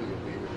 till you beat it.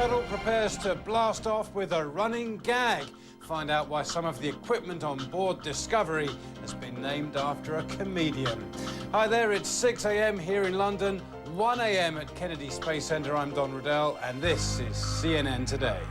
Shuttle prepares to blast off with a running gag. Find out why some of the equipment on board Discovery has been named after a comedian. Hi there, it's 6 a.m. here in London, 1 a.m. at Kennedy Space Center. I'm Don Riddell, and this is CNN Today.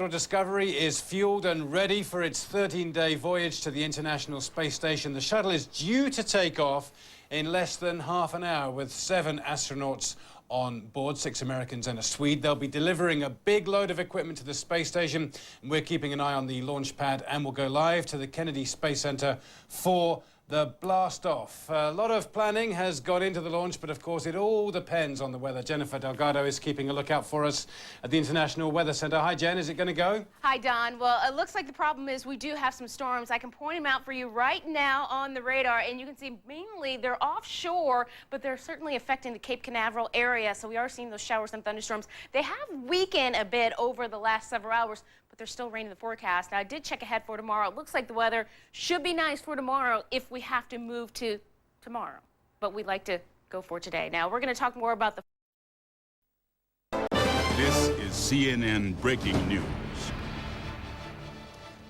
Discovery is fueled and ready for its 13-day voyage to the International Space Station. The shuttle is due to take off in less than half an hour with 7 astronauts on board, 6 Americans and a Swede. They'll be delivering a big load of equipment to the space station, and we're keeping an eye on the launch pad, and we'll go live to the Kennedy Space Center for the blast off. A lot of planning has gone into the launch, but of course it all depends on the weather. Jennifer Delgado is keeping a lookout for us at the International Weather Center. Hi, Jen, is it going to go? Hi, Don. Well, it looks like the problem is we do have some storms. I can point them out for you right now on the radar, and you can see mainly they're offshore, but they're certainly affecting the Cape Canaveral area, so we are seeing those showers and thunderstorms. They have weakened a bit over the last several hours, but there's still rain in the forecast. Now, I did check ahead for tomorrow. It looks like the weather should be nice for tomorrow if we have to move to tomorrow, but we'd like to go for today. Now, we're going to talk more about the... This is CNN Breaking News.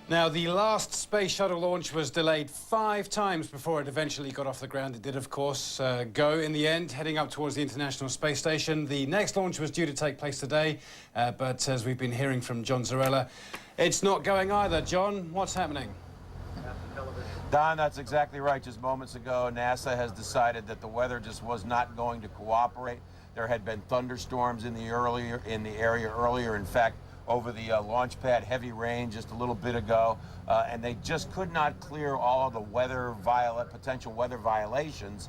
Now, the last space shuttle launch was delayed 5 times before it eventually got off the ground. It did, of course, go in the end, heading up towards the International Space Station. The next launch was due to take place today, but as we've been hearing from John Zarella, it's not going either. John, what's happening? Don, that's exactly right. Just moments ago, NASA has decided that the weather just was not going to cooperate. There had been thunderstorms in the area earlier. In fact, over the launch pad, heavy rain just a little bit ago, and they just could not clear all of the potential weather violations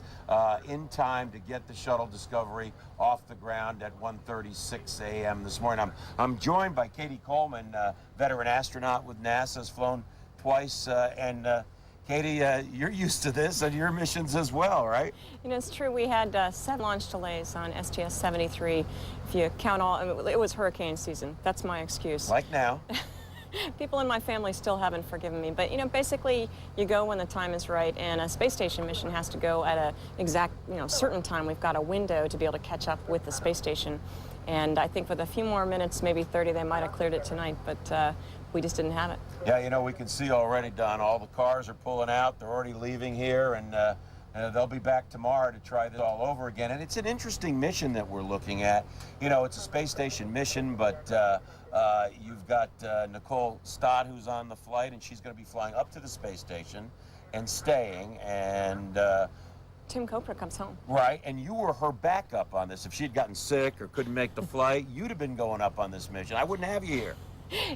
in time to get the shuttle Discovery off the ground at 1:36 a.m. this morning. I'm joined by Katie Coleman, veteran astronaut with NASA, has flown twice, and Katie, you're used to this and your missions as well, right? You know, it's true. We had 7 launch delays on STS-128. If you count all, it was hurricane season. That's my excuse. Like now. People in my family still haven't forgiven me. But, you know, basically, you go when the time is right, and a space station mission has to go at a exact, certain time. We've got a window to be able to catch up with the space station. And I think with a few more minutes, maybe 30, they might have cleared it tonight, but we just didn't have it. Yeah, you know, we can see already, Don, all the cars are pulling out. They're already leaving here, and they'll be back tomorrow to try this all over again. And it's an interesting mission that we're looking at. You know, it's a space station mission, but you've got Nicole Stott, who's on the flight, and she's going to be flying up to the space station and staying, and Tim Copra comes home. Right, and you were her backup on this. If she'd gotten sick or couldn't make the flight, you'd have been going up on this mission. I wouldn't have you here.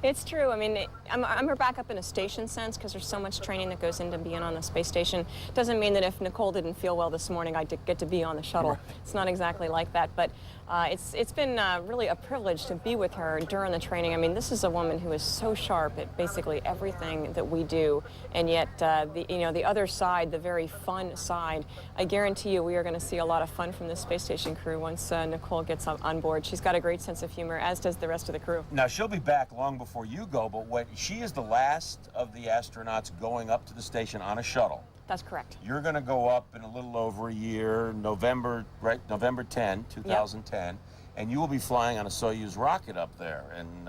It's true. I mean, I'm her backup in a station sense because there's so much training that goes into being on the space station. Doesn't mean that if Nicole didn't feel well this morning, I'd get to be on the shuttle. Right. It's not exactly like that, but it's been really a privilege to be with her during the training. I mean, this is a woman who is so sharp at basically everything that we do, and yet the other side, the very fun side, I guarantee you we are going to see a lot of fun from the space station crew once Nicole gets on board. She's got a great sense of humor, as does the rest of the crew. Now, she'll be back long before you go, but she is the last of the astronauts going up to the station on a shuttle. That's correct. You're going to go up in a little over a year, November 10, 2010, yep. And you will be flying on a Soyuz rocket up there, and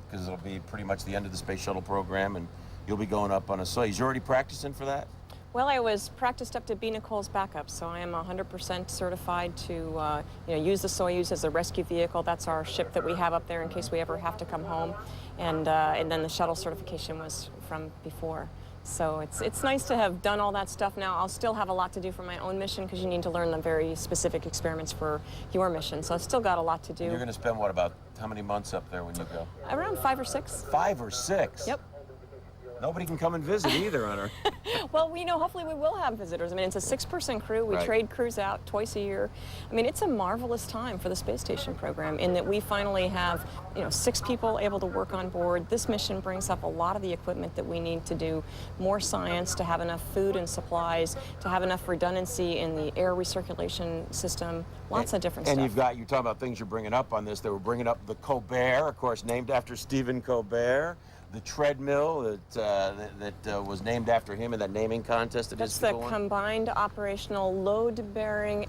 because it'll be pretty much the end of the space shuttle program, and you'll be going up on a Soyuz. You're already practicing for that? Well, I was practiced up to be Nicole's backup, so I am 100% certified to use the Soyuz as a rescue vehicle. That's our ship that we have up there in case we ever have to come home, and then the shuttle certification was from before. So it's nice to have done all that stuff now. I'll still have a lot to do for my own mission because you need to learn the very specific experiments for your mission. So I've still got a lot to do. And you're going to spend, what, about how many months up there when you go? Around 5 or 6. 5 or 6? Yep. Nobody can come and visit either on her. Well, hopefully we will have visitors. I mean, it's a 6-person crew. We trade crews out twice a year. I mean, it's a marvelous time for the space station program in that we finally have, 6 people able to work on board. This mission brings up a lot of the equipment that we need to do more science, to have enough food and supplies, to have enough redundancy in the air recirculation system, lots of different stuff. And you're talking about things you're bringing up on this. They were bringing up the Colbert, of course, named after Stephen Colbert. the treadmill that was named after him in that naming contest that That's his the people won? combined operational load-bearing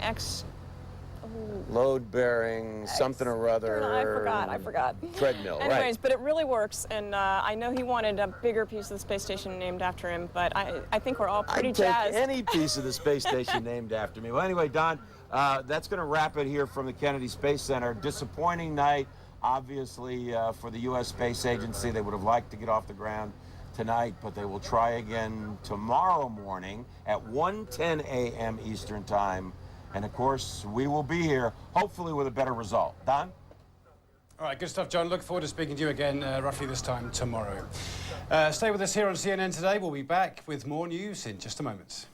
Load-bearing something or other. I forgot. Treadmill, right. Anyways, but it really works, and I know he wanted a bigger piece of the space station named after him, but I think we're all pretty I'd take jazzed. any piece of the space station named after me. Well, anyway, Don, that's going to wrap it here from the Kennedy Space Center. Disappointing night, obviously, for the U.S. Space Agency. They would have liked to get off the ground tonight, but they will try again tomorrow morning at 1:10 a.m. Eastern Time. And, of course, we will be here, hopefully with a better result. Don? All right, good stuff, John. Look forward to speaking to you again roughly this time tomorrow. Stay with us here on CNN Today. We'll be back with more news in just a moment.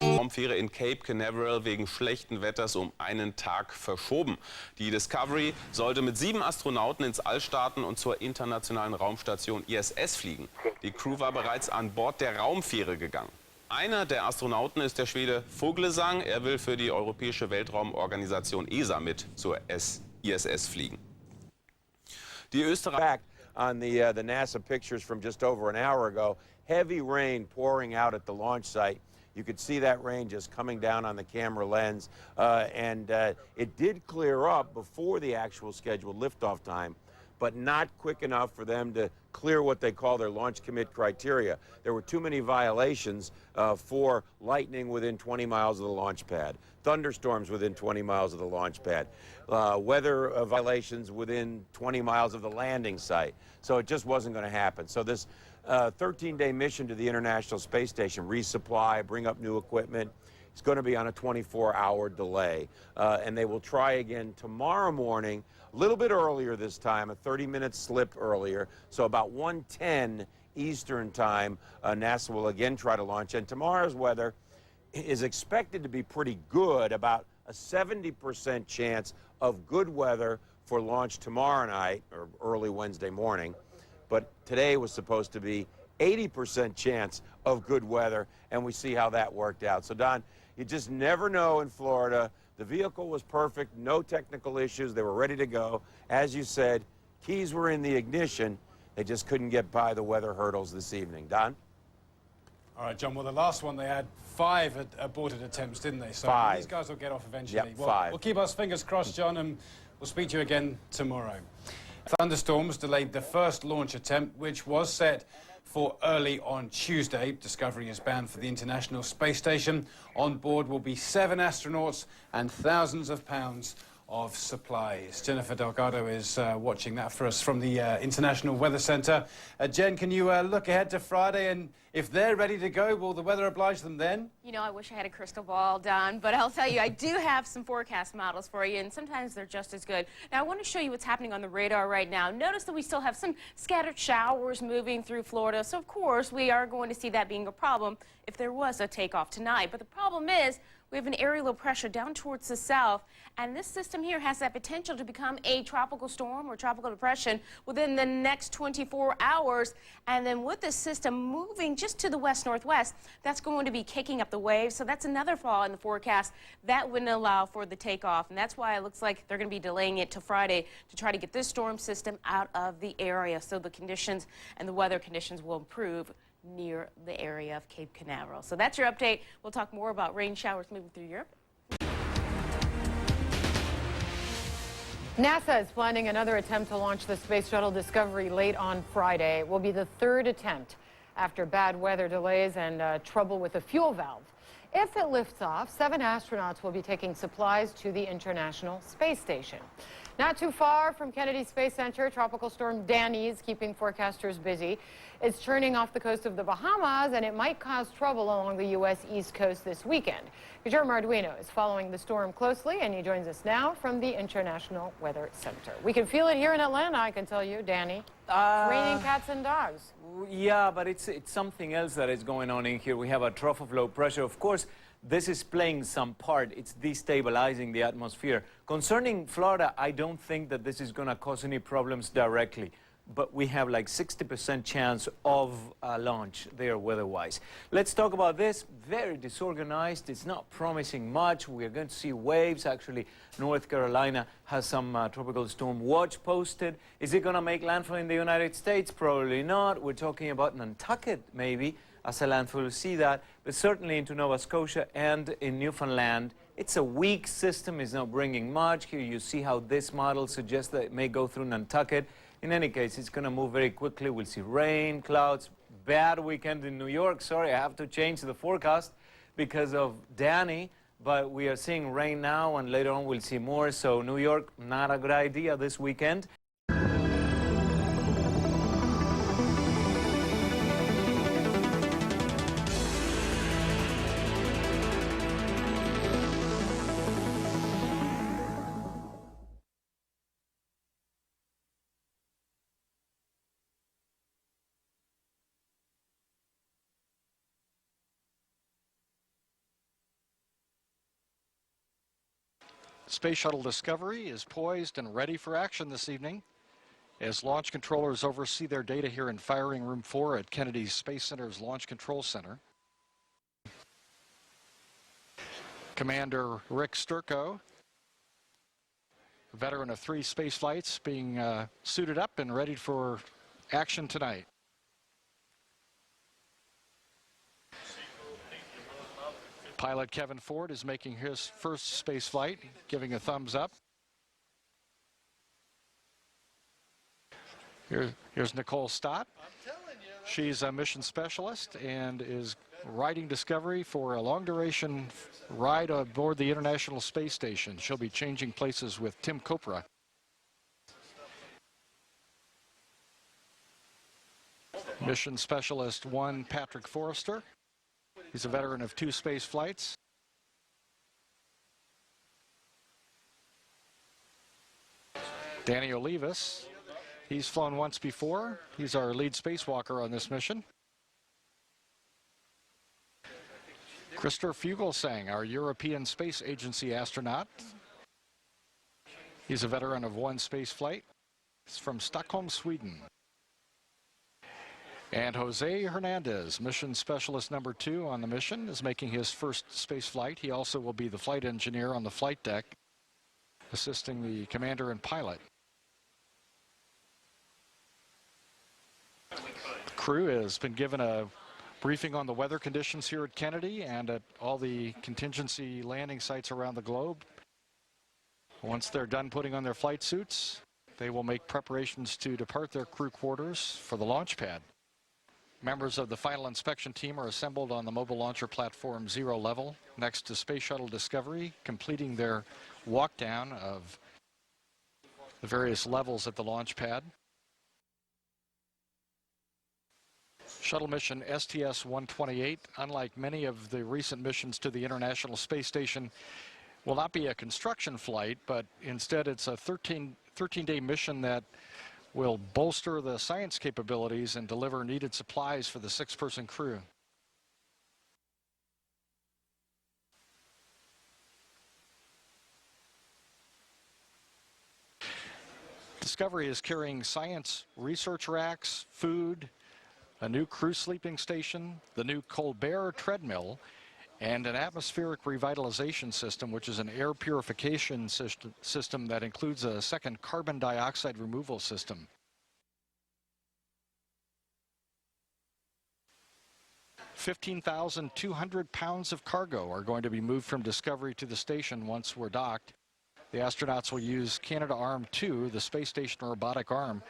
Raumfähre in Cape Canaveral wegen schlechten Wetters um einen Tag verschoben. Die Discovery sollte mit 7 Astronauten ins All starten und zur internationalen Raumstation ISS fliegen. Die Crew war bereits an Bord der Raumfähre gegangen. Einer der Astronauten ist der Schwede Vogelsang. Er will für die Europäische Weltraumorganisation ESA mit zur ISS fliegen. Die Back on the NASA pictures from just over an hour ago, heavy rain pouring out at the launch site. You could see that rain just coming down on the camera lens, and it did clear up before the actual scheduled liftoff time, but not quick enough for them to clear what they call their launch commit criteria. There were too many violations for lightning within 20 miles of the launch pad, thunderstorms within 20 miles of the launch pad, weather violations within 20 miles of the landing site. So it just wasn't going to happen. So this 13-day mission to the International Space Station, resupply, bring up new equipment, it's going to be on a 24-hour delay. And they will try again tomorrow morning, a little bit earlier this time, a 30-minute slip earlier. So about 1:10 Eastern Time, NASA will again try to launch. And tomorrow's weather is expected to be pretty good, about a 70% chance of good weather for launch tomorrow night or early Wednesday morning. But today was supposed to be 80% chance of good weather, and we see how that worked out. So, Don, you just never know in Florida. The vehicle was perfect, no technical issues. They were ready to go. As you said, keys were in the ignition. They just couldn't get by the weather hurdles this evening. Don? All right, John, well, the last one, they had 5 aborted attempts, didn't they? So 5. These guys will get off eventually. Yep, well, 5. We'll keep our fingers crossed, John, and we'll speak to you again tomorrow. Thunderstorms delayed the first launch attempt, which was set for early on Tuesday. Discovery is bound for the International Space Station. On board will be 7 astronauts and thousands of pounds of supplies. Jennifer Delgado is watching that for us from the International Weather Center. Jen, can you look ahead to Friday, and if they're ready to go, will the weather oblige them then? You know, I wish I had a crystal ball, Don, but I'll tell you, I do have some forecast models for you, and sometimes they're just as good. Now, I want to show you what's happening on the radar right now. Notice that we still have some scattered showers moving through Florida, so of course we are going to see that being a problem if there was a takeoff tonight. But the problem is, we have an area low pressure down towards the south, and this system here has that potential to become a tropical storm or tropical depression within the next 24 hours. And then with this system moving just to the west-northwest, that's going to be kicking up the waves. So that's another flaw in the forecast that wouldn't allow for the takeoff. And that's why it looks like they're going to be delaying it to Friday to try to get this storm system out of the area so the conditions and the weather conditions will improve near the area of Cape Canaveral. So that's your update. We'll talk more about rain showers moving through Europe. NASA is planning another attempt to launch the Space Shuttle Discovery late on Friday. It will be the 3rd attempt after bad weather delays and trouble with the fuel valve. If it lifts off, 7 astronauts will be taking supplies to the International Space Station. Not too far from Kennedy Space Center, tropical storm Danny is keeping forecasters busy. It's churning off the coast of the Bahamas, and it might cause trouble along the U.S. East Coast this weekend. Guillermo Arduino is following the storm closely, and he joins us now from the International Weather Center. We can feel it here in Atlanta, I can tell you, Danny. Raining cats and dogs. Yeah, but it's something else that is going on in here. We have a trough of low pressure. Of course, this is playing some part. It's destabilizing the atmosphere. Concerning Florida, I don't think that this is going to cause any problems directly. but we have like 60% chance of launch there weather-wise. Let's talk about this. Very disorganized. It's not promising much. We're going to see waves. Actually, North Carolina has some tropical storm watch posted. Is it going to make landfall in the United States? Probably not. We're talking about Nantucket maybe as a landfall. We'll see that, but certainly into Nova Scotia and in Newfoundland. It's a weak system. It's not bringing much. Here you see how this model suggests that it may go through Nantucket. In any case, it's going to move very quickly. We'll see rain, clouds, bad weekend in New York. Sorry, I have to change the forecast because of Danny, but we are seeing rain now, and later on we'll see more. So New York, not a good idea this weekend. Space Shuttle Discovery is poised and ready for action this evening as launch controllers oversee their data here in Firing Room 4 at Kennedy Space Center's Launch Control Center. Commander Rick Sturko, a veteran of 3 space flights, being suited up and ready for action tonight. Pilot Kevin Ford is making his first space flight, giving a thumbs up. Here's Nicole Stott. She's a mission specialist and is riding Discovery for a long-duration ride aboard the International Space Station. She'll be changing places with Tim Kopra. Mission Specialist 1, Patrick Forrester. He's a veteran of 2 space flights. Danny Olivas, he's flown once before. He's our lead spacewalker on this mission. Christer Fuglesang, our European Space Agency astronaut. He's a veteran of 1 space flight. He's from Stockholm, Sweden. And Jose Hernandez, mission specialist number 2 on the mission, is making his first space flight. He also will be the flight engineer on the flight deck, assisting the commander and pilot. The crew has been given a briefing on the weather conditions here at Kennedy and at all the contingency landing sites around the globe. Once they're done putting on their flight suits, they will make preparations to depart their crew quarters for the launch pad. Members of the final inspection team are assembled on the mobile launcher platform 0 level next to Space Shuttle Discovery, completing their walk down of the various levels at the launch pad. Shuttle mission STS-128, unlike many of the recent missions to the International Space Station, will not be a construction flight, but instead it's a 13-day mission that will bolster the science capabilities and deliver needed supplies for the 6-person crew. Discovery is carrying science research racks, food, a new crew sleeping station, the new Colbert treadmill, and an atmospheric revitalization system, which is an air purification system that includes a second carbon dioxide removal system. $15,200 pounds of cargo are going to be moved from Discovery to the station once we're docked. The astronauts will use Canadarm2, the space station robotic arm,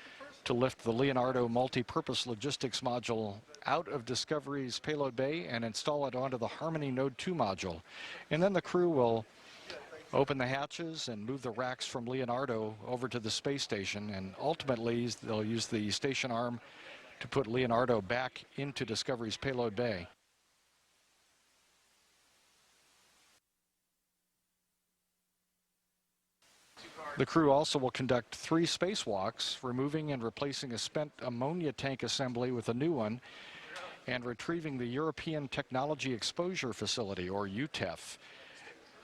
to lift the Leonardo multi-purpose logistics module out of Discovery's payload bay and install it onto the Harmony Node 2 module. And then the crew will open the hatches and move the racks from Leonardo over to the space station, and ultimately they'll use the station arm to put Leonardo back into Discovery's payload bay. The crew also will conduct 3 spacewalks, removing and replacing a spent ammonia tank assembly with a new one, and retrieving the European Technology Exposure Facility, or UTEF,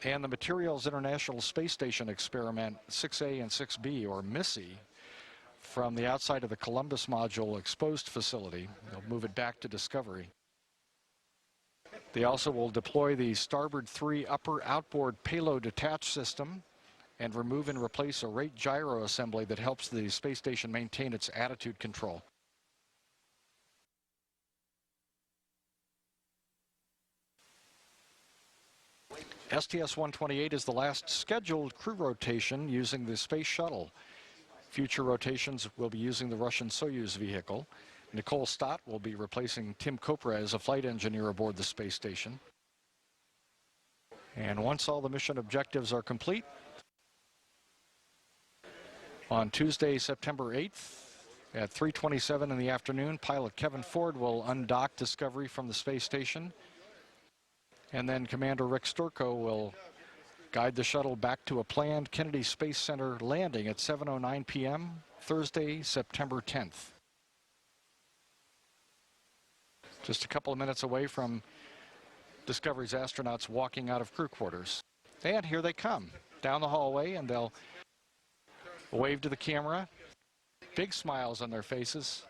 and the Materials International Space Station Experiment 6A and 6B, or MISSI, from the outside of the Columbus module exposed facility. They'll move it back to Discovery. They also will deploy the Starboard 3 upper outboard payload attach system and remove and replace a rate gyro assembly that helps the space station maintain its attitude control. STS-128 is the last scheduled crew rotation using the Space Shuttle. Future rotations will be using the Russian Soyuz vehicle. Nicole Stott will be replacing Tim Kopra as a flight engineer aboard the space station. And once all the mission objectives are complete, on Tuesday, September 8th, at 3:27 in the afternoon, pilot Kevin Ford will undock Discovery from the space station. And then Commander Rick Storko will guide the shuttle back to a planned Kennedy Space Center landing at 7:09 p.m. Thursday, September 10th. Just a couple of minutes away from Discovery's astronauts walking out of crew quarters. And here they come down the hallway, and they'll wave to the camera. Big smiles on their faces.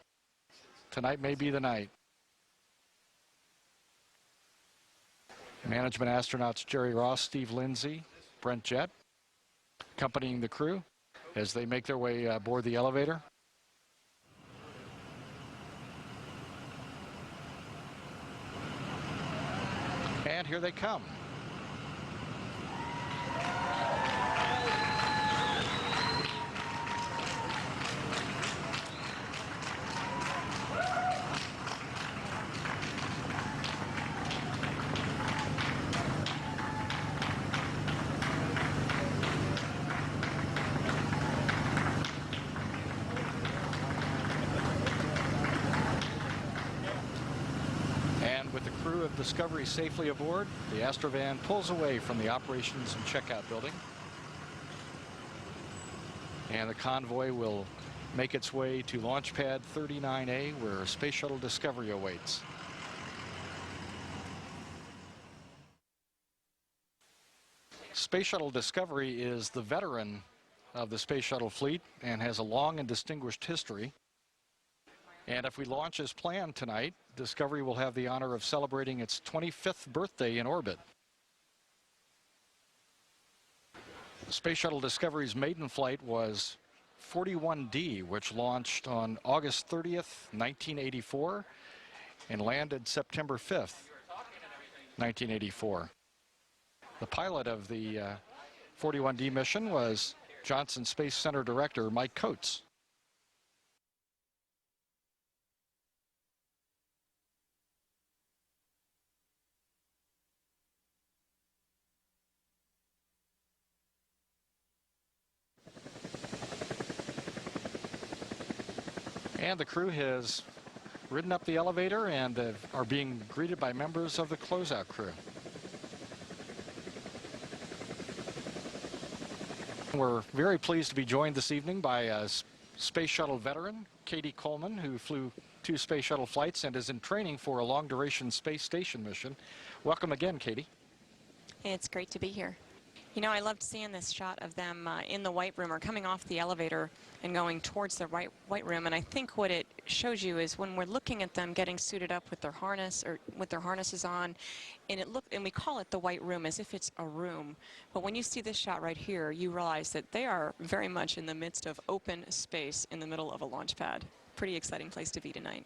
Tonight may be the night. Management astronauts Jerry Ross, Steve Lindsay, Brent Jett accompanying the crew as they make their way aboard the elevator. And here they come. Discovery safely aboard, the Astrovan pulls away from the operations and checkout building. And the convoy will make its way to launch pad 39A, where Space Shuttle Discovery awaits. Space Shuttle Discovery is the veteran of the Space Shuttle fleet and has a long and distinguished history. And if we launch as planned tonight, Discovery will have the honor of celebrating its 25th birthday in orbit. Space Shuttle Discovery's maiden flight was 41D, which launched on August 30th, 1984, and landed September 5th, 1984. The pilot of the 41D mission was Johnson Space Center Director Mike Coates. And the crew has ridden up the elevator and are being greeted by members of the closeout crew. We're very pleased to be joined this evening by a Space Shuttle veteran, Katie Coleman, who flew 2 Space Shuttle flights and is in training for a long-duration space station mission. Welcome again, Katie. It's great to be here. You know, I loved seeing this shot of them in the White Room or coming off the elevator and going towards the White Room. And I think what it shows you is when we're looking at them getting suited up with their harness or with their harnesses on, and we call it the White Room as if it's a room. But when you see this shot right here, you realize that they are very much in the midst of open space in the middle of a launch pad. Pretty exciting place to be tonight.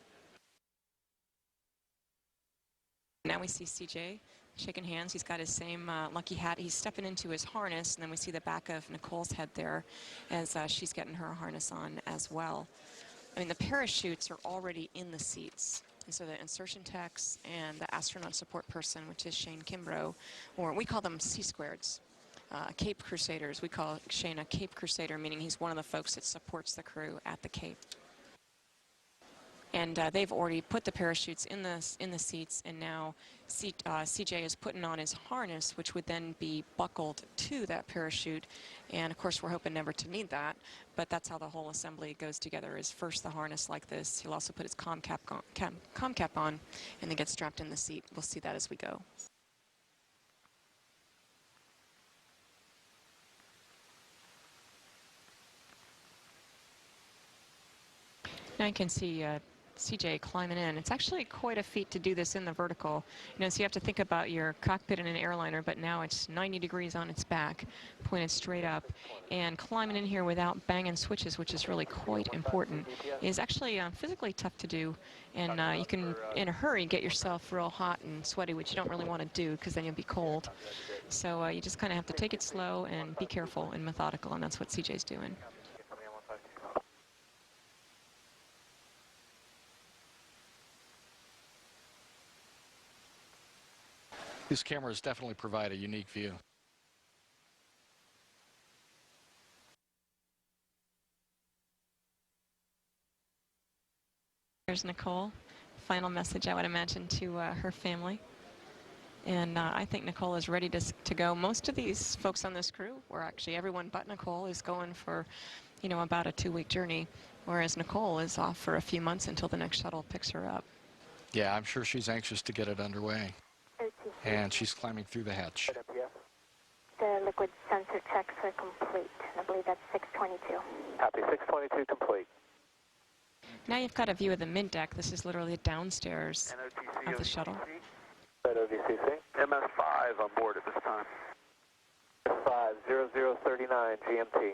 Now we see CJ shaking hands. He's got his same lucky hat. He's stepping into his harness, and then we see the back of Nicole's head there as she's getting her harness on as well. I mean, the parachutes are already in the seats. And so the insertion techs and the astronaut support person, which is Shane Kimbrough, or we call them C-squareds, Cape Crusaders. We call Shane a Cape Crusader, meaning he's one of the folks that supports the crew at the Cape. And they've already put the parachutes in the seats, and now CJ is putting on his harness, which would then be buckled to that parachute. And of course, we're hoping never to need that, but that's how the whole assembly goes together. Is first the harness like this. He'll also put his comm cap on, and then get strapped in the seat. We'll see that as we go. Now you can see CJ climbing in. It's actually quite a feat to do this in the vertical. You know, so you have to think about your cockpit in an airliner, but now it's 90 degrees on its back, pointed straight up, and climbing in here without banging switches, which is really quite important, is actually physically tough to do. And you can, in a hurry, get yourself real hot and sweaty, which you don't really want to do because then you'll be cold. So you just kind of have to take it slow and be careful and methodical, and that's what CJ's doing. These cameras definitely provide a unique view. There's Nicole. Final message, I would imagine, to her family. And I think Nicole is ready to go. Most of these folks on this crew, or actually everyone but Nicole, is going for, you know, about a 2-week journey, whereas Nicole is off for a few months until the next shuttle picks her up. Yeah, I'm sure she's anxious to get it underway. And she's climbing through the hatch. The liquid sensor checks are complete. I believe that's 622. Copy, 622 complete. Now you've got a view of the mid-deck. This is literally downstairs of the shuttle. OVCC. MS5 on board at this time. MS5, 0039 GMT.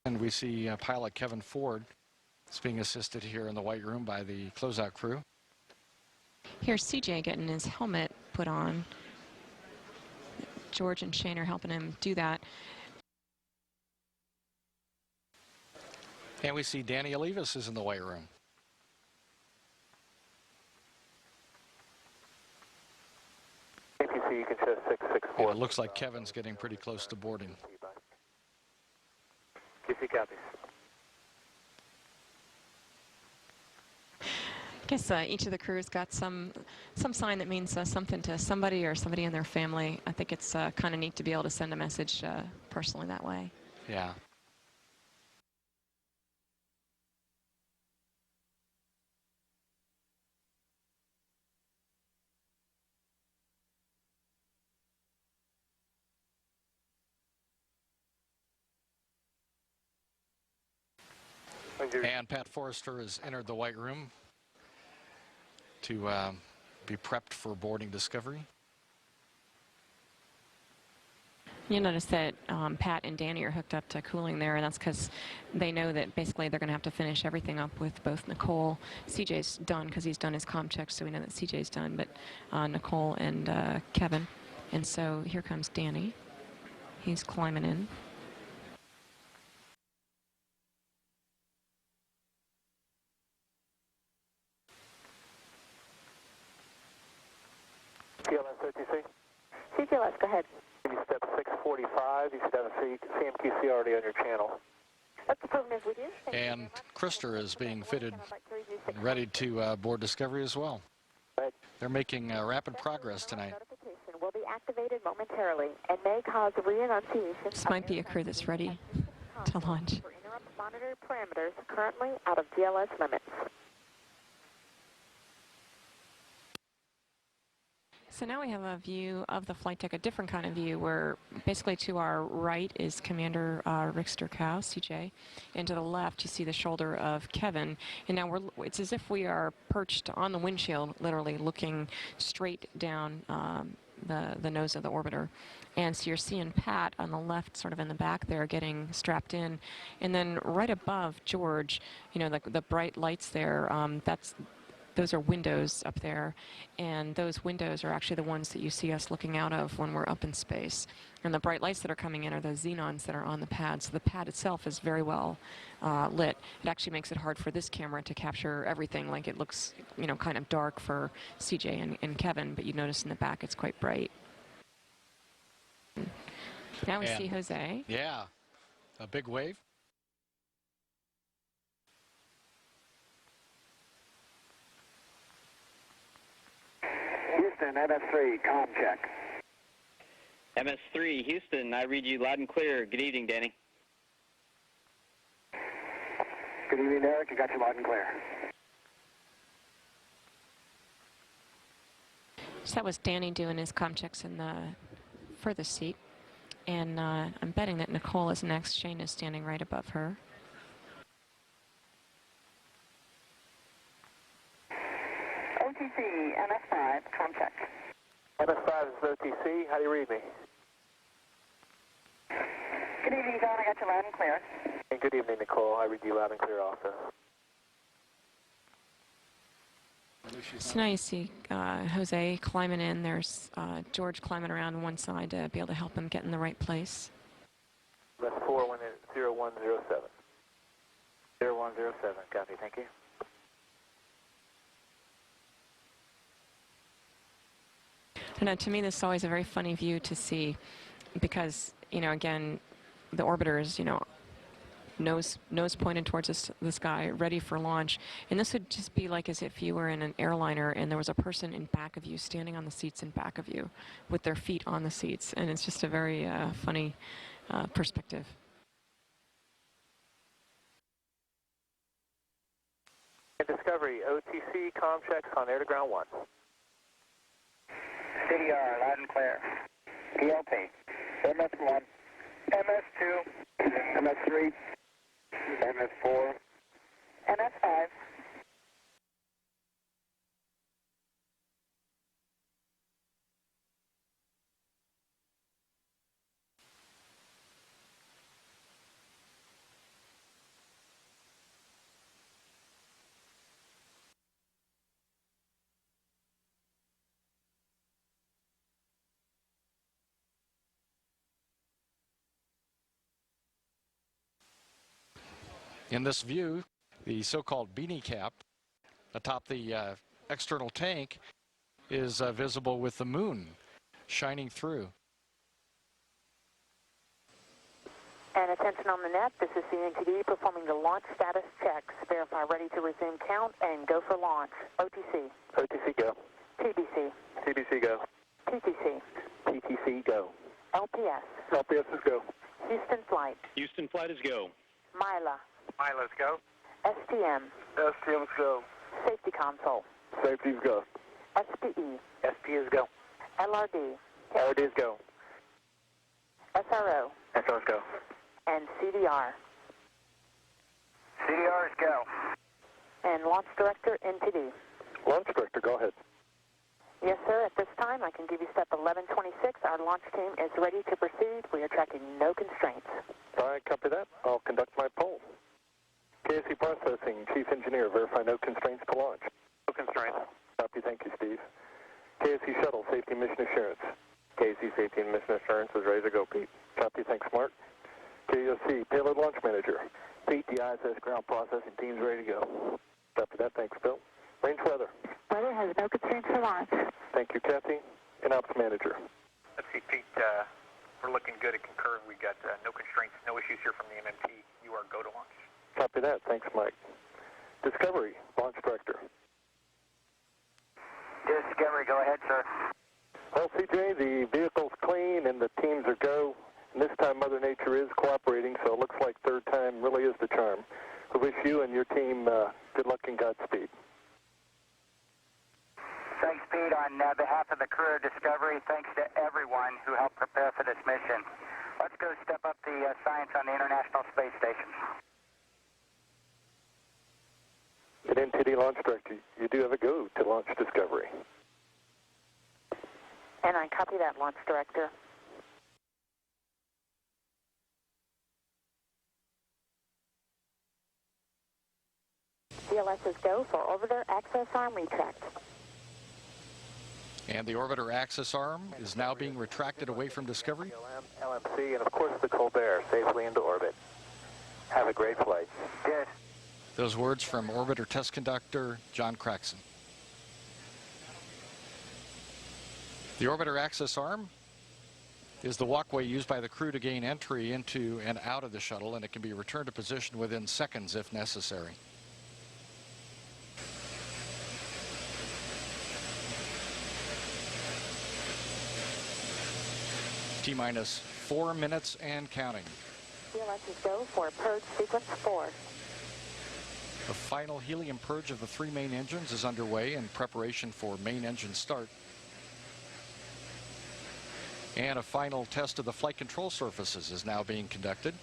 And we see pilot Kevin Ford is being assisted here in the white room by the closeout crew. Here's CJ getting his helmet put on. George and Shane are helping him do that. And we see Danny Olivas is in the white room. APC, you can show 664. And it looks like Kevin's getting pretty close to boarding. QC copies. I guess each of the crews got some sign that means something to somebody or somebody in their family. I think it's kind of neat to be able to send a message personally that way. Yeah. And Pat Forrester has entered the white room to be prepped for boarding Discovery. You notice that Pat and Danny are hooked up to cooling there, and that's because they know that basically they're going to have to finish everything up with both Nicole. CJ's done because he's done his comm checks, so we know that CJ's done, but Nicole and Kevin. And so here comes Danny. He's climbing in. TLS OTC. CTLS, go ahead. You step 645. You should have a CMQC already on your channel. That's affirmative with you. And Krister is being fitted and ready to board Discovery as well. They're making rapid progress tonight. Notification will be activated momentarily and may cause re-enunciation. This might be a crew that's ready to launch. For interrupt monitor parameters currently out of GLS limits. So now we have a view of the flight deck, a different kind of view, where basically to our right is Commander Rickster Cow, CJ, and to the left you see the shoulder of Kevin. And now it's as if we are perched on the windshield, literally looking straight down the nose of the orbiter. And so you're seeing Pat on the left, sort of in the back there, getting strapped in. And then right above George, you know, the bright lights there, those are windows up there, and those windows are actually the ones that you see us looking out of when we're up in space. And the bright lights that are coming in are those xenons that are on the pad. So the pad itself is very well lit. It actually makes it hard for this camera to capture everything. Like, it looks, you know, kind of dark for CJ and Kevin, but you notice in the back it's quite bright. Now we see Jose. Yeah, a big wave. Houston, MS3, comm check. MS3, Houston, I read you loud and clear. Good evening, Danny. Good evening, Eric. I got you loud and clear. So that was Danny doing his comm checks in the furthest seat. And I'm betting that Nicole is next. Shane is standing right above her. OTC, NS5, comm check. NS5 is OTC. How do you read me? Good evening, John. I got you loud and clear. And good evening, Nicole. I read you loud and clear also. So now you see Jose climbing in. There's George climbing around on one side to be able to help him get in the right place. That's 4107. 0107. Copy. Thank you. I know, to me, this is always a very funny view to see because, you know, again, the orbiter is, you know, nose pointed towards the sky, ready for launch. And this would just be like as if you were in an airliner and there was a person in back of you, standing on the seats in back of you, with their feet on the seats. And it's just a very funny perspective. Discovery, OTC, comm checks on air to ground 1. CDR, loud and clear. PLP. MS1. MS2. MS3. MS4. NS5. In this view, the so-called beanie cap atop the external tank is visible with the moon shining through. And attention on the net, this is CNTD performing the launch status checks. Verify ready to resume count and go for launch. OTC. OTC, go. TBC. TBC, go. TTC. TTC, go. LPS. LPS is go. Houston flight. Houston flight is go. Mila. Milo's go. STM. STM's go. Safety console. Safety's go. SPE. SP is go. LRD. LRD is go. SRO. SRO's go. And CDR. CDR is go. And launch director NTD. Launch director, go ahead. Yes, sir. At this time, I can give you step 1126. Our launch team is ready to proceed. We are tracking no constraints. All right, copy that. I'll conduct my poll. KSC Processing, Chief Engineer, verify no constraints to launch. No constraints. Copy, thank you, Steve. KSC Shuttle, Safety Mission Assurance. KSC Safety and Mission Assurance is ready to go, Pete. Copy, thanks, Mark. KSC Payload Launch Manager. Pete, the ISS ground processing team's ready to go. Copy that, thanks, Bill. Range weather. Weather has no constraints for launch. Thank you, Kathy. And Ops Manager. Let's see, Pete, we're looking good at concur. We've got no constraints, no issues here from the MMT. You are go to launch. Copy that. Thanks, Mike. Discovery, Launch Director. Discovery, go ahead, sir. Well, CJ, the vehicle's clean and the teams are go. And this time Mother Nature is cooperating, so it looks like third time really is the charm. We wish you and your team good luck and Godspeed. Thanks, Pete. On behalf of the crew of Discovery, thanks to everyone who helped prepare for this mission. Let's go step up the science on the International Space Station. At NTD Launch Director, you do have a go to launch Discovery. And I copy that, launch director. CLS is go for orbiter access arm retract. And the orbiter access arm is now being retracted away from Discovery. LMC, and of course the Colbert safely into orbit. Have a great flight. Good. Those words from orbiter test conductor John Craxon. The orbiter access arm is the walkway used by the crew to gain entry into and out of the shuttle, and it can be returned to position within seconds if necessary. T-minus 4 minutes and counting. CLS is go for purge sequence 4. The final helium purge of the 3 main engines is underway in preparation for main engine start. And a final test of the flight control surfaces is now being conducted.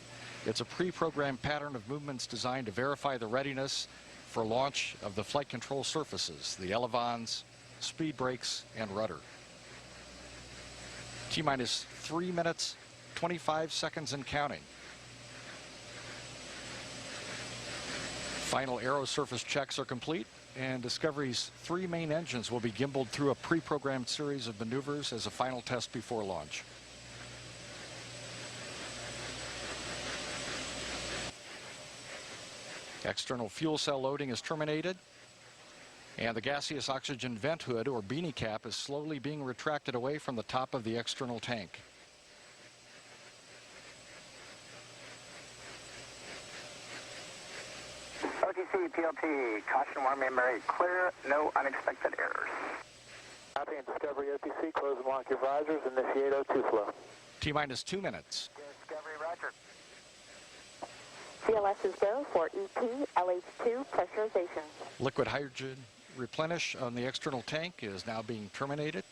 It's a pre-programmed pattern of movements designed to verify the readiness for launch of the flight control surfaces, the elevons, speed brakes, and rudder. T-minus 3 minutes, 25 seconds and counting. Final aero surface checks are complete, and Discovery's 3 main engines will be gimbaled through a pre-programmed series of maneuvers as a final test before launch. External fuel cell loading is terminated, and the gaseous oxygen vent hood, or beanie cap, is slowly being retracted away from the top of the external tank. OTC, PLT, caution warm memory clear, no unexpected errors. Copy and Discovery OTC, close and lock your visors, initiate O2 flow. T-minus 2 minutes. Discovery, roger. CLS is go for EP, LH2 pressurization. Liquid hydrogen replenish on the external tank is now being terminated.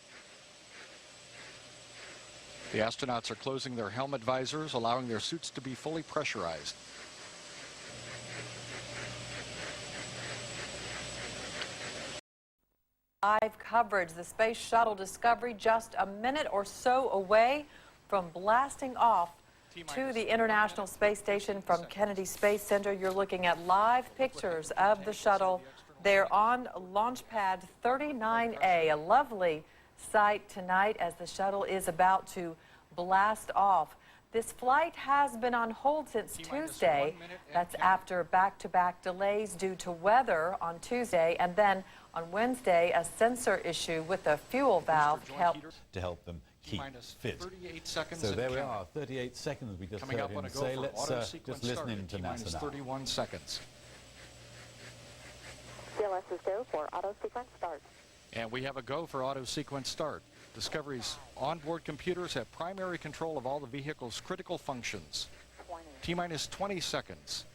The astronauts are closing their helmet visors, allowing their suits to be fully pressurized. Live coverage. The Space Shuttle Discovery just a minute or so away from blasting off to the International Space Station from Kennedy Space Center. You're looking at live pictures of the shuttle. They're on launch pad 39A, a lovely sight tonight as the shuttle is about to blast off. This flight has been on hold since Tuesday. That's after back-to-back delays due to weather on Tuesday, and then on Wednesday, a sensor issue with the fuel valve to help them keep fit. 38 seconds so there we counting. are, 38 seconds we just Coming heard up on him a go say. for Let's auto just sequence listen start in at to T-minus NASA now. 31 seconds. CLS is go for auto sequence start. And we have a go for auto sequence start. Discovery's onboard computers have primary control of all the vehicle's critical functions. T-minus 20 seconds.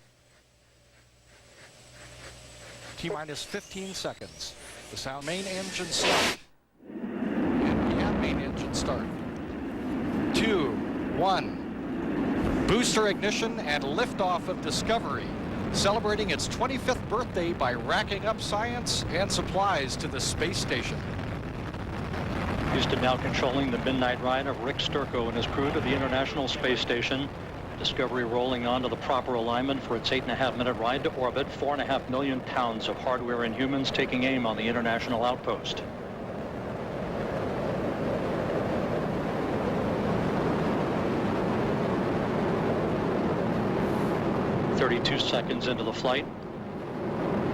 T-minus 15 seconds. The sound main engine start. And we have main engine start. 2, 1. Booster ignition and liftoff of Discovery, celebrating its 25th birthday by racking up science and supplies to the space station. Houston now controlling the midnight ride of Rick Sturckow and his crew to the International Space Station. Discovery rolling on to the proper alignment for its 8.5-minute ride to orbit. 4.5 million pounds of hardware and humans taking aim on the International Outpost. "32 seconds into the flight.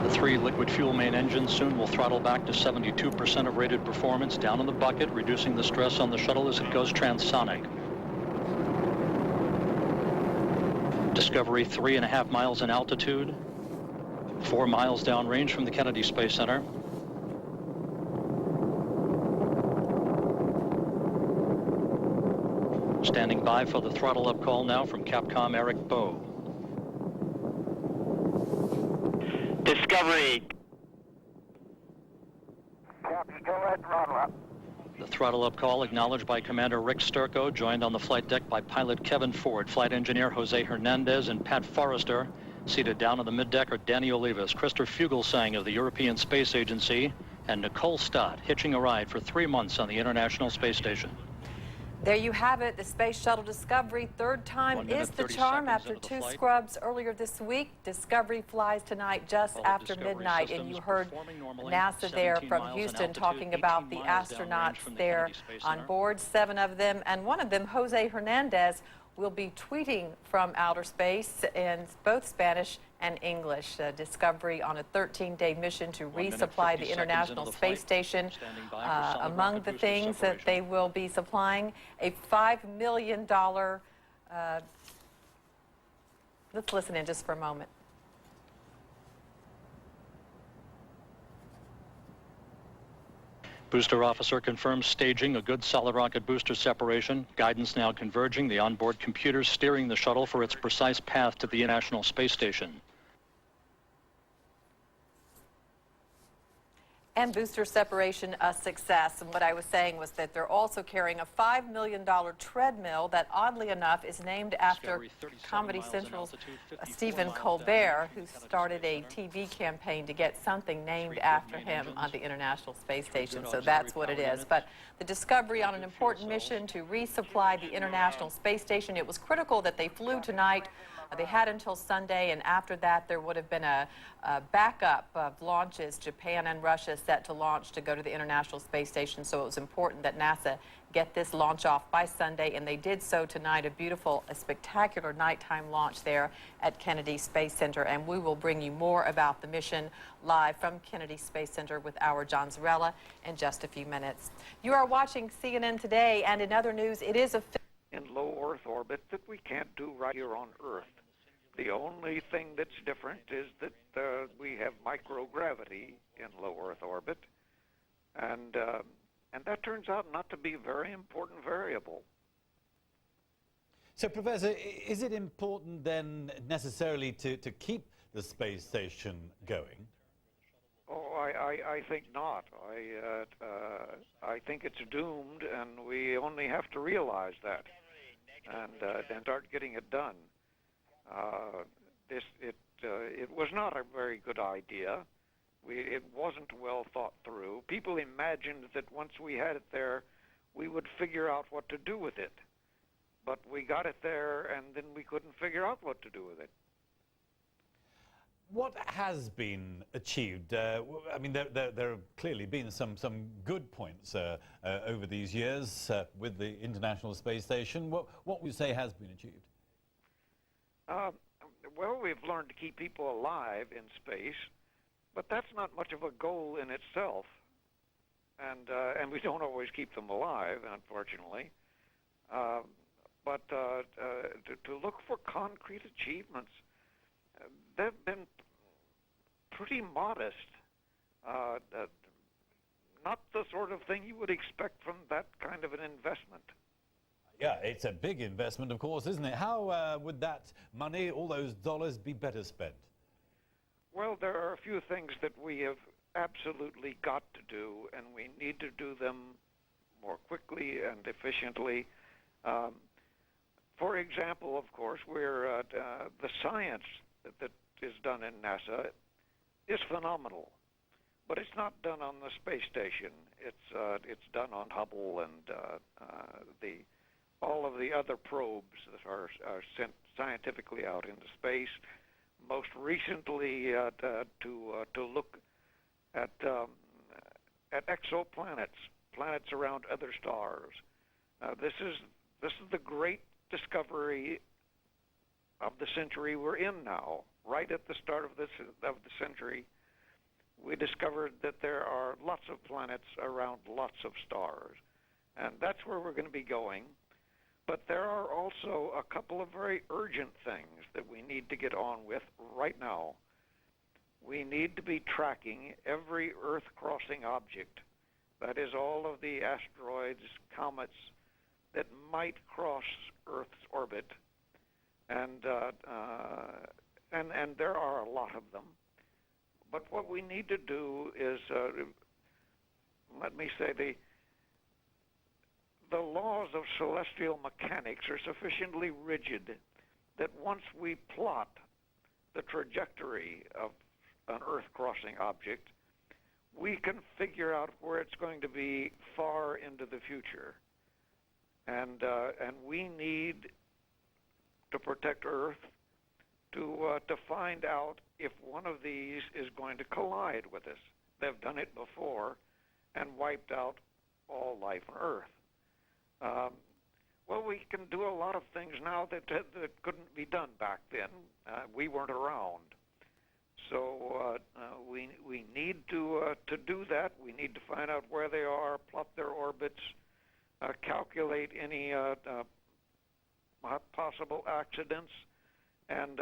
The 3 liquid fuel main engines soon will throttle back to 72% of rated performance down in the bucket, reducing the stress on the shuttle as it goes transonic. Discovery 3.5 miles in altitude, 4 miles downrange from the Kennedy Space Center. Standing by for the throttle up call now from Capcom Eric Bowe. Discovery. Cap, still at throttle up. The throttle up call acknowledged by Commander Rick Sturckow, joined on the flight deck by pilot Kevin Ford, flight engineer Jose Hernandez, and Pat Forrester. Seated down on the middeck are Danny Olivas, Christopher Fugelsang of the European Space Agency, and Nicole Stott, hitching a ride for 3 months on the International Space Station. There you have it. The Space Shuttle Discovery, third time is the charm after 2 scrubs earlier this week. Discovery flies tonight just after midnight, and you heard NASA there from Houston talking about the astronauts there on board, 7 of them, and one of them, Jose Hernandez, will be tweeting from outer space in both Spanish and English. Discovery on a 13-day mission to resupply the International Space Station. Among the things that they will be supplying, a $5 million... let's listen in just for a moment. Booster officer confirms staging a good solid rocket booster separation. Guidance now converging. The onboard computers steering the shuttle for its precise path to the International Space Station. And booster separation a success. And what I was saying was that they're also carrying a $5 million treadmill that, oddly enough, is named after Comedy Central's Stephen Colbert, who started a TV campaign to get something named after him on the International Space Station. So that's what it is. But the Discovery on an important mission to resupply the International Space Station. It was critical that they flew tonight. They had until Sunday, and after that there would have been a backup of launches, Japan and Russia set to launch to go to the International Space Station, so it was important that NASA get this launch off by Sunday, and they did so tonight. A spectacular nighttime launch there at Kennedy Space Center, and we will bring you more about the mission live from Kennedy Space Center with our John Zarella in just a few minutes. You are watching CNN Today, and in other news, it is a in low Earth orbit that we can't do right here on Earth. The only thing that's different is that we have microgravity in low Earth orbit, and that turns out not to be a very important variable. So, Professor, is it important then necessarily to keep the space station going? Oh, I think not. I think it's doomed, and we only have to realize that and start getting it done. It was not a very good idea. It wasn't well thought through. People imagined that once we had it there, we would figure out what to do with it. But we got it there, and then we couldn't figure out what to do with it. What has been achieved? I mean, there have clearly been some good points over these years with the International Space Station. What would you say has been achieved? Well, we've learned to keep people alive in space, but that's not much of a goal in itself. And we don't always keep them alive, unfortunately. But to look for concrete achievements, they've been pretty modest. Not the sort of thing you would expect from that kind of an investment. Yeah, it's a big investment, of course, isn't it? How would that money, all those dollars, be better spent? Well, there are a few things that we have absolutely got to do, and we need to do them more quickly and efficiently. For example, of course, the science that is done in NASA is phenomenal, but it's not done on the space station. It's done on Hubble and all of the other probes that are sent scientifically out into space. Most recently, to look at exoplanets, planets around other stars. This is the great discovery of the century we're in now. Right at the start of the century, we discovered that there are lots of planets around lots of stars, and that's where we're going to be going. But there are also a couple of very urgent things that we need to get on with right now. We need to be tracking every Earth-crossing object, that is all of the asteroids, comets that might cross Earth's orbit, and there are a lot of them. But what we need to do is, let me say, the laws of celestial mechanics are sufficiently rigid that once we plot the trajectory of an Earth-crossing object, we can figure out where it's going to be far into the future. And we need to protect Earth to find out if one of these is going to collide with us. They've done it before and wiped out all life on Earth. Well, we can do a lot of things now that couldn't be done back then. We weren't around. So we need to do that. We need to find out where they are, plot their orbits, calculate any possible accidents, and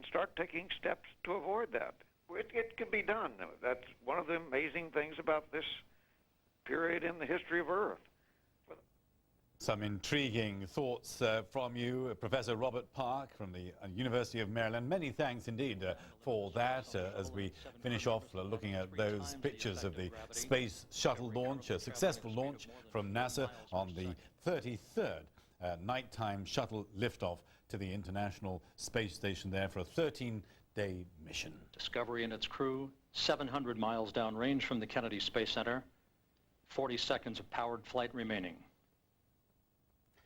start taking steps to avoid that. It can be done. That's one of the amazing things about this period in the history of Earth. Some intriguing thoughts from you, Professor Robert Park from the University of Maryland. Many thanks indeed for that as we finish off looking at those pictures of the Space Shuttle launch, a successful launch from NASA on the 33rd nighttime shuttle liftoff to the International Space Station there for a 13-day mission. Discovery and its crew, 700 miles downrange from the Kennedy Space Center, 40 seconds of powered flight remaining.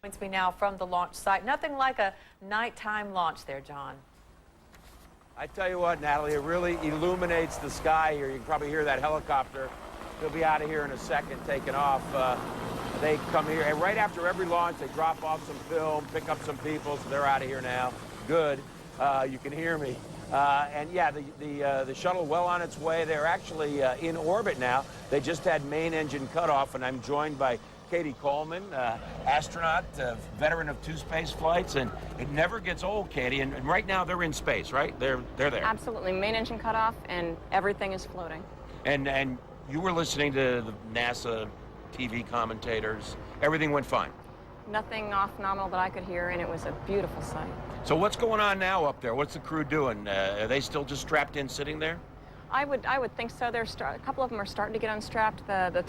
Joins me now from the launch site. Nothing like a nighttime launch there, John. I tell you what, Natalie, it really illuminates the sky here. You can probably hear that helicopter. They'll be out of here in a second, taking off. They come here, and right after every launch, they drop off some film, pick up some people, so they're out of here now. Good. You can hear me. And yeah, the shuttle well on its way. They're actually in orbit now. They just had main engine cutoff, and I'm joined by Katie Coleman, astronaut, veteran of 2 space flights, and it never gets old, Katie. And right now they're in space, right? They're there. Absolutely, main engine cutoff, and everything is floating. And you were listening to the NASA TV commentators. Everything went fine. Nothing off nominal that I could hear, and it was a beautiful sight. So what's going on now up there? What's the crew doing? Are they still just strapped in, sitting there? I would think so. A couple of them are starting to get unstrapped. The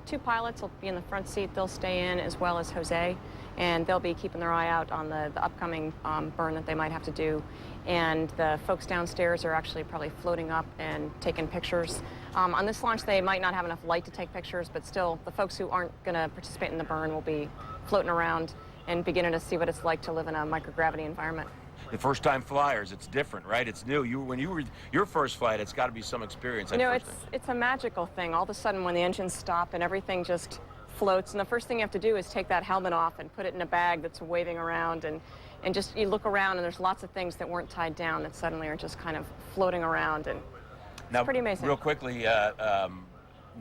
2 pilots will be in the front seat. They'll stay in, as well as Jose, and they'll be keeping their eye out on the upcoming burn that they might have to do. And the folks downstairs are actually probably floating up and taking pictures. On this launch, they might not have enough light to take pictures, but still, the folks who aren't going to participate in the burn will be floating around and beginning to see what it's like to live in a microgravity environment. The first-time flyers, it's different, right? It's new. When you were your first flight, it's got to be some experience. You know, it's a magical thing. All of a sudden, when the engines stop and everything just floats, and the first thing you have to do is take that helmet off and put it in a bag that's waving around, and just you look around, and there's lots of things that weren't tied down that suddenly are just kind of floating around, and it's pretty amazing. Real quickly,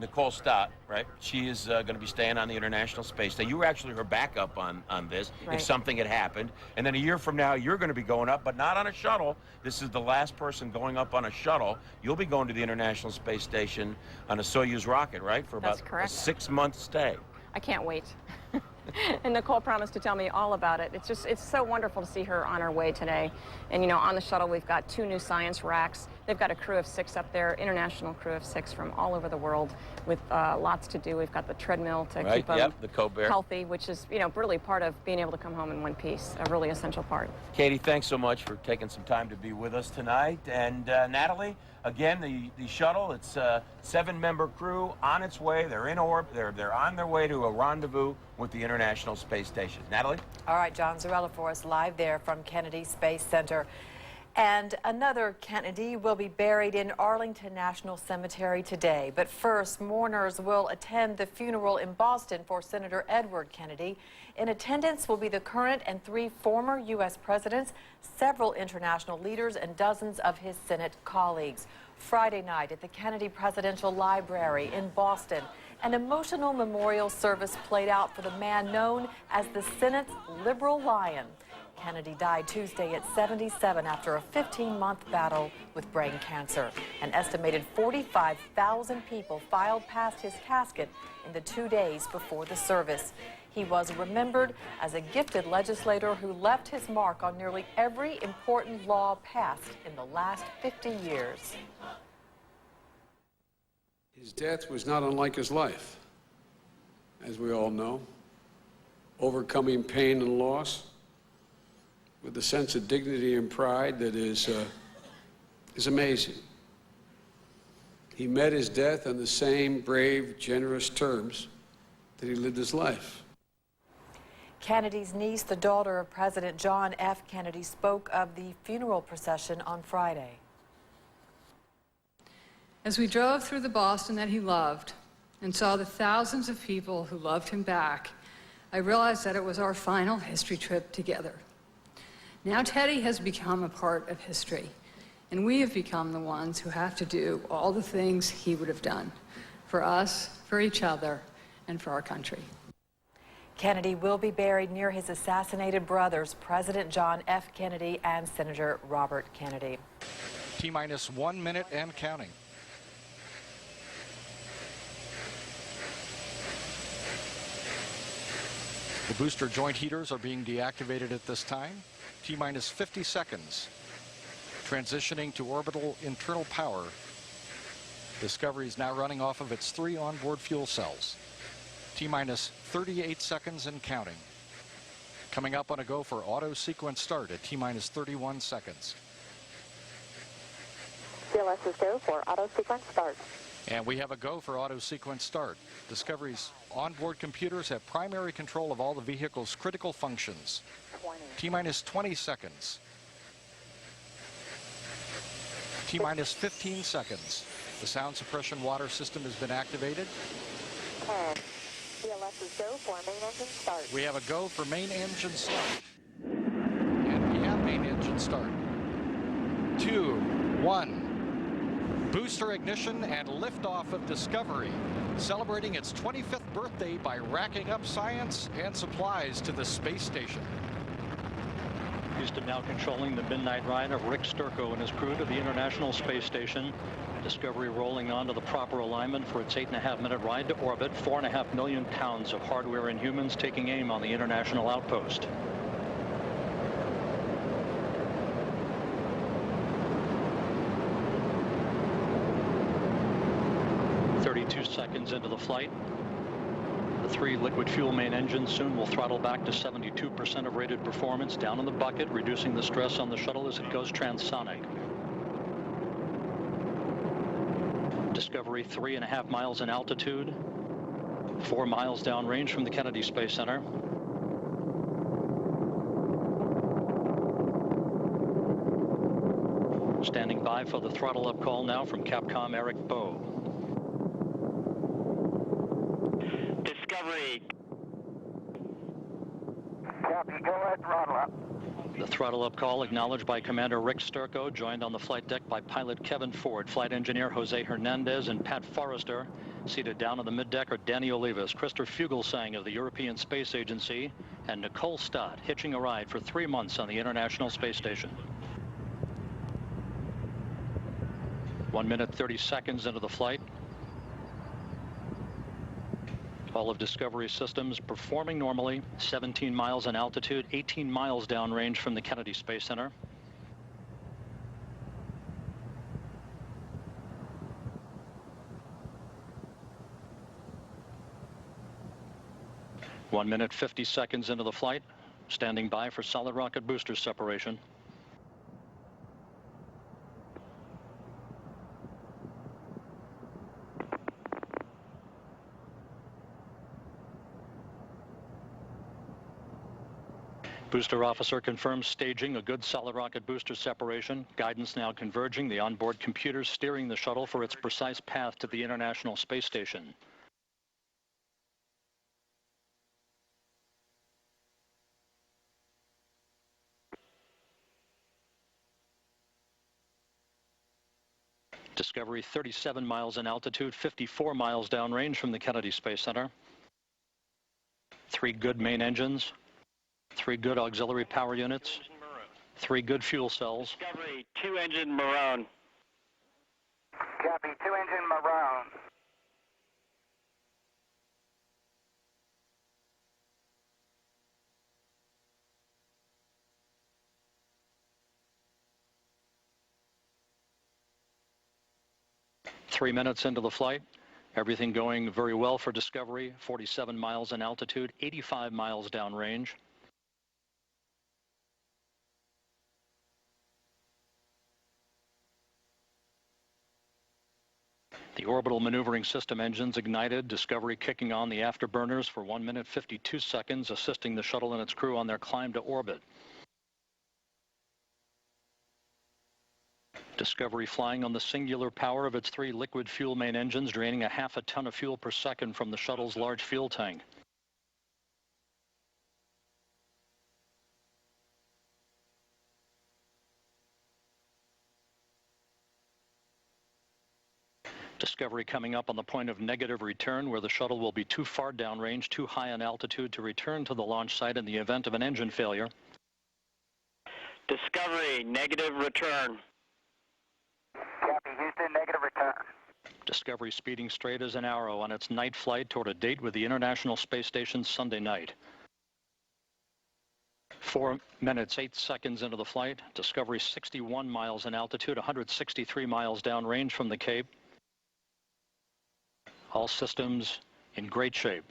Nicole Stott, right? She is going to be staying on the International Space Station. You were actually her backup on this if something had happened. And then a year from now, you're going to be going up, but not on a shuttle. This is the last person going up on a shuttle. You'll be going to the International Space Station on a Soyuz rocket, right? For about a 6-month stay. I can't wait. And Nicole promised to tell me all about it. It's so wonderful to see her on her way today. And you know, on the shuttle we've got 2 new science racks. They've got a crew of 6 up there, international crew of 6 from all over the world with lots to do. We've got the treadmill to keep them healthy, which is, you know, really part of being able to come home in one piece, a really essential part. Katie, thanks so much for taking some time to be with us tonight. And Natalie, again, the shuttle, it's a 7-member crew on its way. They're in orbit. They're on their way to a rendezvous with the International Space Station. Natalie? All right, John Zarella for us live there from Kennedy Space Center. And another Kennedy will be buried in Arlington National Cemetery today. But first, mourners will attend the funeral in Boston for Senator Edward Kennedy. In attendance will be the current and 3 former U.S. presidents, several international leaders, and dozens of his Senate colleagues. Friday night at the Kennedy Presidential Library in Boston, an emotional memorial service played out for the man known as the Senate's liberal lion. Kennedy died Tuesday at 77 after a 15-month battle with brain cancer. An estimated 45,000 people filed past his casket in the 2 days before the service. He was remembered as a gifted legislator who left his mark on nearly every important law passed in the last 50 years. His death was not unlike his life, as we all know, overcoming pain and loss with a sense of dignity and pride that is amazing. He met his death on the same brave, generous terms that he lived his life. Kennedy's niece, the daughter of President John F. Kennedy, spoke of the funeral procession on Friday. As we drove through the Boston that he loved and saw the thousands of people who loved him back, I realized that it was our final history trip together. Now Teddy has become a part of history, and we have become the ones who have to do all the things he would have done for us, for each other, and for our country. Kennedy will be buried near his assassinated brothers, President John F. Kennedy and Senator Robert Kennedy. T-minus 1 minute and counting. The booster joint heaters are being deactivated at this time. T-minus 50 seconds. Transitioning to orbital internal power. Discovery is now running off of its 3 onboard fuel cells. T-minus 38 seconds and counting. Coming up on a go for auto sequence start at T-minus 31 seconds. CLS is go for auto sequence start. And we have a go for auto sequence start. Discovery's onboard computers have primary control of all the vehicle's critical functions. T-minus 20 seconds. T-minus 15 seconds. The sound suppression water system has been activated. 10. CLS is go for main engine start. We have a go for main engine start. And we have main engine start. 2, 1. Booster ignition and liftoff of Discovery, celebrating its 25th birthday by racking up science and supplies to the space station. Houston now controlling the midnight ride of Rick Sturckow and his crew to the International Space Station. Discovery rolling on to the proper alignment for its 8.5-minute ride to orbit. 4.5 million pounds of hardware and humans taking aim on the International Outpost. Seconds into the flight. The 3 liquid fuel main engines soon will throttle back to 72% of rated performance, down in the bucket, reducing the stress on the shuttle as it goes transonic. Discovery 3.5 miles in altitude, 4 miles downrange from the Kennedy Space Center. Standing by for the throttle up call now from Capcom Eric Bowe. Discovery. Copy, go ahead, throttle up. The throttle up call acknowledged by Commander Rick Sturckow, joined on the flight deck by pilot Kevin Ford, flight engineer Jose Hernandez, and Pat Forrester. Seated down on the middeck are Danny Olivas, Christopher Fugelsang of the European Space Agency, and Nicole Stott, hitching a ride for 3 months on the International Space Station. 1 minute 30 seconds into the flight. All of Discovery's systems performing normally. 17 miles in altitude, 18 miles downrange from the Kennedy Space Center. One minute 50 seconds into the flight. Standing by for solid rocket booster separation. Booster officer confirms staging a good solid rocket booster separation. Guidance now converging. The onboard computers steering the shuttle for its precise path to the International Space Station. Discovery 37 miles in altitude, 54 miles downrange from the Kennedy Space Center. 3 good main engines. 3 good auxiliary power units, 3 good fuel cells. Discovery, 2-engine Maroon. Copy, 2-engine Maroon. Three minutes into the flight. Everything going very well for Discovery. 47 miles in altitude, 85 miles downrange. The orbital maneuvering system engines ignited. Discovery kicking on the afterburners for 1 minute 52 seconds, assisting the shuttle and its crew on their climb to orbit. Discovery flying on the singular power of its 3 liquid fuel main engines, draining 1/2 ton of fuel per second from the shuttle's large fuel tank. Discovery coming up on the point of negative return, where the shuttle will be too far downrange, too high in altitude to return to the launch site in the event of an engine failure. Discovery, negative return. Copy, Houston, negative return. Discovery speeding straight as an arrow on its night flight toward a date with the International Space Station Sunday night. 4 minutes, 8 seconds into the flight. Discovery 61 miles in altitude, 163 miles downrange from the Cape. All systems in great shape.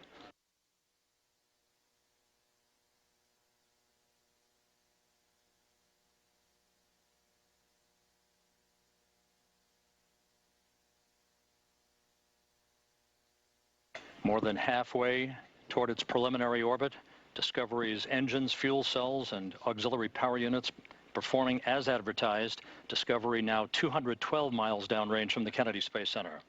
More than halfway toward its preliminary orbit, Discovery's engines, fuel cells, and auxiliary power units performing as advertised. Discovery now 212 miles downrange from the Kennedy Space Center.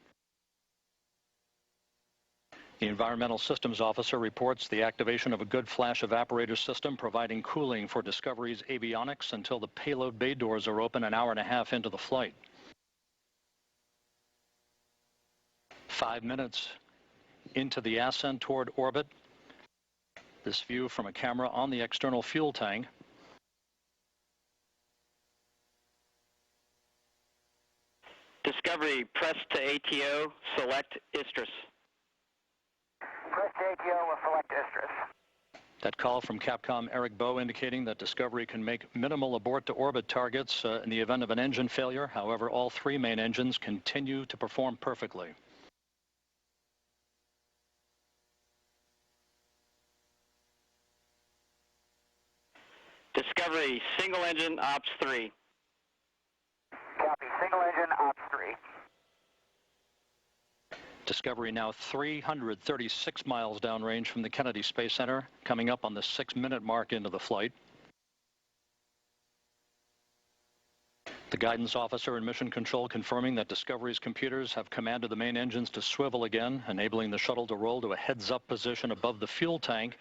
The Environmental Systems Officer reports the activation of a good flash evaporator system providing cooling for Discovery's avionics until the payload bay doors are open an hour and a half into the flight. 5 minutes into the ascent toward orbit. This view from a camera on the external fuel tank. Discovery, press to ATO, select Istris. Press to ATO will select Istris. That call from Capcom Eric Bowe indicating that Discovery can make minimal abort-to-orbit targets in the event of an engine failure. However, all 3 main engines continue to perform perfectly. Discovery, single engine, ops 3. Copy, single engine, ops 3. Discovery now 336 miles downrange from the Kennedy Space Center, coming up on the 6-minute mark into the flight. The guidance officer in Mission Control confirming that Discovery's computers have commanded the main engines to swivel again, enabling the shuttle to roll to a heads-up position above the fuel tank,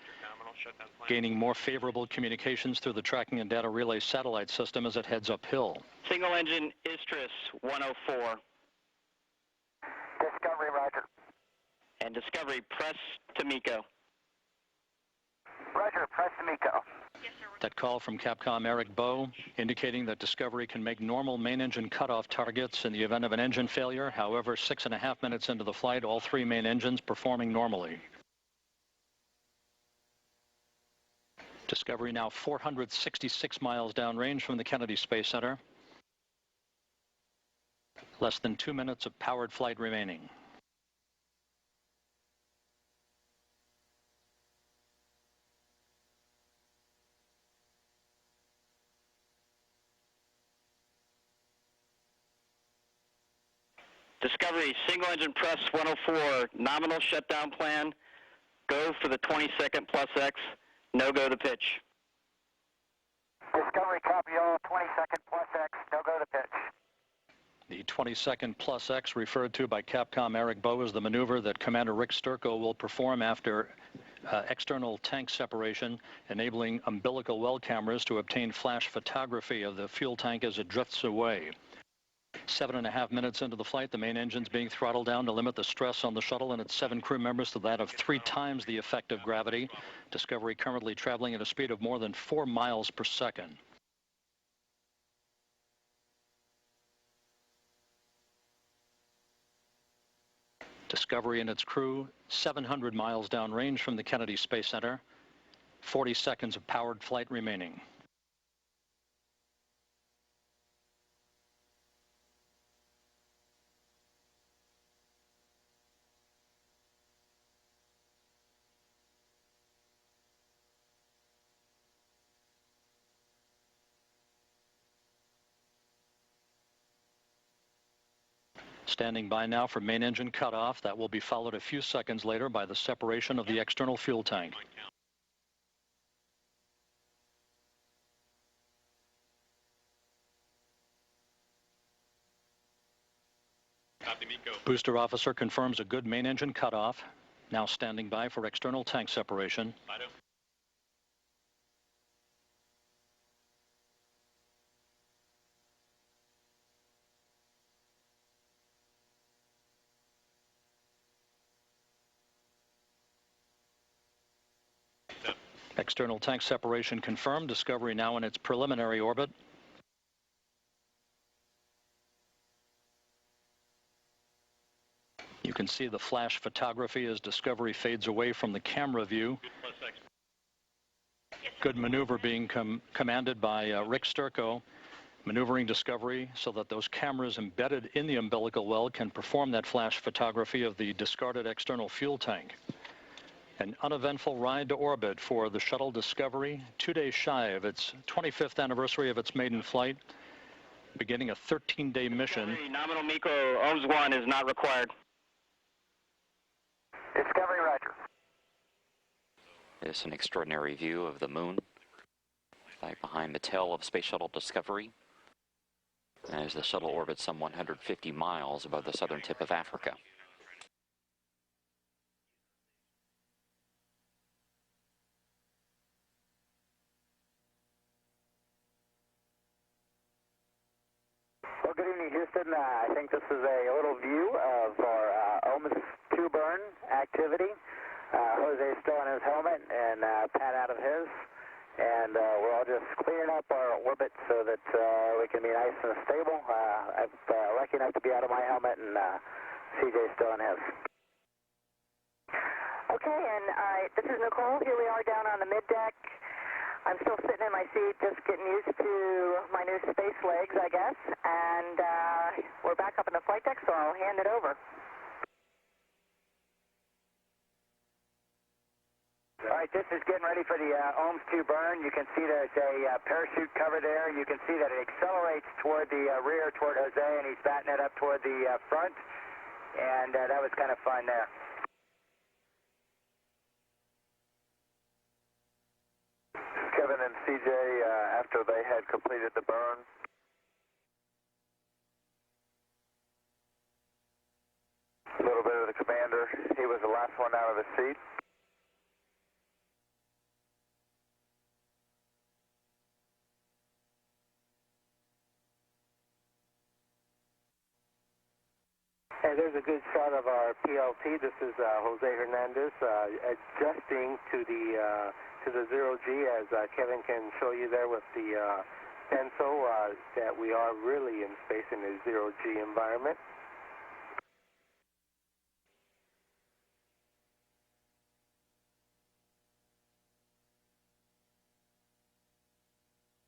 gaining more favorable communications through the tracking and data relay satellite system as it heads uphill. Single engine, Istris, 104. Discovery, roger. And Discovery, press to MECO. Roger, press to MECO. That call from Capcom Eric Bowe indicating that Discovery can make normal main engine cutoff targets in the event of an engine failure. However, 6.5 minutes into the flight, all 3 main engines performing normally. Discovery now 466 miles downrange from the Kennedy Space Center. Less than 2 minutes of powered flight remaining. Discovery, single engine, press 104, nominal shutdown plan, go for the 20-second plus X, no go to pitch. Discovery, copy all, 20-second plus X, no go to pitch. The 20-second plus X referred to by Capcom Eric Bowe is the maneuver that Commander Rick Sturckow will perform after external tank separation, enabling umbilical well cameras to obtain flash photography of the fuel tank as it drifts away. 7.5 minutes into the flight, the main engine's being throttled down to limit the stress on the shuttle and its 7 crew members to that of 3 times the effective gravity. Discovery currently traveling at a speed of more than 4 miles per second. Discovery and its crew 700 miles downrange from the Kennedy Space Center. 40 seconds of powered flight remaining. Standing by now for main engine cutoff. That will be followed a few seconds later by the separation of the external fuel tank. Booster officer confirms a good main engine cutoff. Now standing by for external tank separation. External tank separation confirmed. Discovery now in its preliminary orbit. You can see the flash photography as Discovery fades away from the camera view. Good maneuver being commanded by Rick Sturco, maneuvering Discovery so that those cameras embedded in the umbilical well can perform that flash photography of the discarded external fuel tank. An uneventful ride to orbit for the Shuttle Discovery, 2 days shy of its 25th anniversary of its maiden flight, beginning a 13-day mission. Nominal MECO ohms 1 is not required. Discovery, roger. It's an extraordinary view of the moon, right behind the tail of Space Shuttle Discovery, as the shuttle orbits some 150 miles above the southern tip of Africa. Well, good evening, Houston. I think this is a little view of our ohms 2 burn activity. Jose's still in his helmet and Pat out of his. And we're all just cleaning up our orbit so that we can be nice and stable. I'm lucky enough to be out of my helmet, and CJ's still in his. Okay, and this is Nicole. Here we are down on the middeck. I'm still sitting in my seat, just getting used to my new space legs, I guess. And we're back up in the flight deck, so I'll hand it over. All right, this is getting ready for the ohms 2 burn. You can see there's a parachute cover there. You can see that it accelerates toward the rear, toward Jose, and he's batting it up toward the front. And that was kind of fun there. Kevin and CJ, after they had completed the burn. A little bit of the commander. He was the last one out of his seat. And there's a good shot of our PLT. This is Jose Hernandez adjusting to the 0G, as Kevin can show you there with the pencil, that we are really in space in a 0G environment.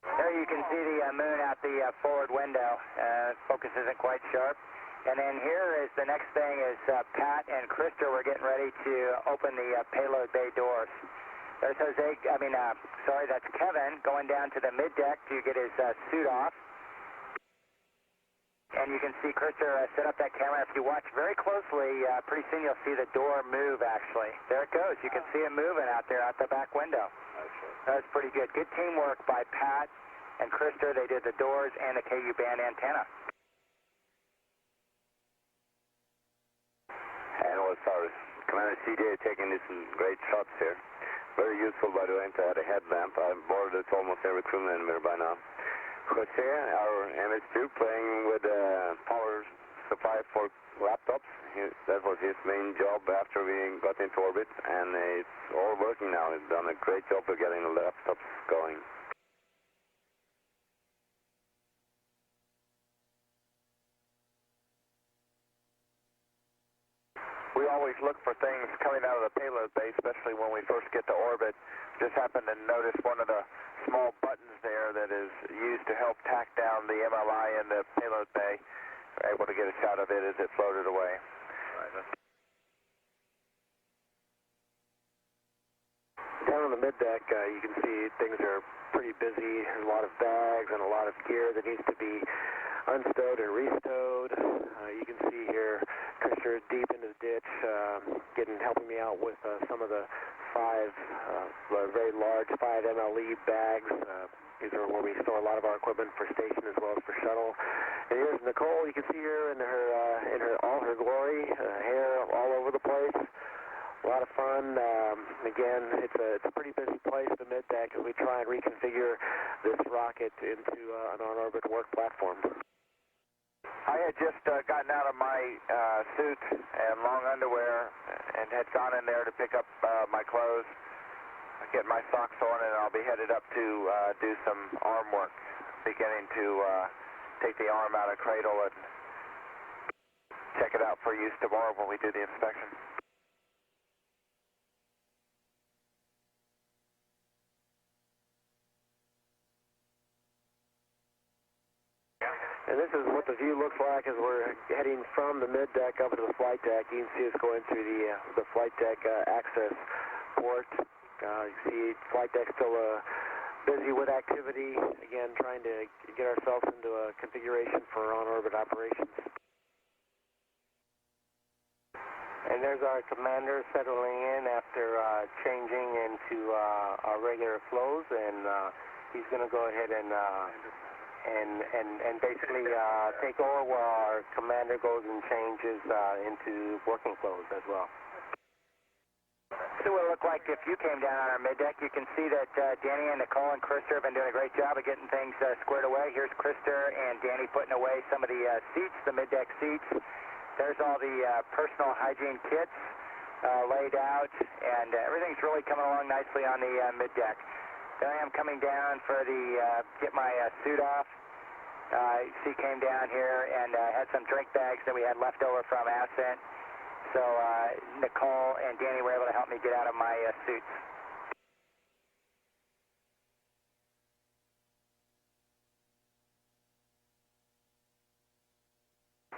There you can see the moon out the forward window. Focus isn't quite sharp. And then here is the next thing is Pat and Krista were getting ready to open the payload bay doors. There's Jose, that's Kevin going down to the middeck to get his suit off. And you can see Krista set up that camera. If you watch very closely, pretty soon you'll see the door move, actually. There it goes. You can see it moving out there out the back window. That was pretty good. Good teamwork by Pat and Krista. They did the doors and the KU band antenna. And was our Commander CJ taking some great shots here. Very useful, by the way, to add a headlamp. I'm bored with almost every crew member by now. Jose, our MS2, playing with power supply for laptops. That was his main job after we got into orbit, and it's all working now. He's done a great job of getting the laptops going. We always look for things coming out of the payload bay, especially when we first get to orbit. Just happened to notice one of the small buttons there that is used to help tack down the MLI in the payload bay. We're able to get a shot of it as it floated away. Down on the middeck, you can see things are pretty busy. There's a lot of bags and a lot of gear that needs to be unstowed and restowed. You can see here, Christopher is deep into the ditch, helping me out with some of the very large 5 MLE bags. These are where we store a lot of our equipment for station as well as for shuttle. And here's Nicole. You can see her in all her glory, hair all over the place. A lot of fun. Again, it's a pretty busy place, the middeck, as we try and reconfigure this rocket into an on-orbit work platform. I had just gotten out of my suit and long underwear and had gone in there to pick up my clothes, get my socks on, and I'll be headed up to do some arm work, beginning to take the arm out of cradle and check it out for use tomorrow when we do the inspection. And this is what the view looks like as we're heading from the mid-deck up to the flight deck. You can see us going through the flight deck access port. You see flight deck still busy with activity, again trying to get ourselves into a configuration for on-orbit operations. And there's our commander settling in after changing into our regular flows, and he's going to go ahead and basically take over while our commander goes and changes into working flows as well. So it looked like if you came down on our mid-deck, you can see that Danny and Nicole and Krister have been doing a great job of getting things squared away. Here's Krister and Danny putting away some of the seats, the mid-deck seats. There's all the personal hygiene kits laid out, and everything's really coming along nicely on the mid-deck. There I am coming down for the get my suit off. She came down here and had some drink bags that we had left over from Ascent. So Nicole and Danny were able to help me get out of my suits.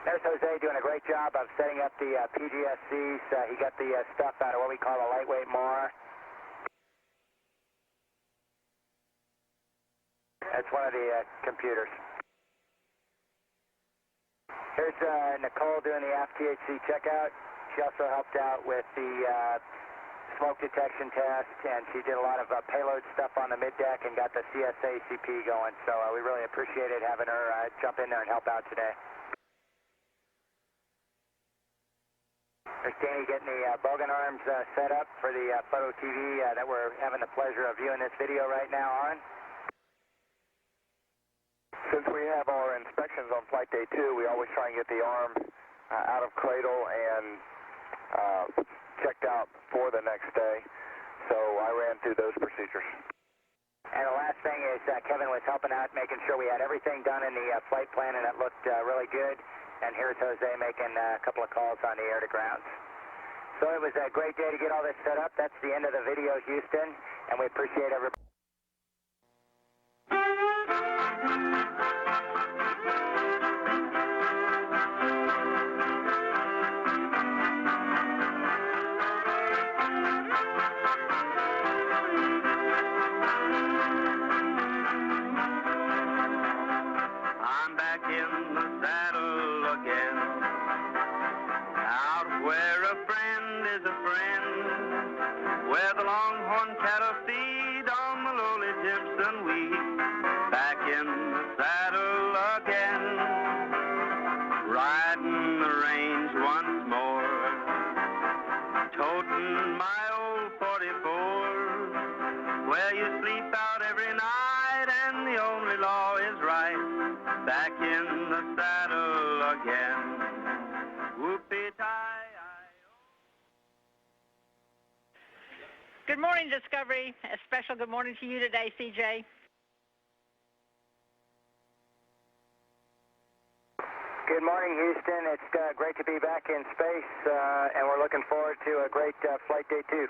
There's Jose doing a great job of setting up the PGSCs. He got the stuff out of what we call a lightweight MAR. That's one of the computers. Here's Nicole doing the aft THC checkout. She also helped out with the smoke detection test, and she did a lot of payload stuff on the mid-deck and got the CSA-CP going. So we really appreciated having her jump in there and help out today. There's Danny getting the bogan arms set up for the photo TV that we're having the pleasure of viewing this video right now on. Since we have our inspections on flight day 2, we always try and get the arm out of cradle and checked out for the next day. So I ran through those procedures. And the last thing is Kevin was helping out, making sure we had everything done in the flight plan, and it looked really good. And here's Jose making a couple of calls on the air to grounds. So it was a great day to get all this set up. That's the end of the video, Houston, and we appreciate everybody. I'm back in the saddle again, out where a friend is a friend, where the longhorn cattle feed on the lowly Jimson wheat. Back in the saddle again, riding the range once more, toting my old 44, where you sleep out every night and the only law is right. Back in the saddle again. Whoopie-tie. Good morning, Discovery. A special good morning to you today, CJ. Good morning, Houston. It's great to be back in space, and we're looking forward to a great flight day 2.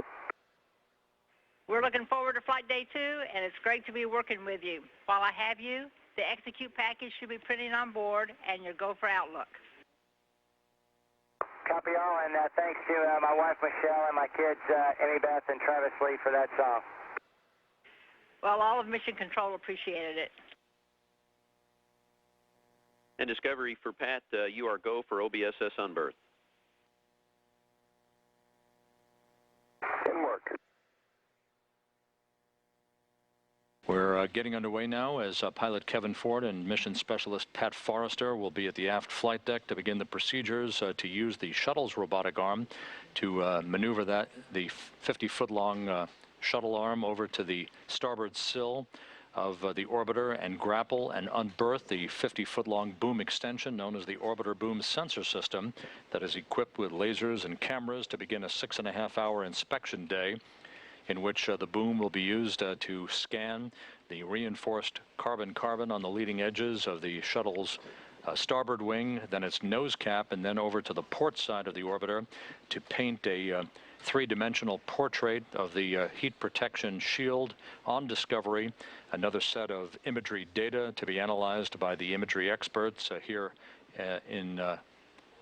We're looking forward to flight day 2, and it's great to be working with you. While I have you, the execute package should be printing on board, and your go for Outlook. Copy all, and thanks to my wife, Michelle, and my kids, Emmy Beth and Travis Lee, for that song. Well, all of Mission Control appreciated it. And Discovery for Pat, you are go for OBSS on berth. Didn't work. We're getting underway now as pilot Kevin Ford and mission specialist Pat Forrester will be at the aft flight deck to begin the procedures to use the shuttle's robotic arm to maneuver the 50-foot-long shuttle arm over to the starboard sill of the orbiter and grapple and unberth the 50-foot-long boom extension known as the orbiter boom sensor system that is equipped with lasers and cameras to begin a 6.5-hour inspection day in which the boom will be used to scan the reinforced carbon-carbon on the leading edges of the shuttle's starboard wing, then its nose cap, and then over to the port side of the orbiter to paint a three-dimensional portrait of the heat protection shield on Discovery, another set of imagery data to be analyzed by the imagery experts here in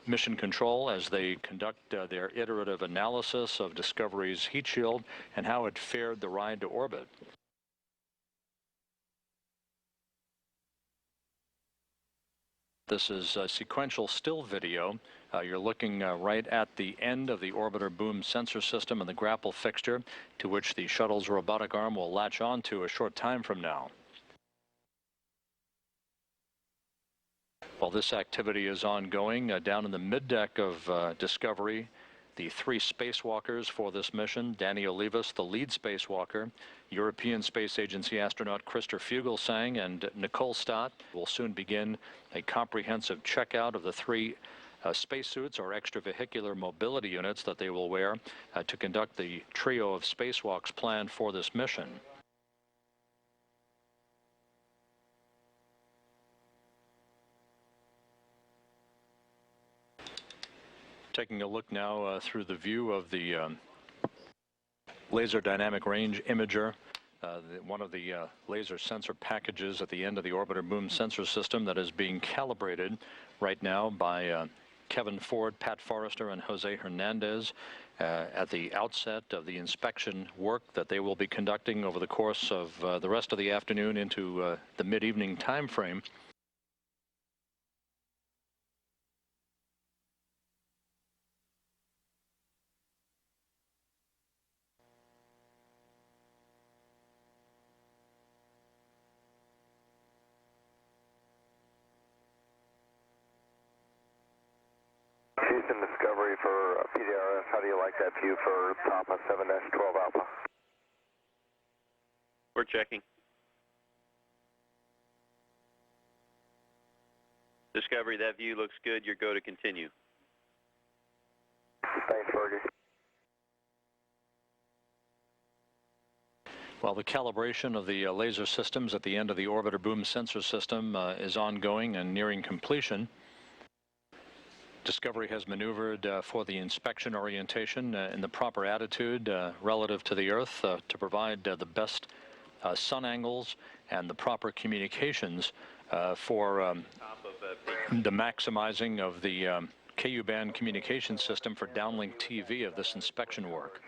Mission Control as they conduct their iterative analysis of Discovery's heat shield and how it fared the ride to orbit. This is sequential still video. You're looking right at the end of the orbiter boom sensor system and the grapple fixture, to which the shuttle's robotic arm will latch onto a short time from now. While this activity is ongoing, down in the middeck of Discovery, the three spacewalkers for this mission, Danny Olivas, the lead spacewalker, European Space Agency astronaut Christer Fuglesang, and Nicole Stott, will soon begin a comprehensive checkout of the three spacesuits or extravehicular mobility units that they will wear to conduct the trio of spacewalks planned for this mission. Taking a look now through the view of the laser dynamic range imager, one of the laser sensor packages at the end of the orbiter boom sensor system that is being calibrated right now by Kevin Ford, Pat Forrester, and Jose Hernandez at the outset of the inspection work that they will be conducting over the course of the rest of the afternoon into the mid-evening time frame. Houston Discovery for PDRS, how do you like that view for Papa 7-12 Alpha? We're checking. Discovery, that view looks good. Your go to continue. Thanks, Fergie. While the calibration of the laser systems at the end of the orbiter boom sensor system is ongoing and nearing completion, Discovery has maneuvered for the inspection orientation in the proper attitude relative to the Earth to provide the best sun angles and the proper communications for the maximizing of the KU-band communication system for downlink TV of this inspection work.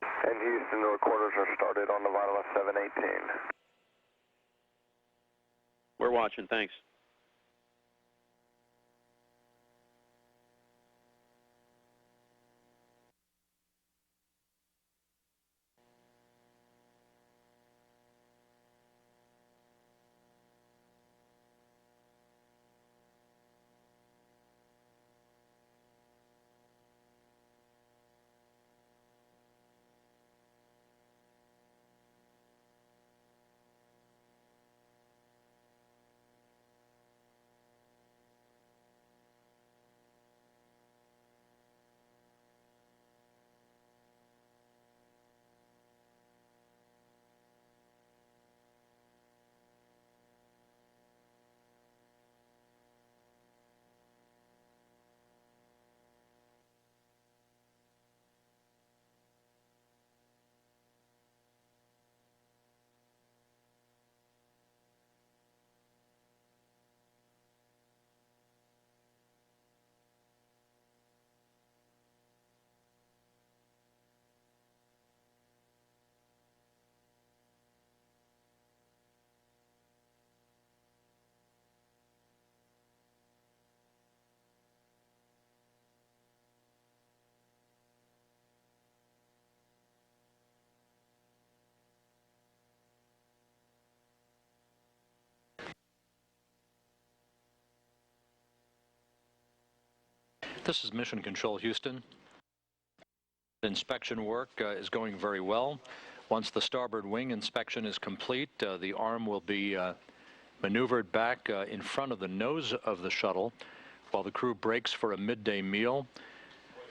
And Houston, the recorders are started on the Nautilus 718. We're watching, thanks. This is Mission Control, Houston. Inspection work is going very well. Once the starboard wing inspection is complete, the arm will be maneuvered back in front of the nose of the shuttle while the crew breaks for a midday meal.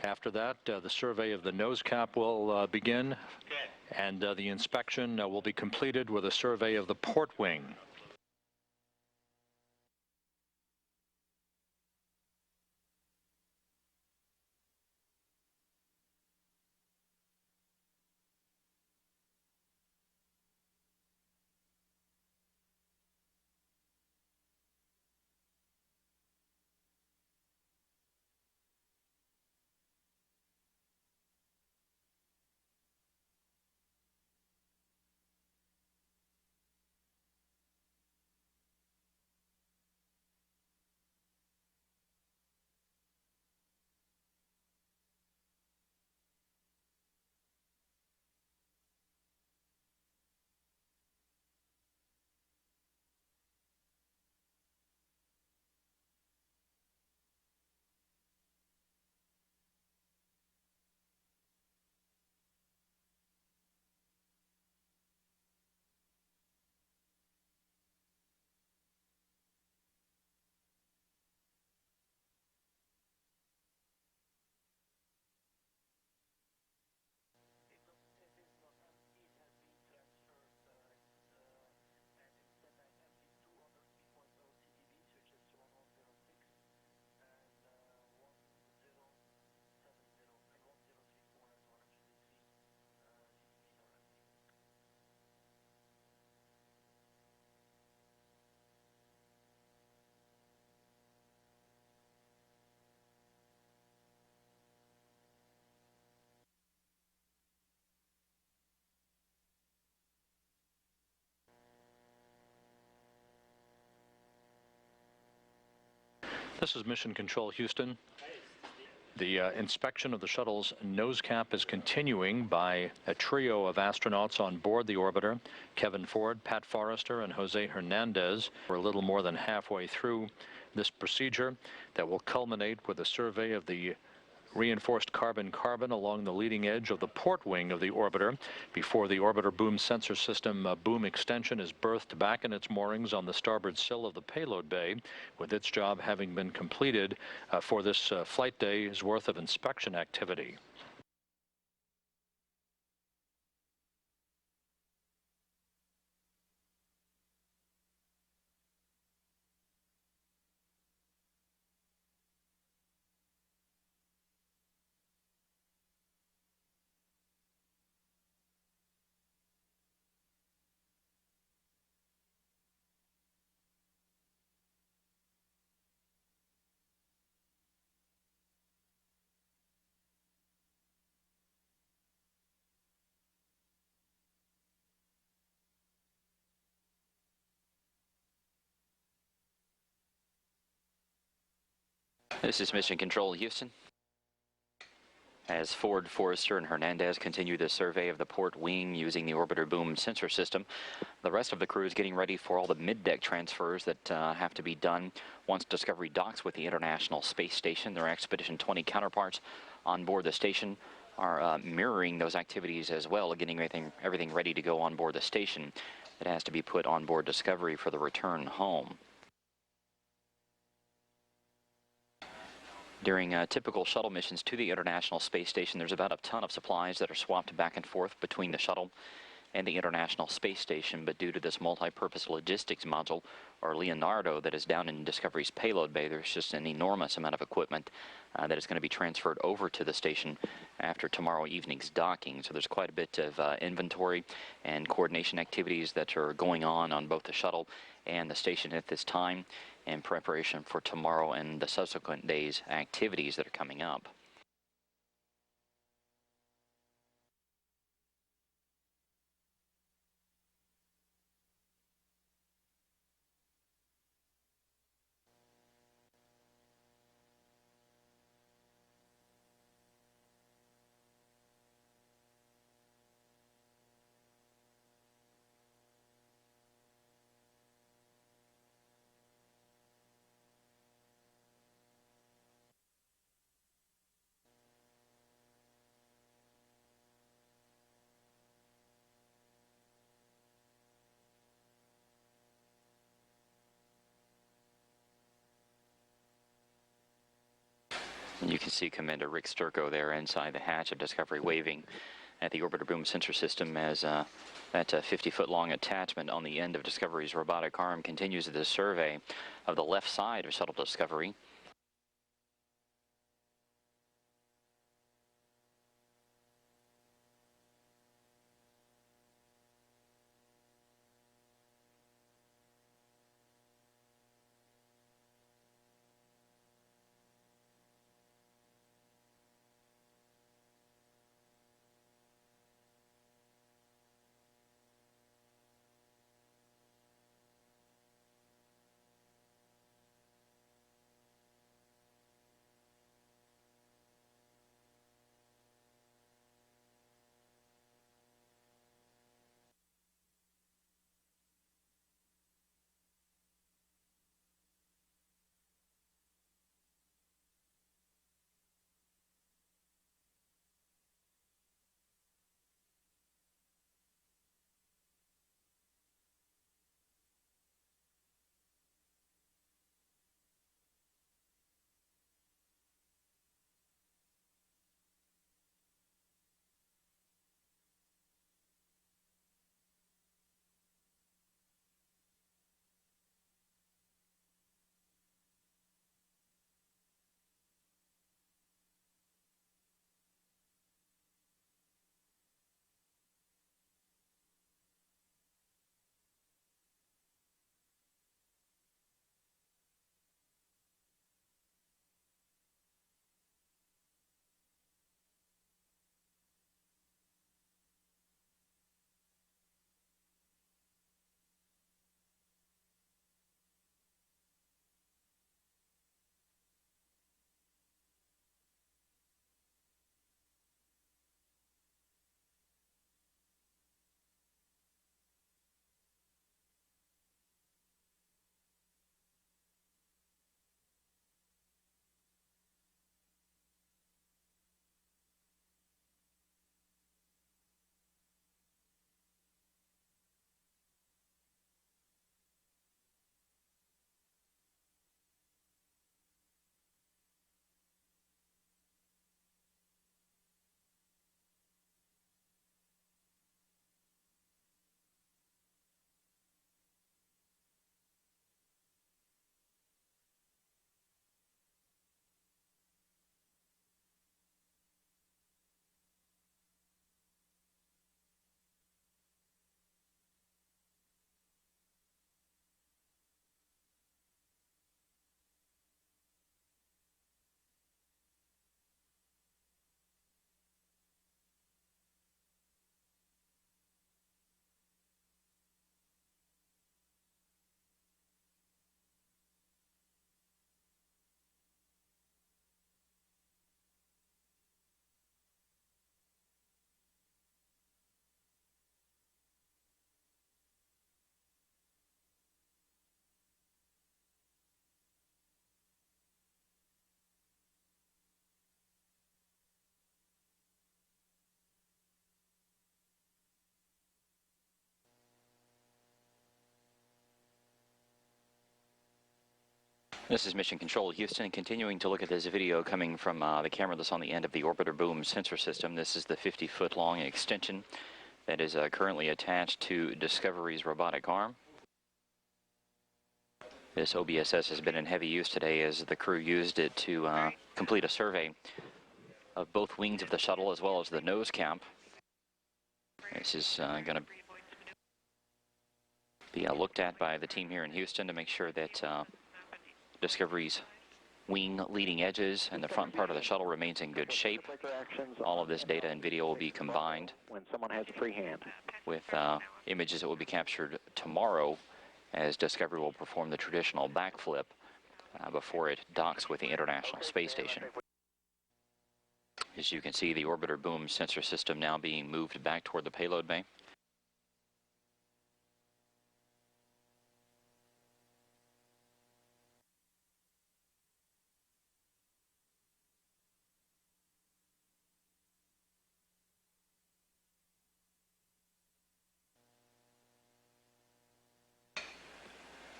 After that, the survey of the nose cap will begin, and the inspection will be completed with a survey of the port wing. This is Mission Control Houston. The inspection of the shuttle's nose cap is continuing by a trio of astronauts on board the orbiter. Kevin Ford, Pat Forrester, and Jose Hernandez. We're a little more than halfway through this procedure that will culminate with a survey of the reinforced carbon-carbon along the leading edge of the port wing of the orbiter before the orbiter boom sensor system boom extension is berthed back in its moorings on the starboard sill of the payload bay, with its job having been completed for this flight day's worth of inspection activity. This is Mission Control Houston. As Ford, Forrester, and Hernandez continue the survey of the port wing using the orbiter boom sensor system, the rest of the crew is getting ready for all the mid-deck transfers that have to be done once Discovery docks with the International Space Station. Their Expedition 20 counterparts on board the station are mirroring those activities as well, getting everything ready to go on board the station that has to be put on board Discovery for the return home. During typical shuttle missions to the International Space Station, there's about a ton of supplies that are swapped back and forth between the shuttle and the International Space Station, but due to this multi-purpose logistics module, or Leonardo, that is down in Discovery's payload bay, there's just an enormous amount of equipment that is going to be transferred over to the station after tomorrow evening's docking. So there's quite a bit of inventory and coordination activities that are going on both the shuttle and the station at this time, in preparation for tomorrow and the subsequent days' activities that are coming up. And you can see Commander Rick Sturko there inside the hatch of Discovery waving at the orbiter boom sensor system as that 50-foot long attachment on the end of Discovery's robotic arm continues the survey of the left side of Shuttle Discovery. This is Mission Control Houston, continuing to look at this video coming from the camera that's on the end of the orbiter boom sensor system. This is the 50-foot long extension that is currently attached to Discovery's robotic arm. This OBSS has been in heavy use today as the crew used it to complete a survey of both wings of the shuttle as well as the nose cap. This is going to be looked at by the team here in Houston to make sure that Discovery's wing leading edges and the front part of the shuttle remains in good shape. All of this data and video will be combined when someone has a free hand with images that will be captured tomorrow as Discovery will perform the traditional backflip before it docks with the International Space Station. As you can see, the orbiter boom sensor system now being moved back toward the payload bay.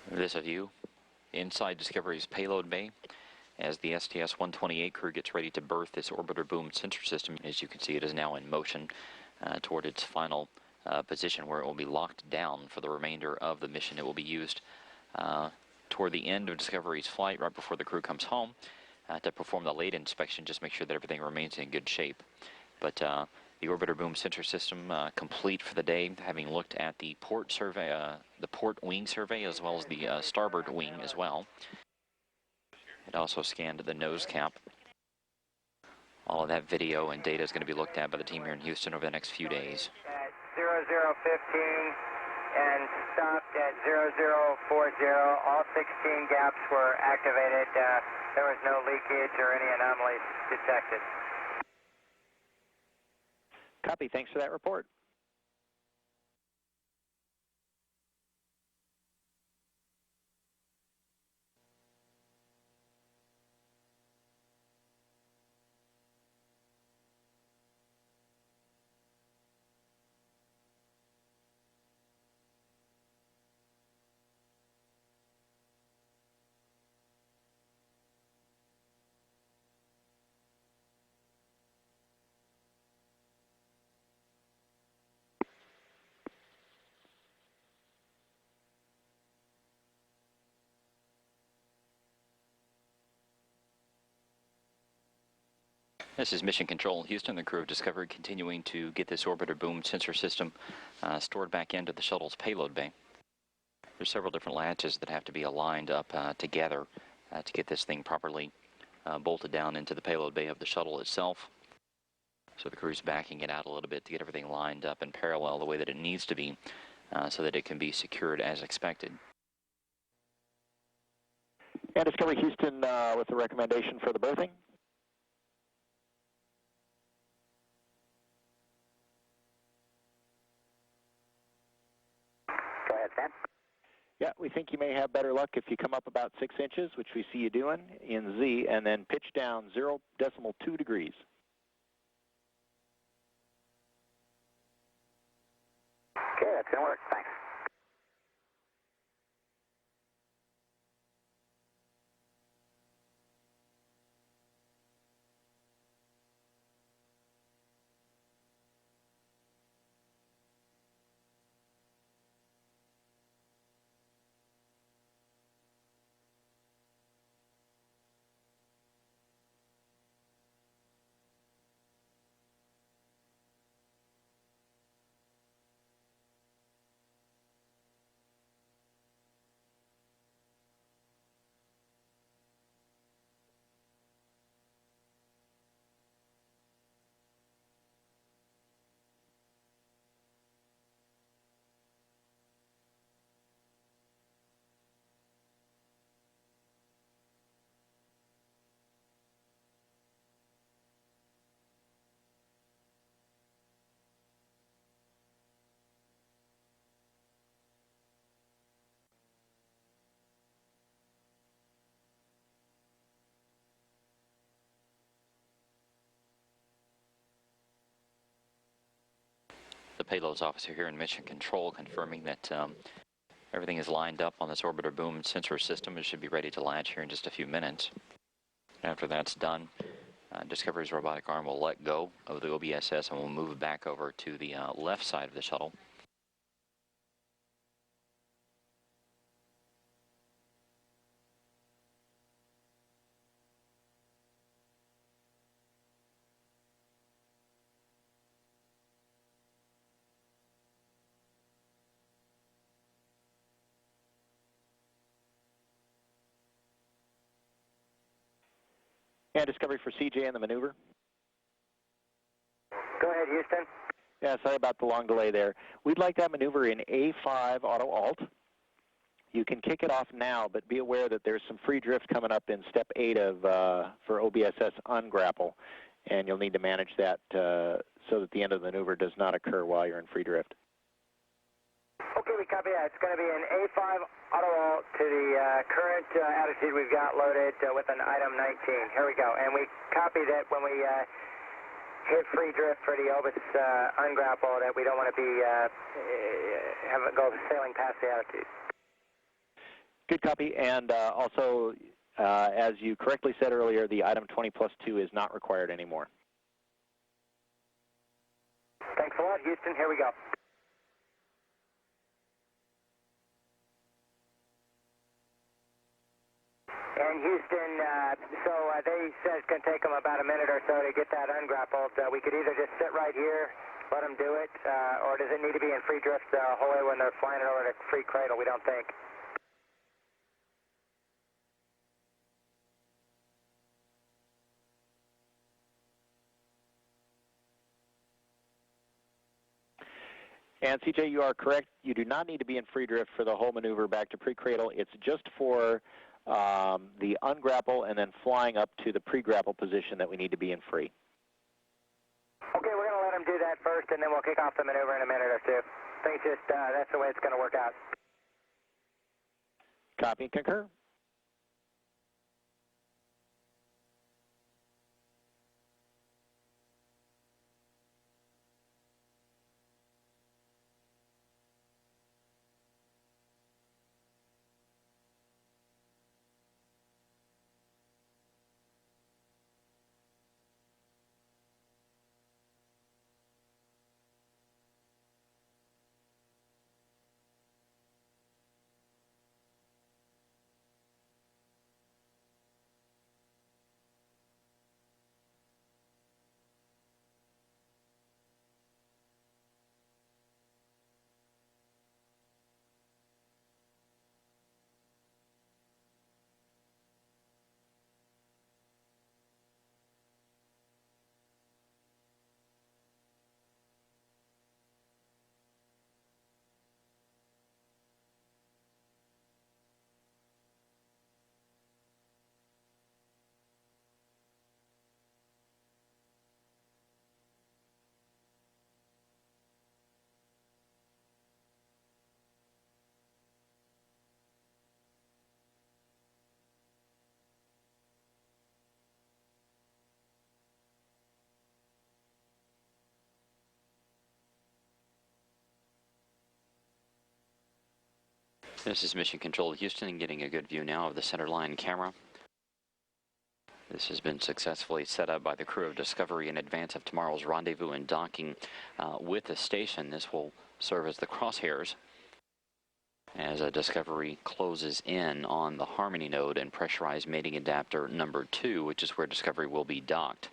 This a view inside Discovery's payload bay as the STS-128 crew gets ready to berth this orbiter boom sensor system. As you can see, it is now in motion toward its final position where it will be locked down for the remainder of the mission. It will be used toward the end of Discovery's flight, right before the crew comes home, to perform the late inspection, just make sure that everything remains in good shape. But the orbiter boom sensor system complete for the day, having looked at the port survey, the port wing survey, as well as the starboard wing as well. It also scanned the nose cap. All of that video and data is going to be looked at by the team here in Houston over the next few days. At 0015 and stopped at 0040. All 16 gaps were activated. There was no leakage or any anomalies detected. Copy. Thanks for that report. This is Mission Control Houston, the crew of Discovery, continuing to get this orbiter boom sensor system stored back into the shuttle's payload bay. There's several different latches that have to be aligned up together to get this thing properly bolted down into the payload bay of the shuttle itself. So the crew's backing it out a little bit to get everything lined up in parallel the way that it needs to be so that it can be secured as expected. And Discovery Houston with a recommendation for the berthing. Go ahead, Sam. Yeah, we think you may have better luck if you come up about 6 inches, which we see you doing in Z, and then pitch down 0.2 degrees. Okay, that's going to work. Thanks. The payloads officer here in Mission Control confirming that Everything is lined up on this orbiter boom sensor system. It should be ready to latch here in just a few minutes. After that's done, Discovery's robotic arm will let go of the OBSS and will move back over to the left side of the shuttle. And Discovery for CJ in the maneuver. Go ahead, Houston. Yeah, sorry about the long delay there. We'd like that maneuver in A5 auto alt. You can kick it off now, but be aware that there's some free drift coming up in step 8 of for OBSS ungrapple, and you'll need to manage that so that the end of the maneuver does not occur while you're in free drift. Okay, we copy that. It's going to be an A5 auto alt to the current attitude we've got loaded with an item 19. Here we go. And we copy that when we hit free drift for the Obus ungrapple, that we don't want to be have it go sailing past the attitude. Good copy. And also, as you correctly said earlier, the item 20+2 is not required anymore. Thanks a lot, Houston. Here we go. And Houston, so they said it's going to take them about a minute or so to get that ungrappled. We could either just sit right here, let them do it, or does it need to be in free drift the whole way when they're flying it over to free cradle? We don't think. And CJ, you are correct. You do not need to be in free drift for the whole maneuver back to pre-cradle. It's just for the ungrapple and then flying up to the pre-grapple position that we need to be in free. Okay, we're going to let them do that first, and then we'll kick off the maneuver in a minute or two. I think just that's the way it's going to work out. Copy and concur. This is Mission Control Houston, and getting a good view now of the center line camera. This has been successfully set up by the crew of Discovery in advance of tomorrow's rendezvous and docking with the station. This will serve as the crosshairs as Discovery closes in on the Harmony node and pressurized mating adapter number 2, which is where Discovery will be docked.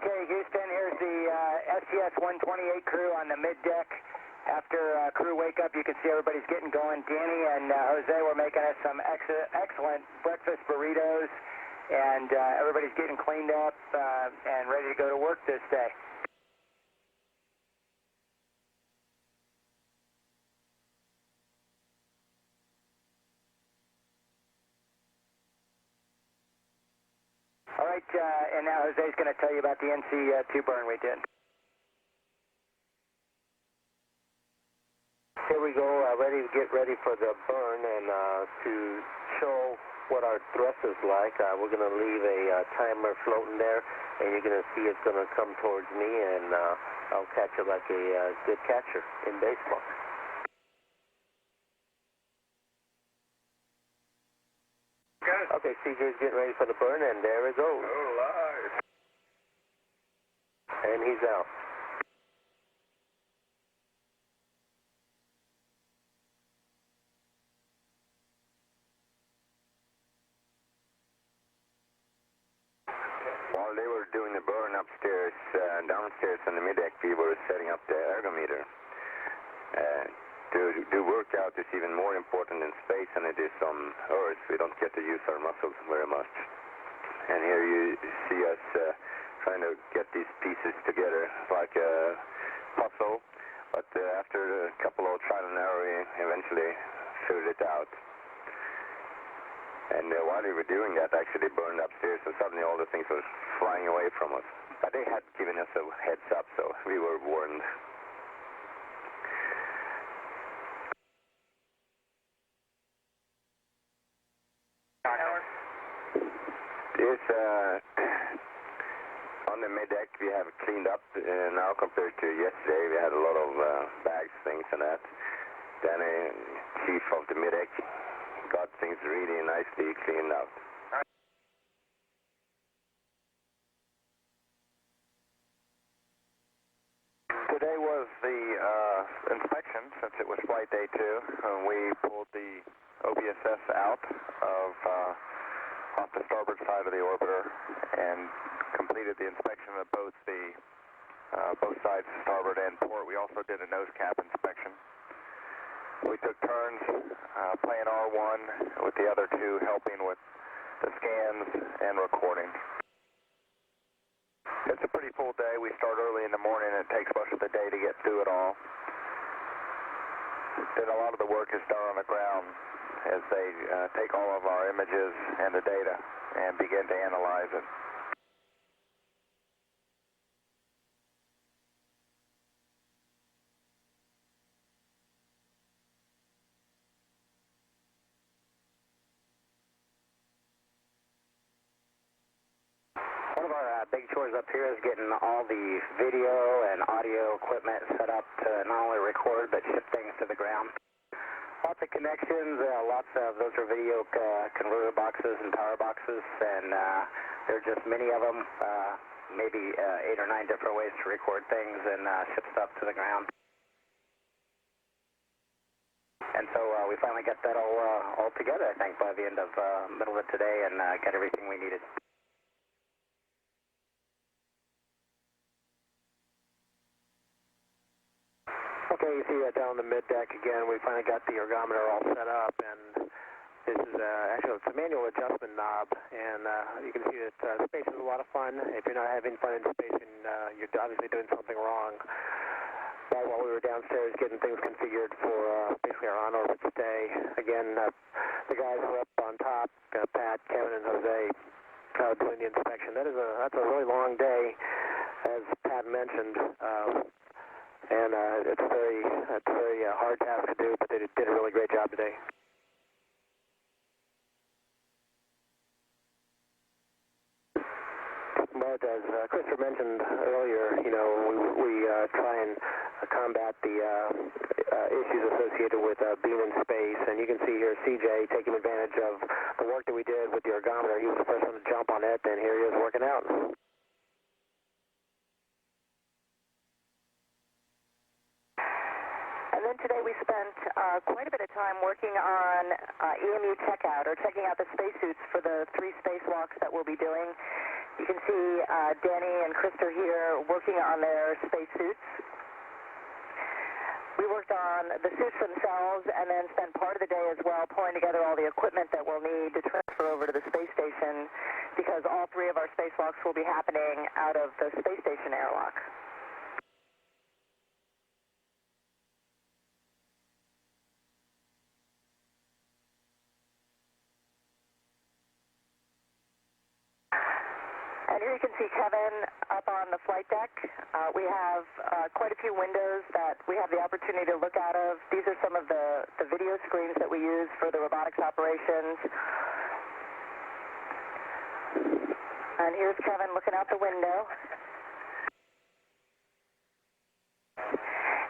Okay, Houston, here's the STS-128 crew on the mid-deck. After crew wake up, you can see everybody's getting going. Danny and Jose were making us some excellent breakfast burritos, and everybody's getting cleaned up and ready to go to work this day. right, and now Jose's going to tell you about the NC2 burn we did. Here we go, ready to get ready for the burn, and to show what our thrust is like, we're going to leave a timer floating there, and you're going to see it's going to come towards me, and I'll catch it like a good catcher in baseball. Okay, CJ's getting ready for the burn, and there it goes. Oh, live. And he's out. While they were doing the burn upstairs, downstairs on the mid-deck, we were setting up the ergometer. To do workout is even more important in space than it is on Earth. We don't get to use our muscles very much. And here you see us trying to get these pieces together like a puzzle. But after a couple of trial and error, we eventually figured it out. And while we were doing that, actually burned upstairs, so suddenly all the things were flying away from us. But they had given us a heads up, so we were warned. This, on the mid-deck, we have cleaned up now compared to yesterday. We had a lot of bags, things and that. Danny, chief of the mid-deck, got things really nicely cleaned out. Today was the inspection, since it was flight day 2, and we pulled the OBSS out of off the starboard side of the orbiter and completed the inspection of both sides, starboard and port. We also did a nose cap inspection. We took turns playing R1 with the other two, helping with the scans and recording. It's a pretty full day. We start early in the morning, and it takes most of the day to get through it all. Then a lot of the work is done on the ground as they take all of our images and the data and begin to analyze it. One of our big chores up here is getting all the video and audio equipment set up to not only record but ship things to the ground. Lots of connections, lots of those are video converter boxes and power boxes, and there are just many of them, maybe 8 or 9 different ways to record things and ship stuff to the ground. And so we finally got that all together, I think, by the end of middle of today, and got everything we needed. Okay, you see that down on the mid-deck again, we finally got the ergometer all set up, and this is actually it's a manual adjustment knob, and you can see that space is a lot of fun. If you're not having fun in space, you're obviously doing something wrong. But while we were downstairs getting things configured for basically our on-orbit stay, again, the guys were up on top, Pat, Kevin, and Jose, doing the inspection. That's a really long day, as Pat mentioned. And it's a very hard task to do, but they did a really great job today. But as Christopher mentioned earlier, you know, we try and combat the issues associated with being in space. And you can see here CJ taking advantage of the work that we did with the ergometer. He was the first one to jump on it, and here he is working out. And then today we spent quite a bit of time working on EMU checkout, or checking out the spacesuits for the 3 spacewalks that we'll be doing. You can see Danny and Krister here working on their spacesuits. We worked on the suits themselves and then spent part of the day as well pulling together all the equipment that we'll need to transfer over to the space station, because all 3 of our spacewalks will be happening out of the space station airlock. And here you can see Kevin up on the flight deck. We have quite a few windows that we have the opportunity to look out of. These are some of the video screens that we use for the robotics operations. And here's Kevin looking out the window.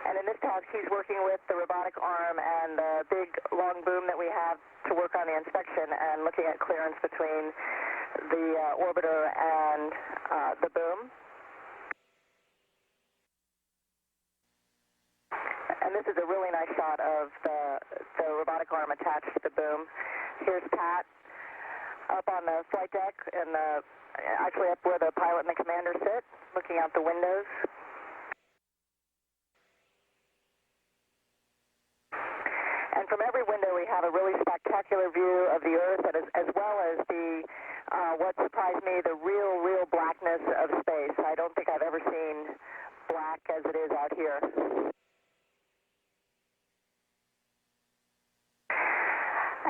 And in this task, he's working with the robotic arm and the big long boom that we have to work on the inspection and looking at clearance between the orbiter and the boom. And this is a really nice shot of the robotic arm attached to the boom. Here's Pat up on the flight deck and actually up where the pilot and the commander sit, looking out the windows. And from every window, we have a really spectacular view of the Earth, as well as the what surprised me, the real blackness of space. I don't think I've ever seen black as it is out here.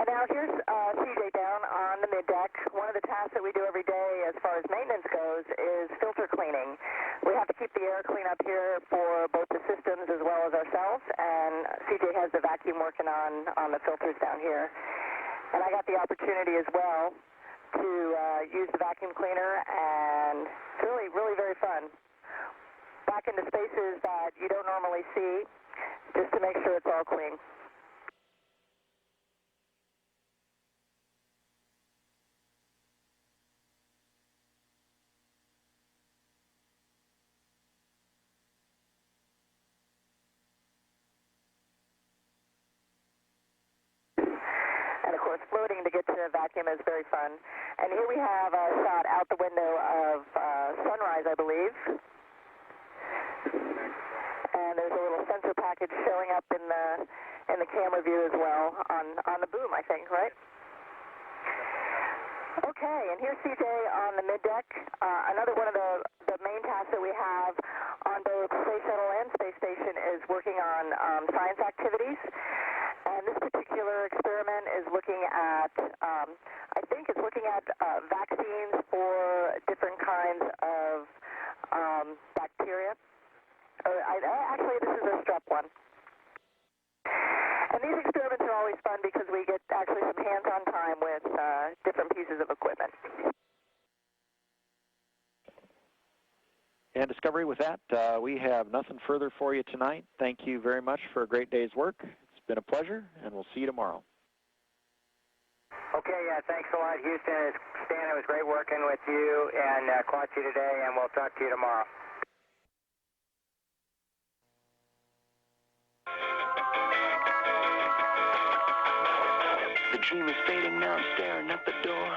And now here's CJ down on the mid-deck. One of the tasks that we do every day as far as maintenance goes is filter cleaning. We have to keep the air clean up here for both the systems as well as ourselves, and CJ has the vacuum working on the filters down here. And I got the opportunity as well to use the vacuum cleaner, and it's really very fun. Back into spaces that you don't normally see, just to make sure it's all clean. And of course, floating to get to the vacuum is very fun. And here we have a shot out the window of sunrise, I believe. And there's a little sensor package showing up in the camera view as well on the boom, I think, right? Okay, and here's CJ on the mid-deck. Another one of the main tasks that we have on both Space Shuttle and Space Station is working on science activities. And this particular experiment is looking at, I think it's looking at vaccines for different kinds of bacteria. Actually, this is a strep one. And these experiments are always fun because we get actually some hands-on time with different pieces of equipment. And Discovery, with that, we have nothing further for you tonight. Thank you very much for a great day's work. It's been a pleasure, and we'll see you tomorrow. Okay, thanks a lot, Houston. Stan, it was great working with you and caught you today, and we'll talk to you tomorrow. The dream is fading now, I'm staring at the door.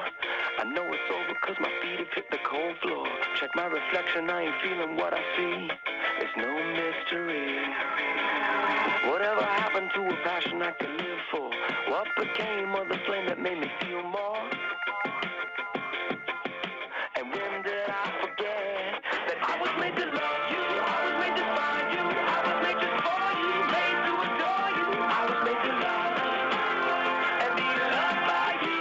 I know it's over cause my feet have hit the cold floor. Check my reflection, I ain't feeling what I see. It's no mystery. Whatever happened to a passion I could live for? What became of the flame that made me feel more? And when did I forget that I was made to love you? I was made to find you. I was made just for you, made to adore you. I was made to love and be loved by you.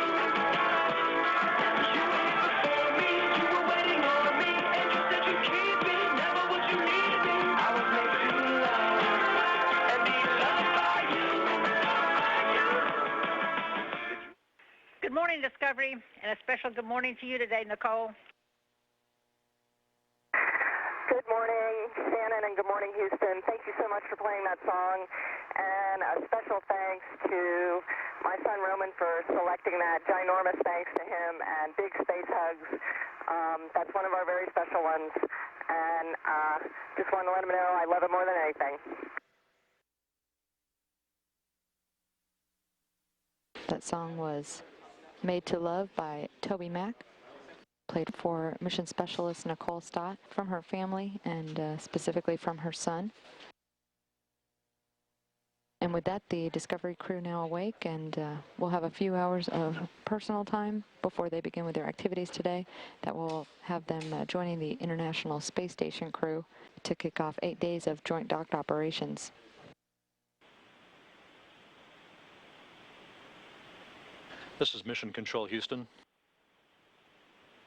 You were here before me, you were waiting on me, and you said you'd keep me, never would you leave me. I was made to love and be loved by you. Good morning, Discovery, and a special good morning to you today, Nicole. Good morning, Shannon, and good morning, Houston. Thank you so much for playing that song. And a special thanks to my son Roman for selecting that. Ginormous thanks to him, and big space hugs. That's one of our very special ones. And just wanted to let him know I love him more than anything. That song was Made to Love by Toby Mac, played for Mission Specialist Nicole Stott from her family and specifically from her son. And with that, the Discovery crew now awake, and we'll have a few hours of personal time before they begin with their activities today. That will have them joining the International Space Station crew to kick off 8 days of joint docked operations. This is Mission Control Houston.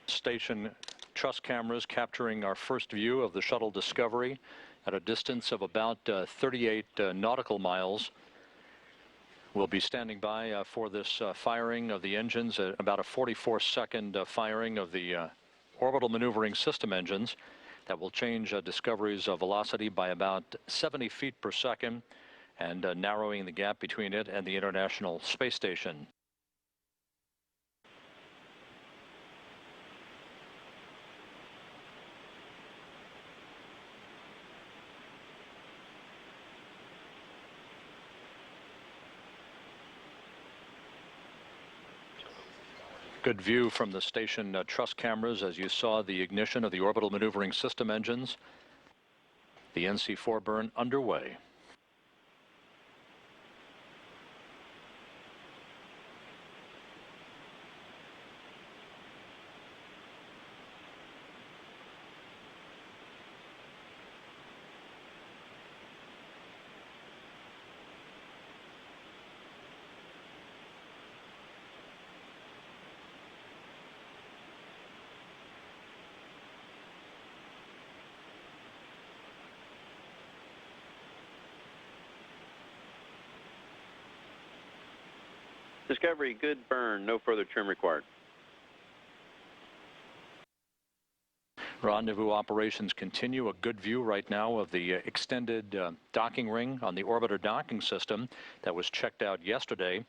Station chart. truss cameras capturing our first view of the Shuttle Discovery at a distance of about 38 nautical miles. We'll be standing by for this firing of the engines, about a 44-second firing of the orbital maneuvering system engines that will change Discovery's velocity by about 70 feet per second and narrowing the gap between it and the International Space Station. Good view from the station truss cameras as you saw the ignition of the orbital maneuvering system engines. The NC-4 burn underway. Discovery, good burn, no further trim required. Rendezvous operations continue. A good view right now of the extended docking ring on the orbiter docking system that was checked out yesterday.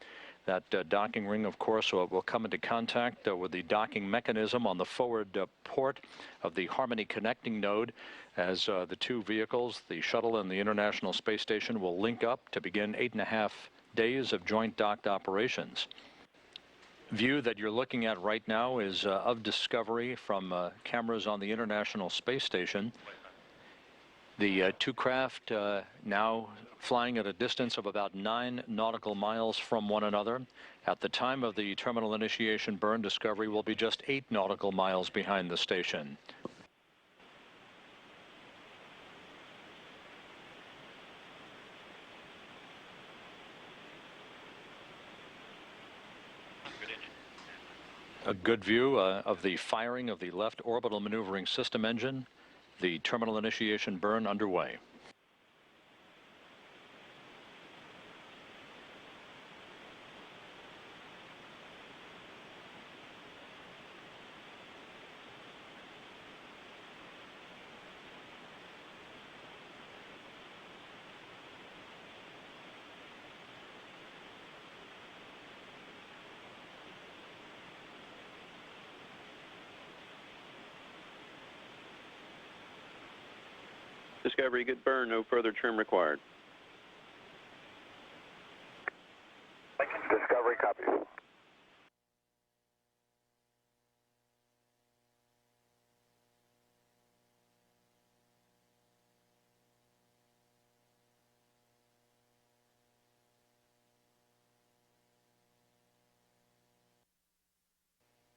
That docking ring, of course, will come into contact with the docking mechanism on the forward port of the Harmony connecting node as the two vehicles, the Shuttle and the International Space Station, will link up to begin 8.5 days of joint docked operations. View that you're looking at right now is of Discovery from cameras on the International Space Station. The two craft now flying at a distance of about 9 nautical miles from one another. At the time of the terminal initiation burn, Discovery will be just 8 nautical miles behind the station. A good view of the firing of the left orbital maneuvering system engine. The terminal initiation burn underway. Discovery, good burn, no further trim required. Discovery, copy.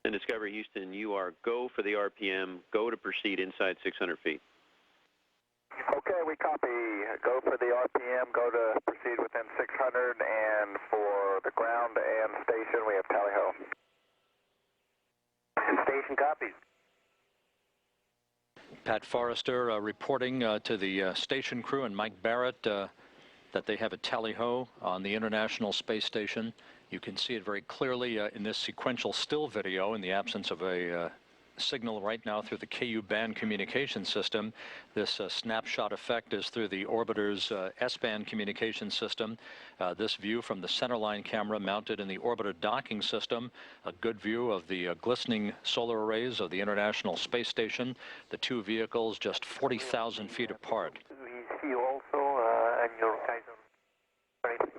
And Discovery Houston, you are go for the RPM, go to proceed inside 600 feet. Okay, we copy. Go for the RPM, go to proceed within 600, and for the ground and station, we have tally-ho. And station copies. Pat Forrester reporting to the station crew and Mike Barrett that they have a tally-ho on the International Space Station. You can see it very clearly in this sequential still video in the absence of a signal right now through the KU band communication system. This snapshot effect is through the orbiter's S-band communication system. This view from the centerline camera mounted in the orbiter docking system. A good view of the glistening solar arrays of the International Space Station. The two vehicles just 40,000 feet apart. We see you also and your guys on. Right.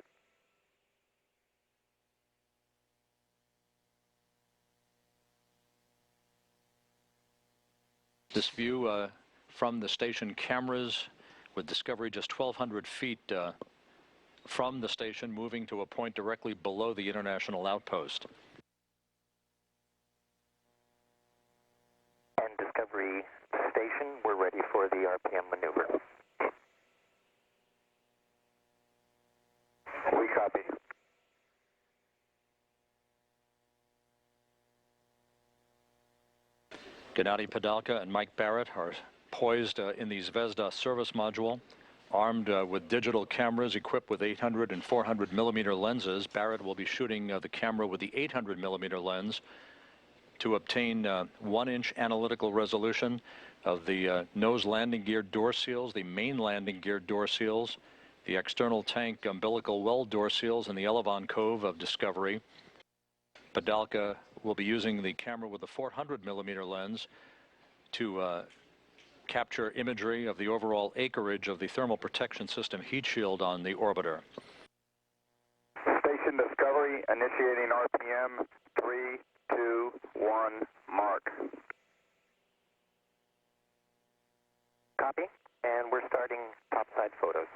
This view from the station cameras with Discovery just 1,200 feet from the station, moving to a point directly below the International Outpost. And Discovery Station, we're ready for the RPM maneuver. We copy. Gennady Padalka and Mike Barrett are poised in the Zvezda service module, armed with digital cameras equipped with 800 and 400 millimeter lenses. Barrett will be shooting the camera with the 800 millimeter lens to obtain 1-inch analytical resolution of the nose landing gear door seals, the main landing gear door seals, the external tank umbilical well door seals, and the Elevon Cove of Discovery. Padalka will be using the camera with the 400 millimeter lens to capture imagery of the overall acreage of the thermal protection system heat shield on the orbiter. Station Discovery initiating RPM 3, 2, 1, mark. Copy, and we're starting topside photos.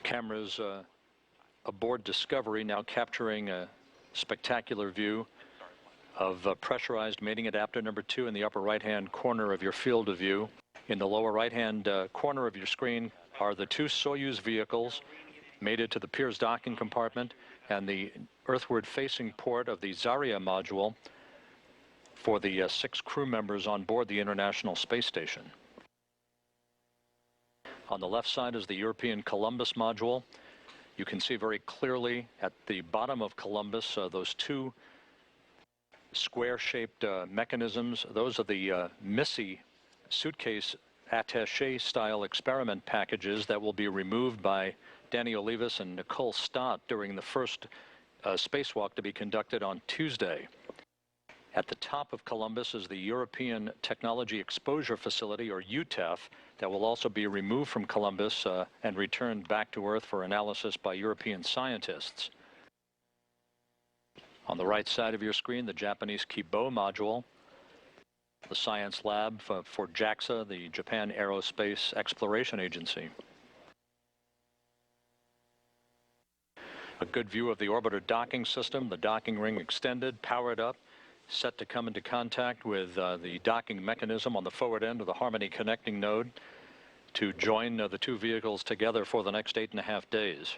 Cameras aboard Discovery now capturing a spectacular view of pressurized mating adapter number 2 in the upper right-hand corner of your field of view. In the lower right-hand corner of your screen are the 2 Soyuz vehicles mated to the Pirs docking compartment and the earthward-facing port of the Zarya module for the 6 crew members on board the International Space Station. On the left side is the European Columbus module. You can see very clearly at the bottom of Columbus those 2 square-shaped mechanisms. Those are the MISSI suitcase attaché style experiment packages that will be removed by Danny Olivas and Nicole Stott during the first spacewalk to be conducted on Tuesday. At the top of Columbus is the European Technology Exposure Facility, or UTEF, that will also be removed from Columbus and returned back to Earth for analysis by European scientists. On the right side of your screen, the Japanese Kibo module, the science lab for JAXA, the Japan Aerospace Exploration Agency. A good view of the orbiter docking system, the docking ring extended, powered up, set to come into contact with the docking mechanism on the forward end of the Harmony connecting node to join the 2 vehicles together for the next 8.5 days.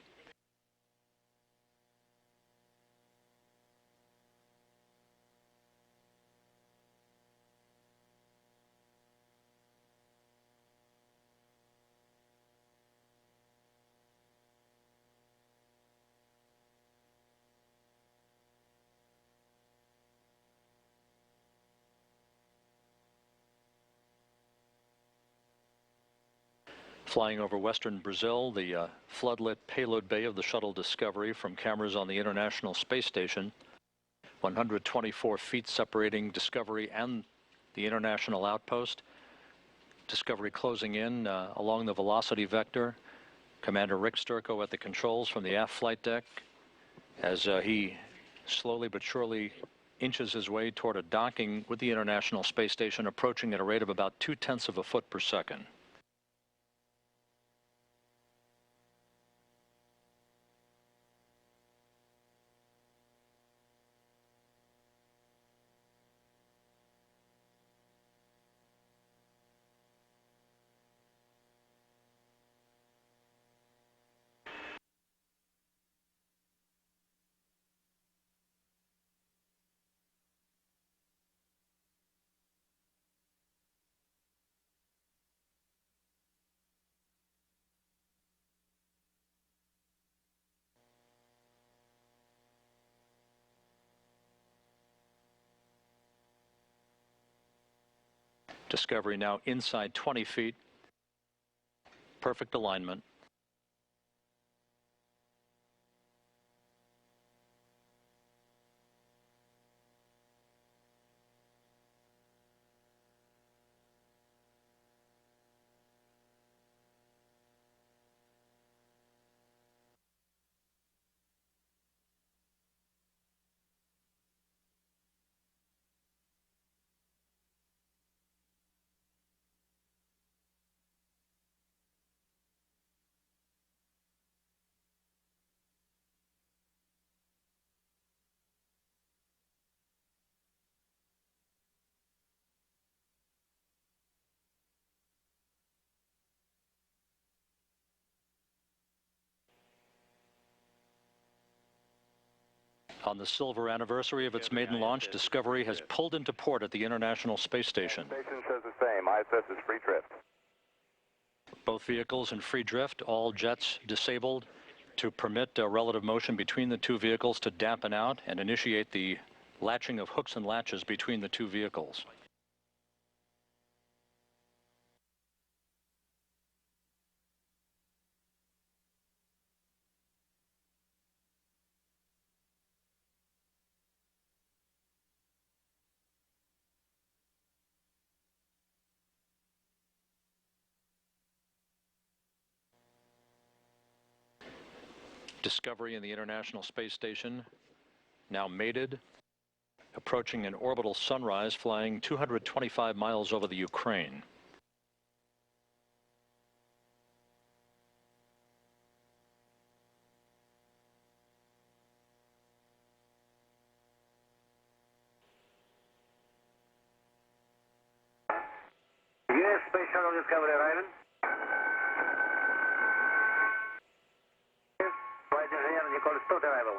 Flying over western Brazil, the floodlit payload bay of the Shuttle Discovery from cameras on the International Space Station. 124 feet separating Discovery and the International Outpost. Discovery closing in along the velocity vector. Commander Rick Sturckow at the controls from the aft flight deck as he slowly but surely inches his way toward a docking with the International Space Station, approaching at a rate of about 0.2 of a foot per second. Discovery now inside 20 feet. Perfect alignment. On the silver anniversary of its maiden launch, Discovery has pulled into port at the International Space Station. Station says the same. ISS is free drift. Both vehicles in free drift, all jets disabled to permit relative motion between the two vehicles to dampen out and initiate the latching of hooks and latches between the two vehicles. Discovery in the International Space Station, now mated, approaching an orbital sunrise, flying 225 miles over the Ukraine. Yes, Space Shuttle Discovery arriving. Flight engineer Nicole Stott arrival.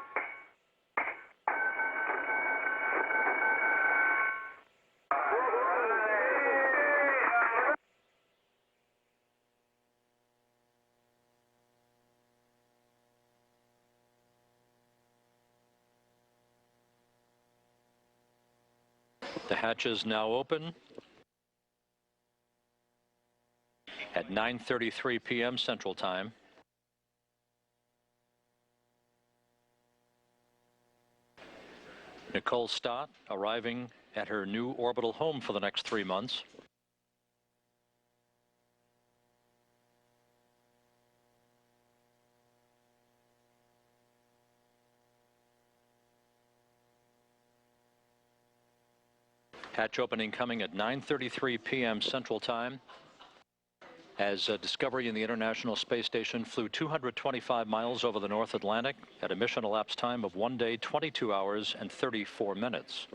The hatches now open at 9:33 p.m. Central Time. Nicole Stott arriving at her new orbital home for the next 3 months. Hatch opening coming at 9:33 p.m. Central Time, as Discovery in the International Space Station flew 225 miles over the North Atlantic at a mission elapsed time of 1 day, 22 hours, and 34 minutes.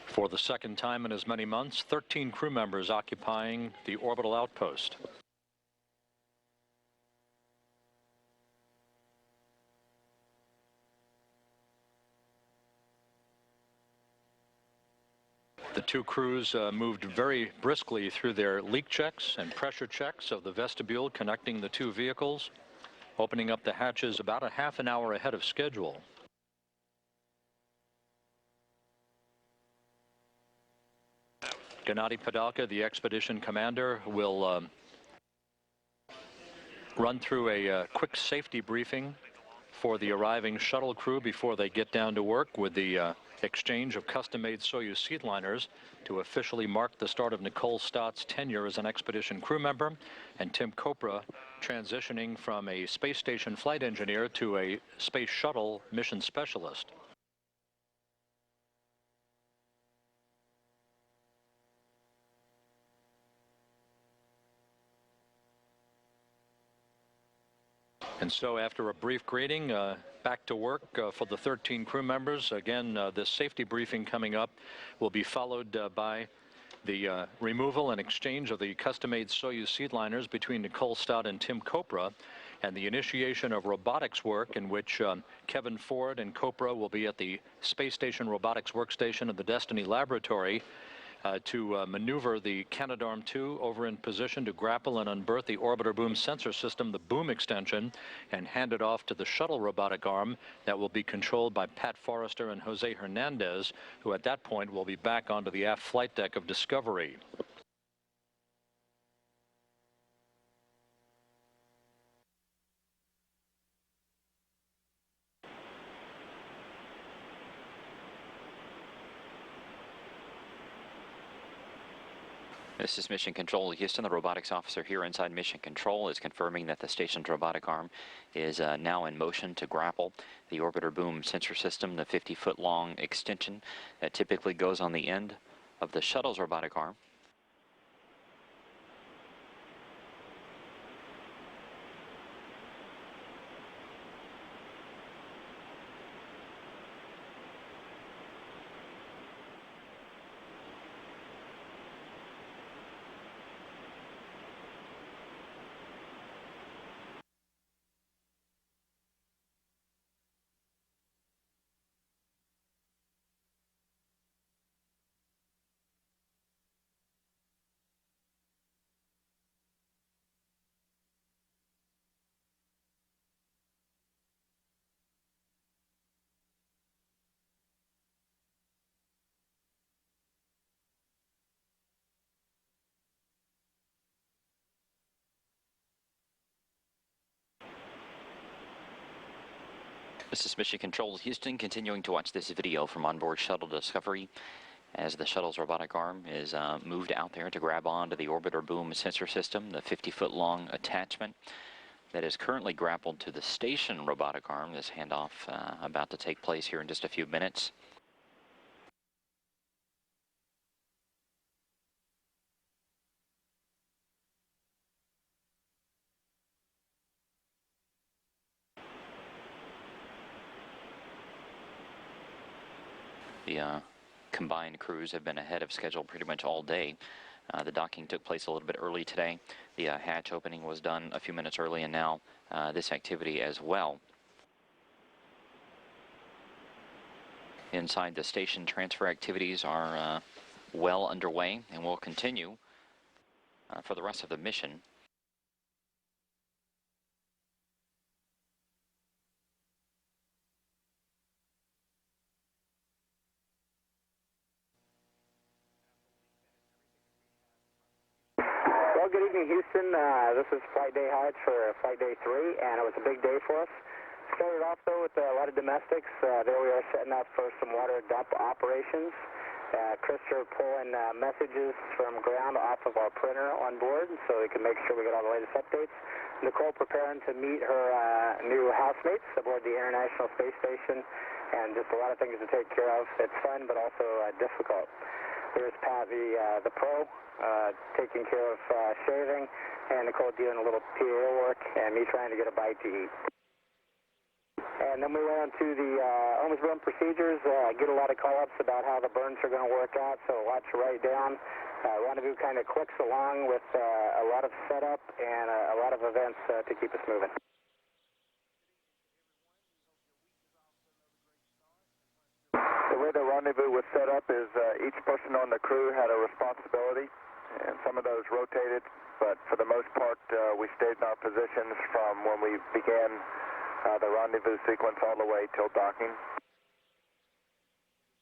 For the second time in as many months, 13 crew members occupying the orbital outpost. The two crews moved very briskly through their leak checks and pressure checks of the vestibule connecting the two vehicles, opening up the hatches about a half an hour ahead of schedule. Gennady Padalka, the expedition commander, will run through a quick safety briefing for the arriving shuttle crew before they get down to work with the exchange of custom-made Soyuz seedliners to officially mark the start of Nicole Stott's tenure as an expedition crew member, and Tim Kopra transitioning from a space station flight engineer to a space shuttle mission specialist. And so after a brief greeting, back to work for the 13 crew members. Again, this safety briefing coming up will be followed by the removal and exchange of the custom-made Soyuz seedliners between Nicole Stott and Tim Kopra, and the initiation of robotics work in which Kevin Ford and Copra will be at the Space Station Robotics Workstation of the Destiny Laboratory to maneuver the Canadarm2 over in position to grapple and unberth the orbiter boom sensor system, the boom extension, and hand it off to the shuttle robotic arm that will be controlled by Pat Forrester and Jose Hernandez, who at that point will be back onto the aft flight deck of Discovery. This is Mission Control, Houston. The robotics officer here inside Mission Control is confirming that the station's robotic arm is now in motion to grapple the orbiter boom sensor system, the 50-foot long extension that typically goes on the end of the shuttle's robotic arm. This is Mission Control, Houston, continuing to watch this video from onboard Shuttle Discovery as the shuttle's robotic arm is moved out there to grab onto the orbiter boom sensor system, the 50-foot long attachment that is currently grappled to the station robotic arm. This handoff about to take place here in just a few minutes. The combined crews have been ahead of schedule pretty much all day. The docking took place a little bit early today. The hatch opening was done a few minutes early, and now this activity as well. Inside the station, transfer activities are well underway and will continue for the rest of the mission. Well, good evening, Houston. This is flight day highlights for flight day 3, and it was a big day for us. Started off, though, with a lot of domestics. There we are setting up for some water dump operations. Christopher pulling messages from ground off of our printer on board so we can make sure we get all the latest updates. Nicole preparing to meet her new housemates aboard the International Space Station, and just a lot of things to take care of. It's fun, but also difficult. There's Pat, the pro, taking care of shaving, and Nicole doing a little PA work, and me trying to get a bite to eat. And then we went on to the almost burn procedures, get a lot of call-ups about how the burns are going to work out, so lots to write down. Rendezvous kind of clicks along with a lot of setup and a lot of events to keep us moving. The way the rendezvous was set up is each person on the crew had a responsibility, and some of those rotated, but for the most part we stayed in our positions from when we began the rendezvous sequence all the way till docking.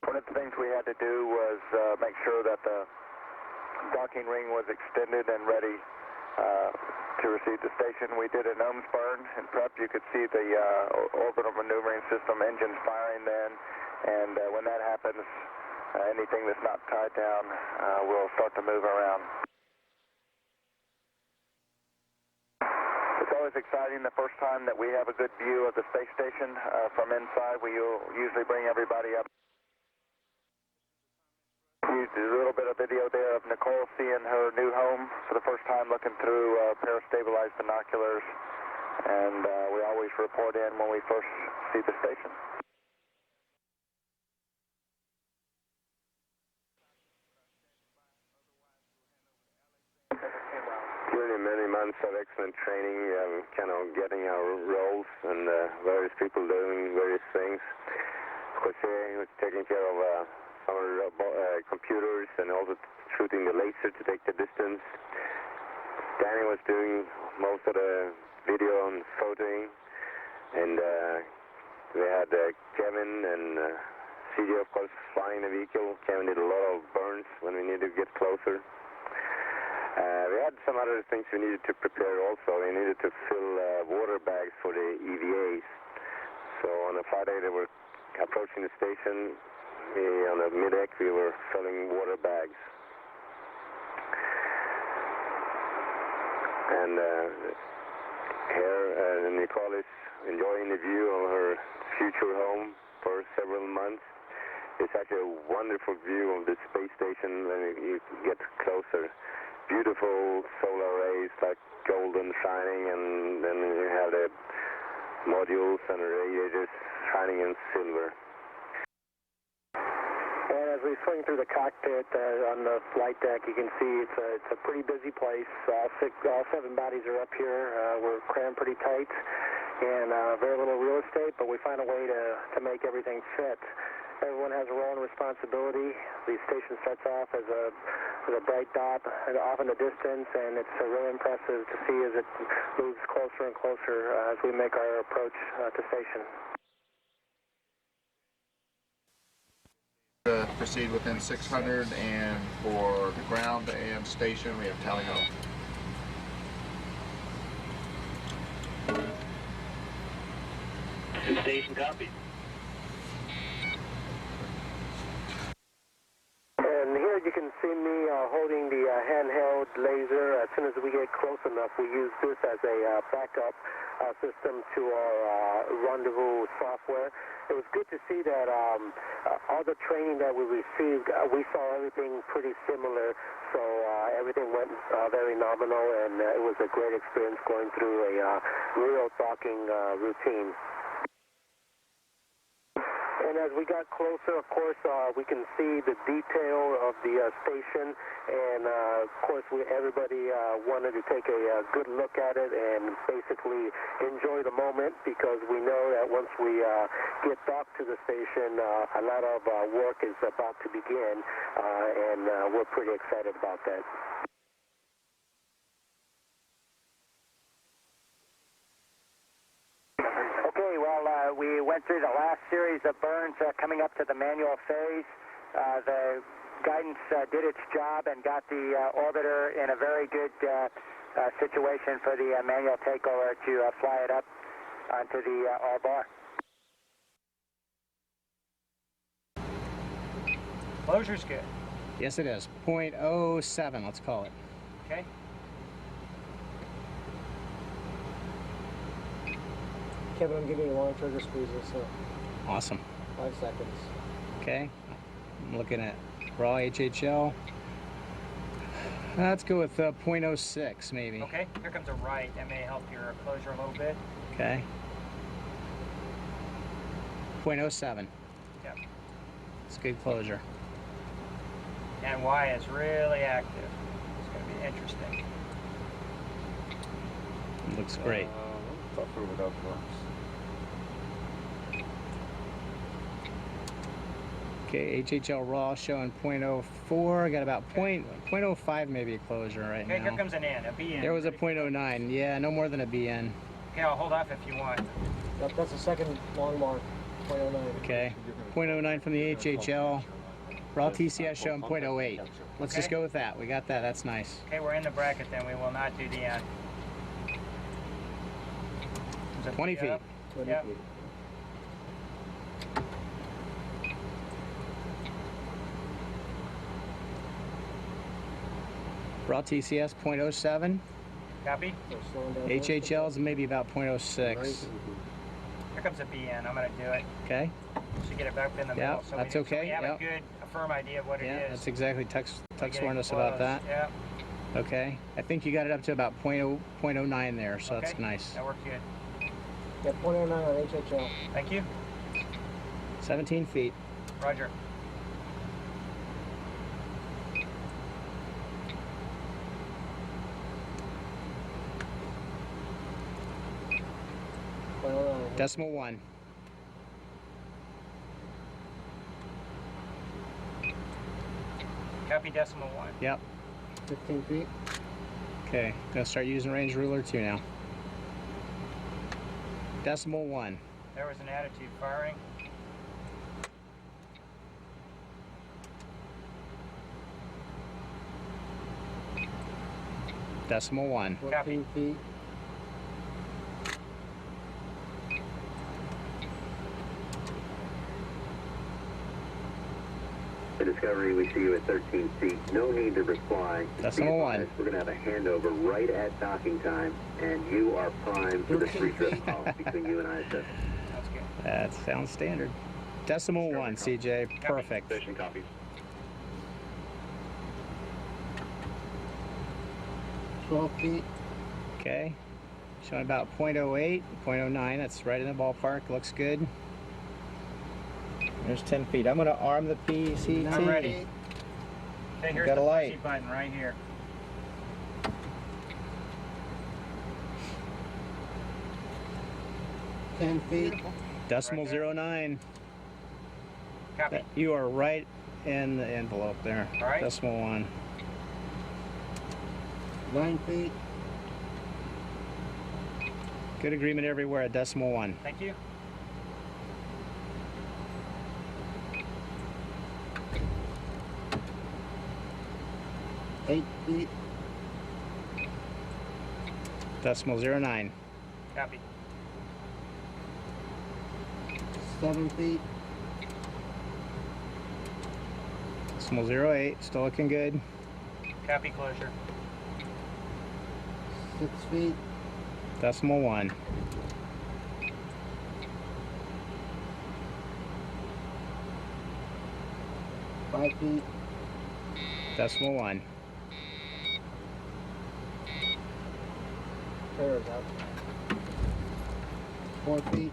One of the things we had to do was make sure that the docking ring was extended and ready to receive the station. We did an ohms burn and prep. You could see the orbital maneuvering system engines firing then, and when that happens, anything that's not tied down will start to move around. It's always exciting the first time that we have a good view of the space station from inside. We usually bring everybody up. Used a little bit of video there of Nicole seeing her new home for the first time, looking through para-stabilized binoculars, and we always report in when we first see the station. Many months of excellent training, kind of getting our roles and various people doing various things. Jose was taking care of our computers and also shooting the laser to take the distance. Danny was doing most of the video and photoing, and we had Kevin and CJ, of course, flying the vehicle. Kevin did a lot of burns when we needed to get closer. We had some other things we needed to prepare also. We needed to fill water bags for the EVAs. So on the Friday they were approaching the station. On the mid-deck we were filling water bags. And here Nicole is enjoying the view of her future home for several months. It's actually a wonderful view of the space station when you get closer. Beautiful solar rays like golden shining, and then you have the modules and the radiators shining in silver. And as we swing through the cockpit on the flight deck, you can see it's a pretty busy place. All 7 bodies are up here. We're crammed pretty tight, and very little real estate, but we find a way to make everything fit. Everyone has a role and responsibility. The station starts off as a bright dot off in the distance, and it's really impressive to see as it moves closer and closer as we make our approach to station. Proceed within 600, and for the ground and station we have tally ho. Station copy. And here you can see me holding the handheld laser. As soon as we get close enough, we use this as a backup system to our rendezvous software. It was good to see that all the training that we received, we saw everything pretty similar, so everything went very nominal, and it was a great experience going through a real docking routine. And as we got closer, of course, we can see the detail of the station, and of course, everybody wanted to take a good look at it and basically enjoy the moment, because we know that once we get docked to the station, a lot of work is about to begin, and we're pretty excited about that. We went through the last series of burns coming up to the manual phase. The guidance did its job and got the orbiter in a very good situation for the manual takeover to fly it up onto the R-bar. Closure's good. Yes, it is. 0.07, let's call it. Okay. Kevin, I'm giving you long trigger squeezes, so. Awesome. 5 seconds. Okay. I'm looking at raw HHL. Let's go with 0.06 maybe. Okay, here comes a right. That may help your closure a little bit. Okay. 0.07. Yep. It's good closure. And Y is really active. It's going to be interesting. It looks great. Tougher without drops. Okay, HHL raw showing 0.04. Got about 0.05 maybe a closure right now. Okay, here comes an N, a BN. There was a 0.09. Yeah, no more than a BN. Okay, I'll hold off if you want. That's the second long mark, 0.09. Okay, 0.09 from the HHL. Raw TCS showing 0.08. Let's just go with that. We got that. That's nice. Okay, we're in the bracket then. We will not do the N. 20 feet. Yep. Raw TCS 0.07. Copy. HHL's maybe about 0.06. Here comes a BN. I'm going to do it. Okay. Should get it back in the middle. Yeah, that's okay. So we have a firm idea of what it is. Yeah, that's exactly. Tuck's warned us about that. Yeah. Okay. I think you got it up to about 0.09 there, so that's nice. That worked good. Yeah, 0.09 on HHL. Thank you. 17 feet. Roger. .1. Copy .1. Yep. 15 feet. Okay, gonna start using range ruler 2 now. .1. There was an attitude firing. .1. 14 feet. The Discovery, we see you at 13 feet. No need to reply. .1. We're going to have a handover right at docking time, and you are primed for the free drift policy between you and ISS. That's good. That sounds standard. .1, CJ. Perfect. Station copies. 12 feet. Okay. Showing about 0.08, 0.09. That's right in the ballpark. Looks good. There's 10 feet. I'm going to arm the PCT. I'm ready. Okay, here's Got a the light. push button right here. .10 feet. .09. Copy. You are right in the envelope there. All right. .1. 9 feet. Good agreement everywhere at .1. Thank you. .8 feet. .09. Copy. 7 feet. .08. Still looking good. Copy closure. 6 feet. .1. 5 feet. .1. Pairs up. 4 feet.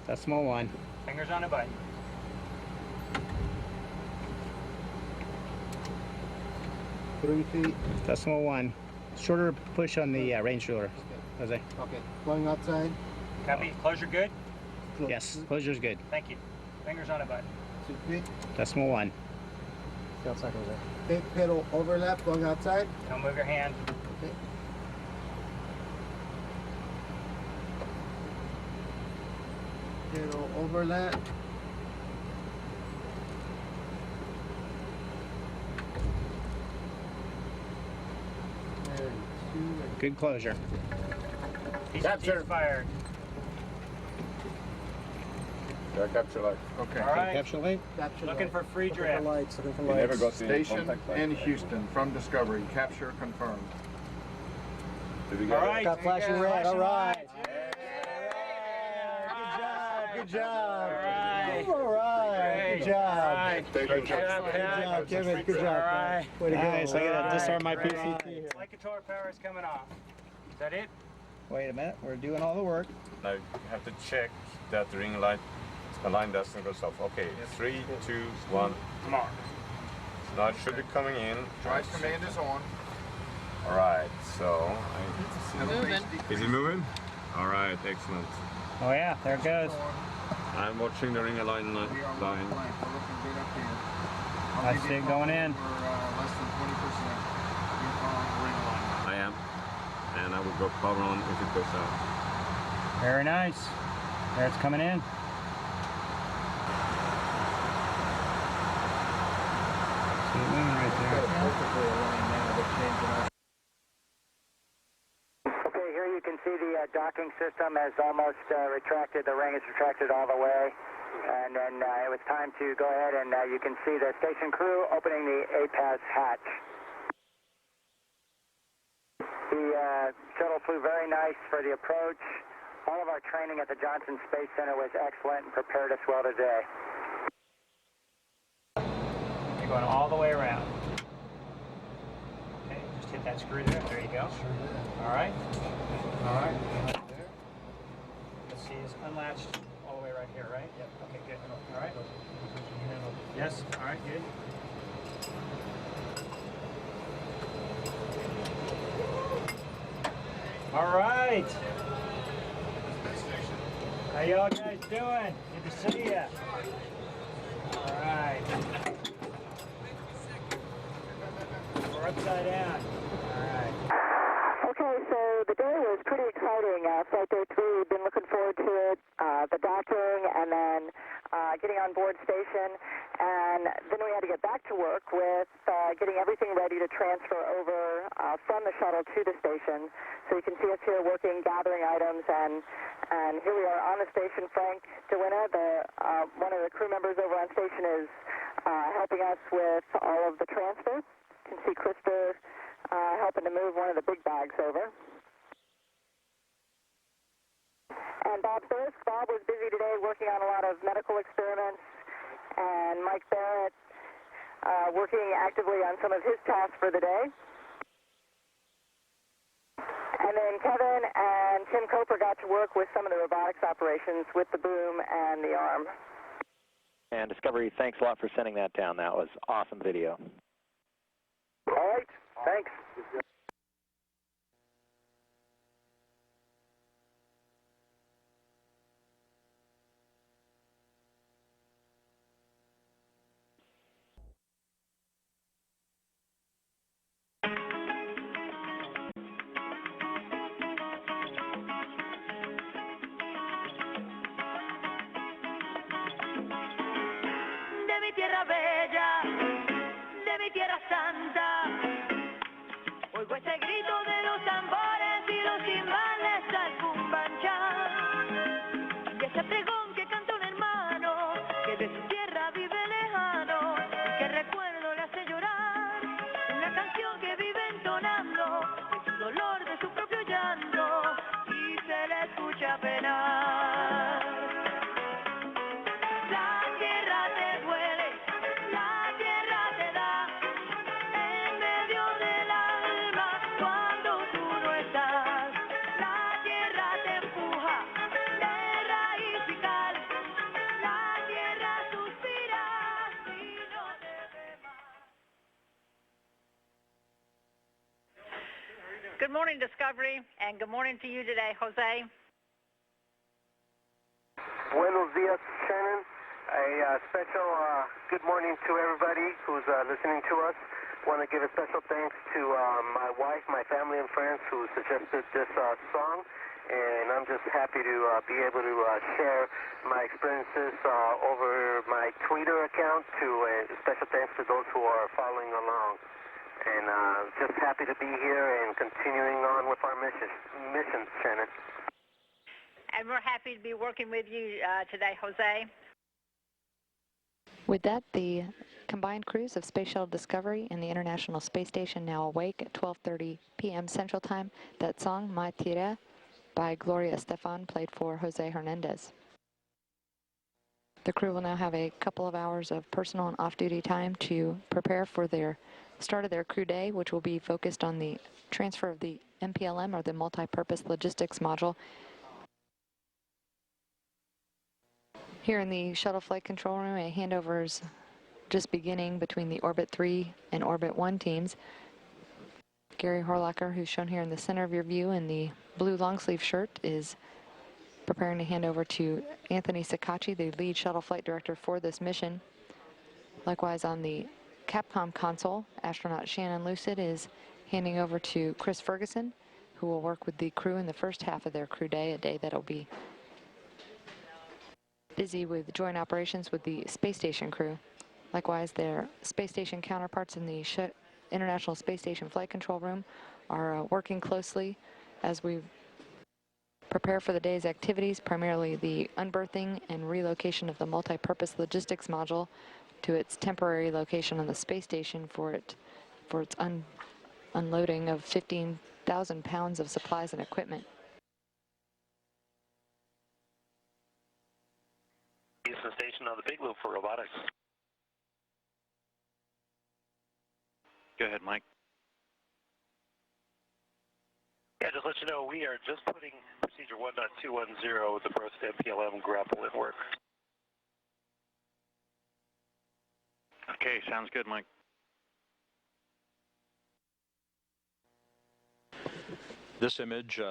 .1. Fingers on the button. 3 feet. .1. Shorter push on the range ruler, Jose. Okay. Going outside. Copy. Closure good? Yes, closure's good. Thank you. Fingers on the button. 2 feet. .1. Stay outside, Jose. Okay, pedal overlap, going outside. Don't move your hand. Okay. Pedal overlap. And 2. Good closure. Capture fired. Capture light. Okay. All right. Capture light. Capture Looking light. for free Looking drift. for lights, looking for You lights. never got the Station in Houston from Discovery. Capture confirmed. All right. Got flashing red. All right. Yeah. Good job. All right. All right. Good job. All right. Good job, Kevin. Good job. All right. Way to go. Nice. I gotta disarm my Right. PCT here. Flight controller power is coming off. Is that it? Wait a minute. We're doing all the work. Now you have to check that the ring light, the line doesn't go off. Okay, 3, 2, 1. Come on. Now it should be coming in. Drive command is on. All right, so Moving. is it moving? All right, excellent. Oh yeah, there it goes. I'm watching the ring alignment We are line. blank. We're looking good up here. I see it going in. For less than 20%. You're following the ring alignment. I am, and I will go power on if it goes out. Very nice. There it's coming in. See it moving right there. Perfectly aligned now. They're changing our Okay, here you can see the docking system has almost retracted. The ring is retracted all the way. And then it was time to go ahead and you can see the station crew opening the APAS hatch. The shuttle flew very nice for the approach. All of our training at the Johnson Space Center was excellent and prepared us well today. You're going all the way around. Okay, just hit that screw there. There you go. All right. All right. Let's see, it's unlatched all the way right here, right? Yep. Okay, good. All right. Yes. All right, good. All right. How y'all guys doing? Good to see ya. All right. We're upside down. All right. Okay, so the day was pretty exciting. Flight day 3, we've been looking forward to it. The docking and then getting on board station. And then we had to get back to work with getting everything ready to transfer over from the shuttle to the station. So you can see us here working, gathering items, and here we are on the station. Frank DeWinna, one of the crew members over on station, is helping us with all of the transfer. You can see Krista helping to move one of the big bags over. And Bob Thirsk. Bob was busy today working on a lot of medical experiments, and Mike Barrett working actively on some of his tasks for the day. And then Kevin and Tim Coper got to work with some of the robotics operations with the boom and the arm. And Discovery, thanks a lot for sending that down. That was awesome video. All right, thanks. De mi tierra bella, de mi tierra santa, oigo ese grito de los tambores y los timbales al cumbanchá, y ese pregón que canta un hermano que de su tierra vive lejano, y que recuerdo le hace llorar, una canción que vive entonando de su dolor, de su propio llanto, y se le escucha penar. La tierra te duele, la tierra te da, en medio del alma cuando tú no estás. La tierra te empuja de raificar, la tierra suspira y no te ve más. Good morning, Discovery, and good morning to you today, Jose. Buenos dias, Shannon. A special good morning to everybody who's listening to us. Want to give a special thanks to my wife, my family, and friends who suggested this song. And I'm just happy to be able to share my experiences over my Twitter account. Special thanks to those who are following along. And just happy to be here and continuing on with our missions, Shannon. And we're happy to be working with you today, Jose. With that, the combined crews of Space Shuttle Discovery and the International Space Station now awake at 12:30 p.m. Central Time. That song, Ma Tierra, by Gloria Estefan, played for Jose Hernandez. The crew will now have a couple of hours of personal and off-duty time to prepare for their start of their crew day, which will be focused on the transfer of the MPLM, or the Multi-Purpose Logistics Module. Here in the shuttle flight control room, a handover is just beginning between the Orbit 3 and Orbit 1 teams. Gary Horlacher, who's shown here in the center of your view in the blue long sleeve shirt, is preparing to hand over to Anthony Sacacci, the lead shuttle flight director for this mission. Likewise, on the Capcom console, astronaut Shannon Lucid is handing over to Chris Ferguson, who will work with the crew in the first half of their crew day, a day that'll be busy with joint operations with the space station crew. Likewise, their space station counterparts in the International Space Station Flight Control Room are working closely as we prepare for the day's activities, primarily the unberthing and relocation of the Multi-Purpose Logistics Module to its temporary location on the space station for its unloading of 15,000 pounds of supplies and equipment. Houston Station on the big loop for robotics. Go ahead, Mike. Yeah, just let you know, we are just putting procedure 1.210 with the first MPLM grapple in work. Okay, sounds good, Mike. This image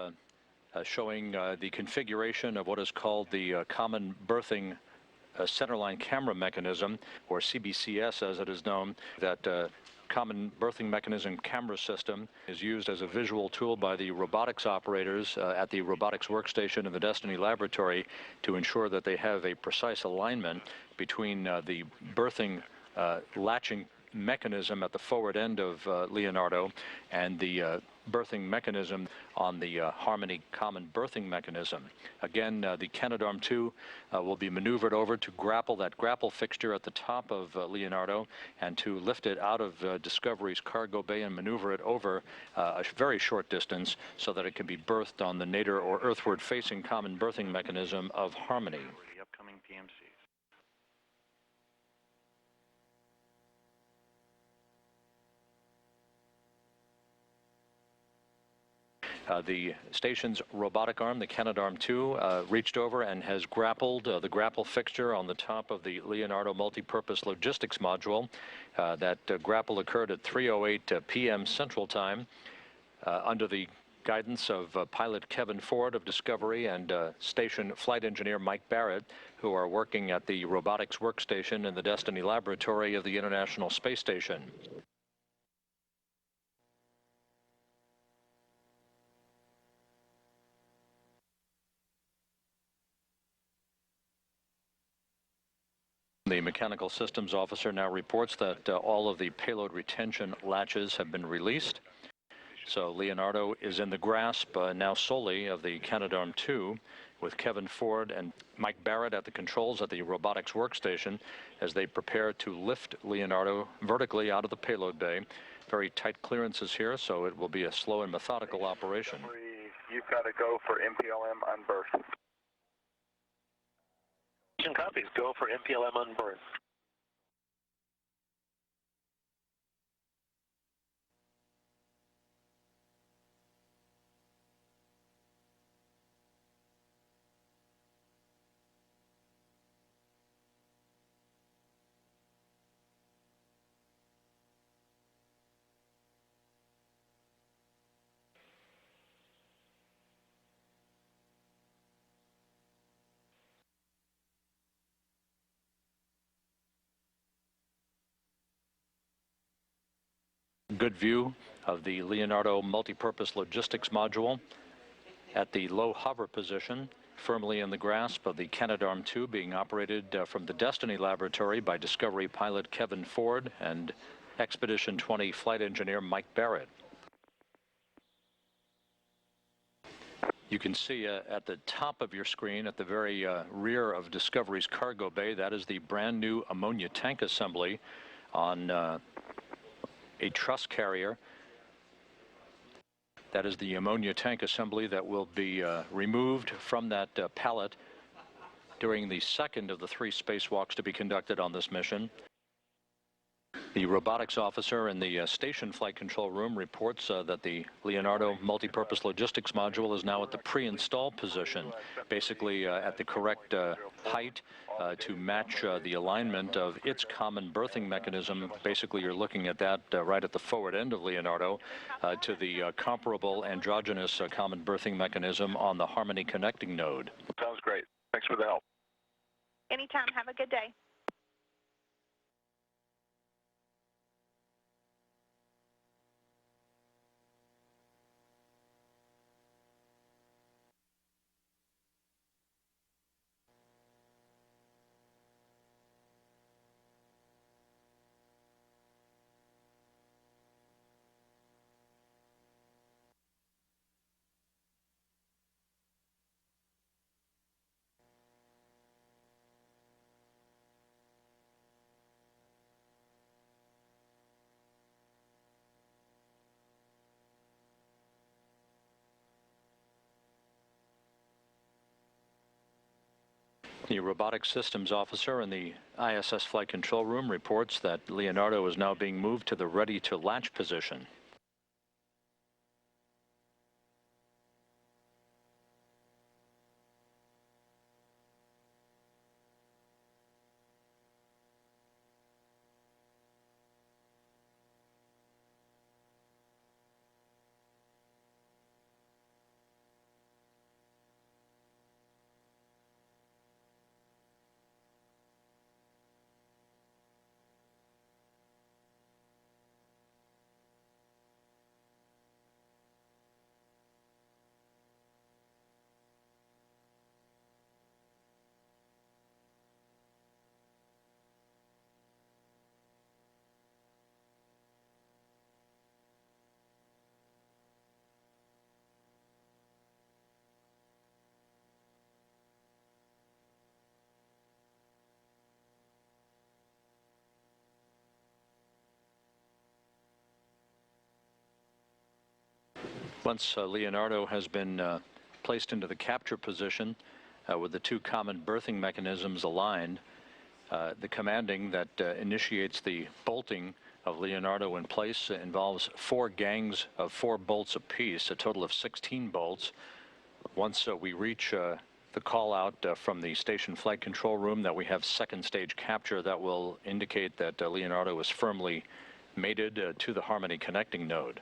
showing the configuration of what is called the Common Berthing Centerline Camera Mechanism, or CBCS as it is known. That Common Berthing Mechanism camera system is used as a visual tool by the robotics operators at the robotics workstation in the Destiny laboratory to ensure that they have a precise alignment between the berthing latching mechanism at the forward end of Leonardo and the berthing mechanism on the Harmony Common Berthing Mechanism. Again, the Canadarm2 will be maneuvered over to grapple that grapple fixture at the top of Leonardo and to lift it out of Discovery's cargo bay and maneuver it over a very short distance so that it can be berthed on the nadir or earthward facing common berthing mechanism of Harmony. The upcoming PMCs. The station's robotic arm, the Canadarm2, reached over and has grappled the grapple fixture on the top of the Leonardo multipurpose logistics module. That grapple occurred at 3:08 p.m. Central Time under the guidance of pilot Kevin Ford of Discovery and station flight engineer Mike Barrett, who are working at the robotics workstation in the Destiny laboratory of the International Space Station. The mechanical systems officer now reports that all of the payload retention latches have been released. So Leonardo is in the grasp now solely of the Canadarm2, with Kevin Ford and Mike Barrett at the controls at the robotics workstation as they prepare to lift Leonardo vertically out of the payload bay. Very tight clearances here, so it will be a slow and methodical operation. You've got to go for MPLM on berth. Copies. Go for MPLM on berth. Good view of the Leonardo multipurpose logistics module at the low hover position, firmly in the grasp of the Canadarm2, being operated from the Destiny laboratory by Discovery pilot Kevin Ford and Expedition 20 flight engineer Mike Barrett. You can see at the top of your screen, at the very rear of Discovery's cargo bay, that is the brand new ammonia tank assembly on a truss carrier. That is the ammonia tank assembly that will be removed from that pallet during the second of the 3 spacewalks to be conducted on this mission. The robotics officer in the station flight control room reports that the Leonardo multipurpose logistics module is now at the pre-install position, basically at the correct height to match the alignment of its common berthing mechanism. Basically, you're looking at that right at the forward end of Leonardo to the comparable androgynous common berthing mechanism on the Harmony connecting node. Sounds great. Thanks for the help. Anytime. Have a good day. The robotics systems officer in the ISS flight control room reports that Leonardo is now being moved to the ready to latch position. Once Leonardo has been placed into the capture position with the two common berthing mechanisms aligned, the commanding that initiates the bolting of Leonardo in place involves 4 gangs of 4 bolts apiece, a total of 16 bolts. Once we reach the call out from the station flight control room that we have second stage capture, that will indicate that Leonardo is firmly mated to the Harmony connecting node.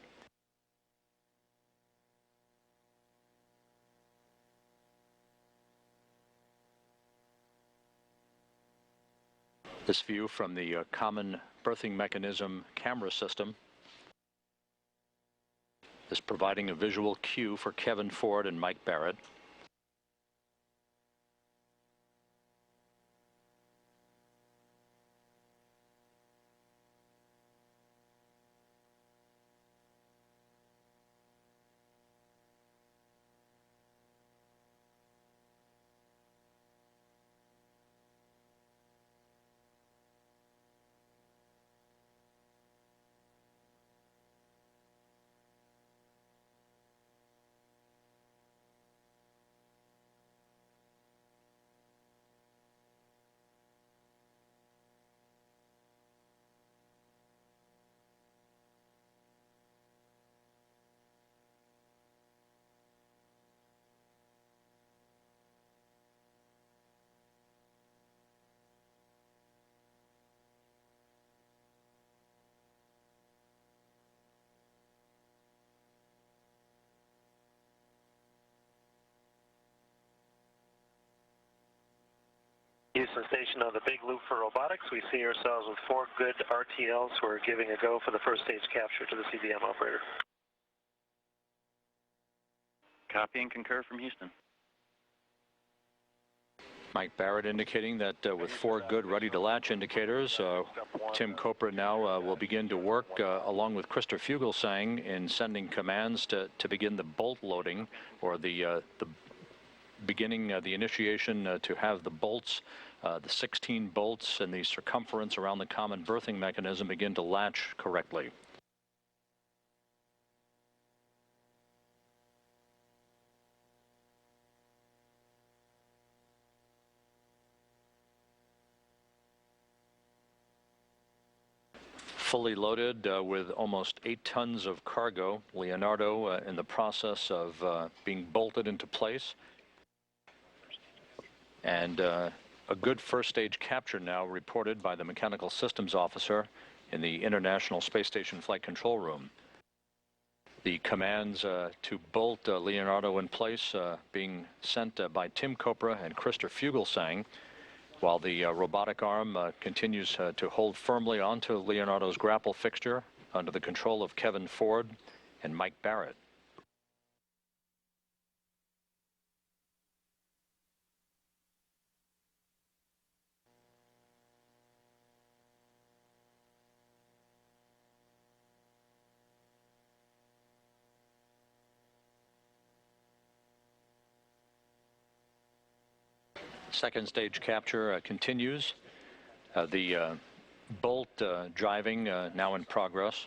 This view from the common berthing mechanism camera system is providing a visual cue for Kevin Ford and Mike Barrett. Houston Station on the big loop for robotics. We see ourselves with 4 good RTLs who are giving a go for the first stage capture to the CDM operator. Copy and concur from Houston. Mike Barrett indicating that with 4 good ready-to-latch indicators, Tim Copra now will begin to work along with Christer Fugelsang in sending commands to begin the bolt loading, or the beginning the initiation to have the bolts, the 16 bolts and the circumference around the common berthing mechanism begin to latch correctly. Fully loaded with almost 8 tons of cargo, Leonardo in the process of being bolted into place. And a good first stage capture now reported by the mechanical systems officer in the International Space Station Flight Control Room. The commands to bolt Leonardo in place being sent by Tim Copra and Christer Fugelsang, while the robotic arm continues to hold firmly onto Leonardo's grapple fixture under the control of Kevin Ford and Mike Barrett. Second stage capture continues. The bolt driving now in progress.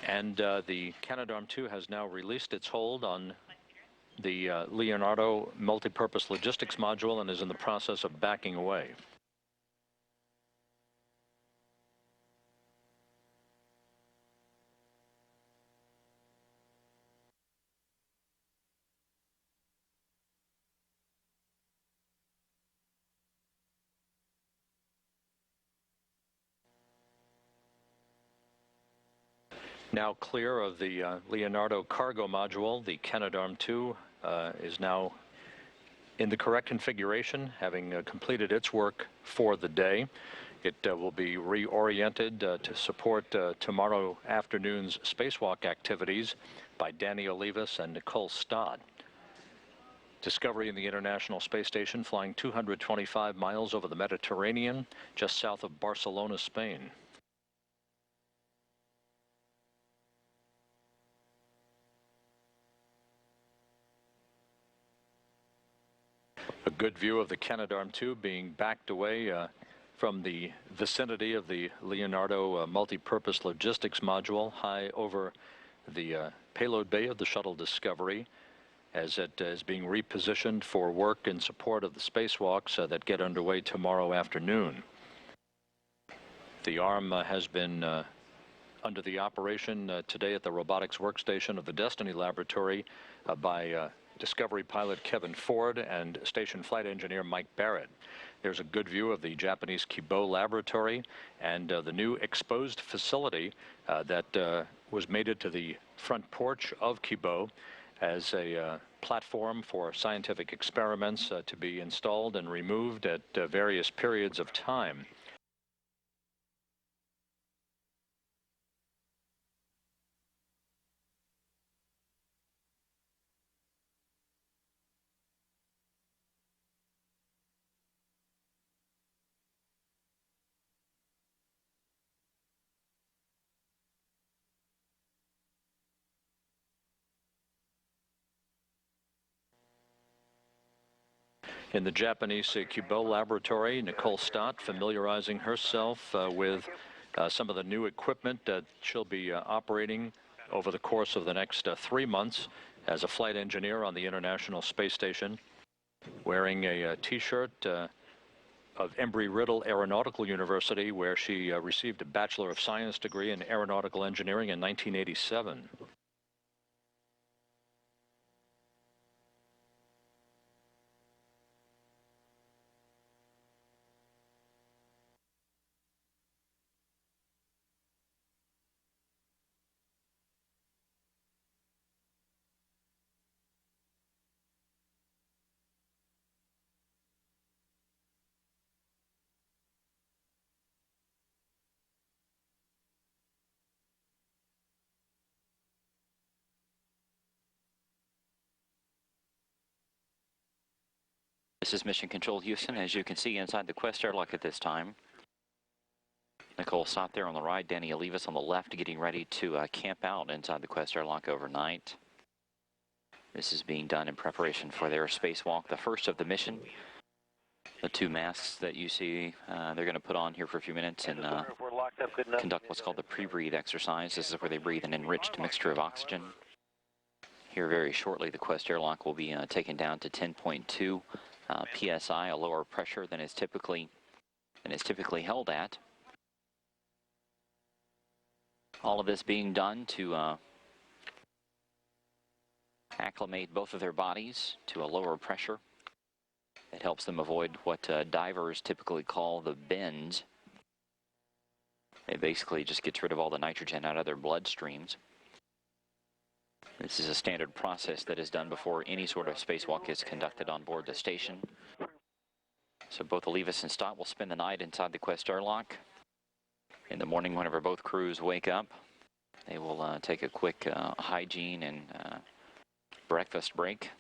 And the Canadarm2 has now released its hold on the Leonardo multipurpose logistics module and is in the process of backing away. Now clear of the Leonardo cargo module, the Canadarm2 is now in the correct configuration, having completed its work for the day. It will be reoriented to support tomorrow afternoon's spacewalk activities by Danny Olivas and Nicole Stott. Discovery in the International Space Station, flying 225 miles over the Mediterranean, just south of Barcelona, Spain. A good view of the Canadarm2 being backed away from the vicinity of the Leonardo multipurpose logistics module, high over the payload bay of the Shuttle Discovery, as it is being repositioned for work in support of the spacewalks that get underway tomorrow afternoon. The arm has been under the operation today at the robotics workstation of the Destiny Laboratory by Discovery pilot Kevin Ford and station flight engineer Mike Barrett. There's a good view of the Japanese Kibo laboratory and the new exposed facility that was mated to the front porch of Kibo as a platform for scientific experiments to be installed and removed at various periods of time. In the Japanese Kibo laboratory, Nicole Stott familiarizing herself with some of the new equipment that she'll be operating over the course of the next 3 months as a flight engineer on the International Space Station, wearing a t-shirt of Embry-Riddle Aeronautical University, where she received a Bachelor of Science degree in Aeronautical Engineering in 1987. This is Mission Control Houston. As you can see inside the Quest airlock at this time, Nicole Stott there on the right, Danny Olivas on the left, getting ready to camp out inside the Quest airlock overnight. This is being done in preparation for their spacewalk, the first of the mission. The 2 masks that you see, they're going to put on here for a few minutes and conduct what's called the pre-breathe exercise. This is where they breathe an enriched mixture of oxygen. Here very shortly, the Quest airlock will be taken down to 10.2 PSI, a lower pressure than is typically held at. All of this being done to acclimate both of their bodies to a lower pressure. It helps them avoid what divers typically call the bends. It basically just gets rid of all the nitrogen out of their bloodstreams. This is a standard process that is done before any sort of spacewalk is conducted on board the station. So both Olivas and Stott will spend the night inside the Quest airlock. In the morning, whenever both crews wake up, they will take a quick hygiene and breakfast break.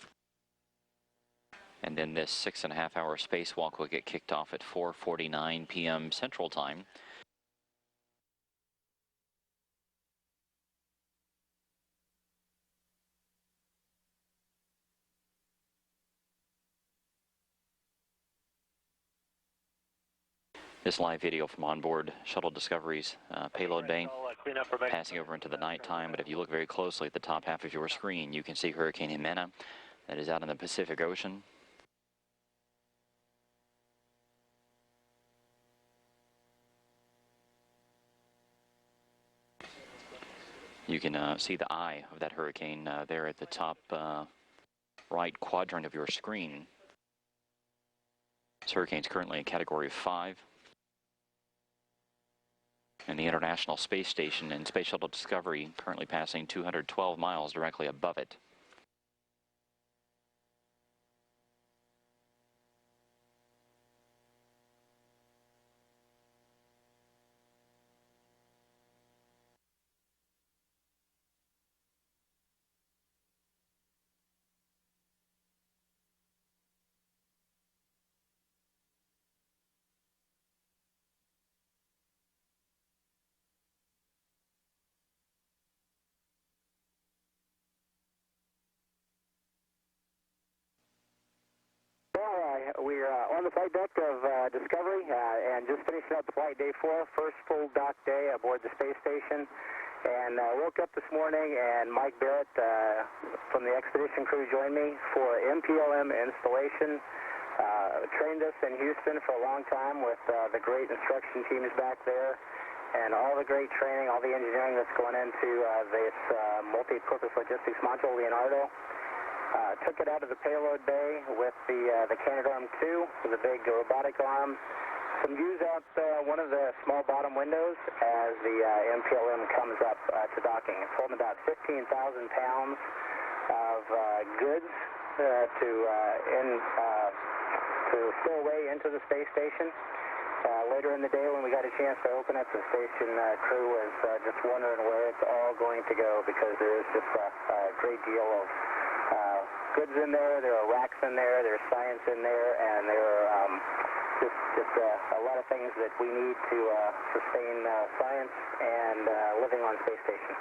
And then this 6.5-hour spacewalk will get kicked off at 4:49 p.m. Central Time. This live video from onboard Shuttle Discovery's payload bay, passing over into the nighttime, but if you look very closely at the top half of your screen, you can see Hurricane Jimena that is out in the Pacific Ocean. You can see the eye of that hurricane there at the top right quadrant of your screen. This hurricane's currently in Category 5. And the International Space Station and Space Shuttle Discovery currently passing 212 miles directly above it. We're on the flight deck of Discovery and just finishing up flight day 4, first full dock day aboard the space station. And woke up this morning and Mike Barrett from the expedition crew joined me for MPLM installation. Trained us in Houston for a long time with the great instruction teams back there and all the great training, all the engineering that's going into this multi-purpose logistics module, Leonardo. Took it out of the payload bay with the Canadarm2, the big robotic arm. Some views out one of the small bottom windows as the MPLM comes up to docking. It's holding about 15,000 pounds of goods to stow away into the space station. Later in the day when we got a chance to open up, the station crew was just wondering where it's all going to go because there is just a great deal of goods in there, there are racks in there, there's science in there, and there are just a lot of things that we need to sustain science and living on space station.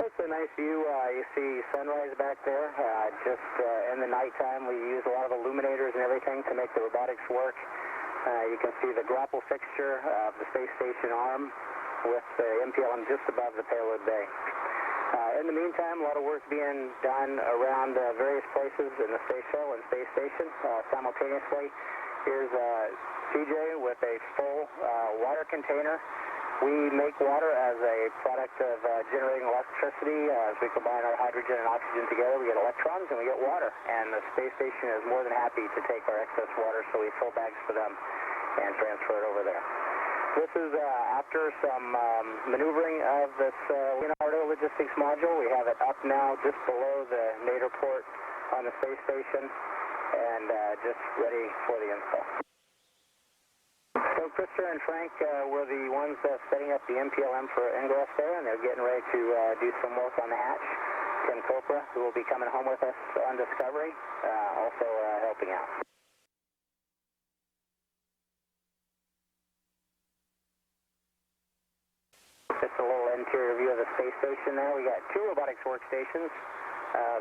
It's a nice view. You see sunrise back there. Just in the nighttime, we use a lot of illuminators and everything to make the robotics work. You can see the grapple fixture of the space station arm with the MPLM just above the payload bay. In the meantime, a lot of work being done around various places in the space shuttle and space station simultaneously. Here's CJ with a full water container. We make water as a product of generating electricity. As we combine our hydrogen and oxygen together, we get electrons and we get water. And the space station is more than happy to take our excess water, so we fill bags for them and transfer it over there. This is after some maneuvering of this Leonardo logistics module. We have it up now just below the nadir port on the space station and just ready for the install. So Christopher and Frank were the ones setting up the MPLM for ingress there, and they're getting ready to do some work on the hatch. Tim Copra, who will be coming home with us on Discovery, also helping out. Just a little interior view of the space station there. We got two robotics workstations.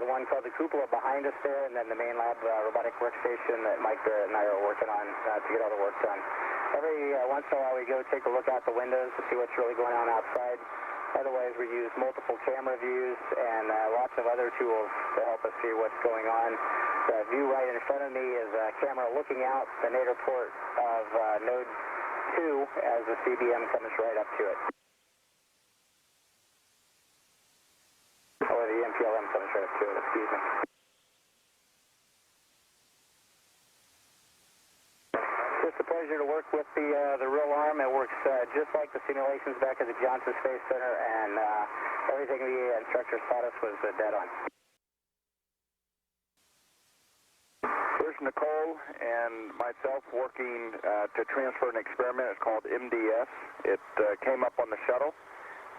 The one called the cupola behind us there, and then the main lab robotic workstation that Mike Barrett and I are working on to get all the work done. Every once in a while we go take a look out the windows to see what's really going on outside. Otherwise we use multiple camera views and lots of other tools to help us see what's going on. The view right in front of me is a camera looking out the nadir port of node 2 as the CBM comes right up to it. Or the MPLM comes right up to it, excuse me. Just a pleasure to work with the real arm. It works just like the simulations back at the Johnson Space Center, and everything the instructors taught us was dead on. Here's Nicole and myself working to transfer an experiment. It's called MDS. It came up on the shuttle,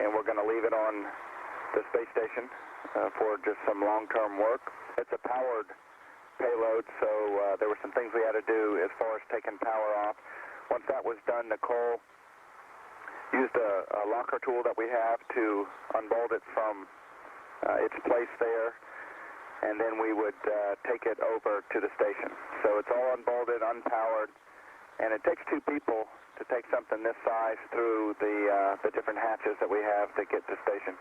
and we're going to leave it on the space station for just some long-term work. It's a powered payload, so there were some things we had to do as far as taking power off. Once that was done, Nicole used a locker tool that we have to unbolt it from its place there, and then we would take it over to the station. So it's all unbolted, unpowered, And it takes two people to take something this size through the different hatches that we have to get to station.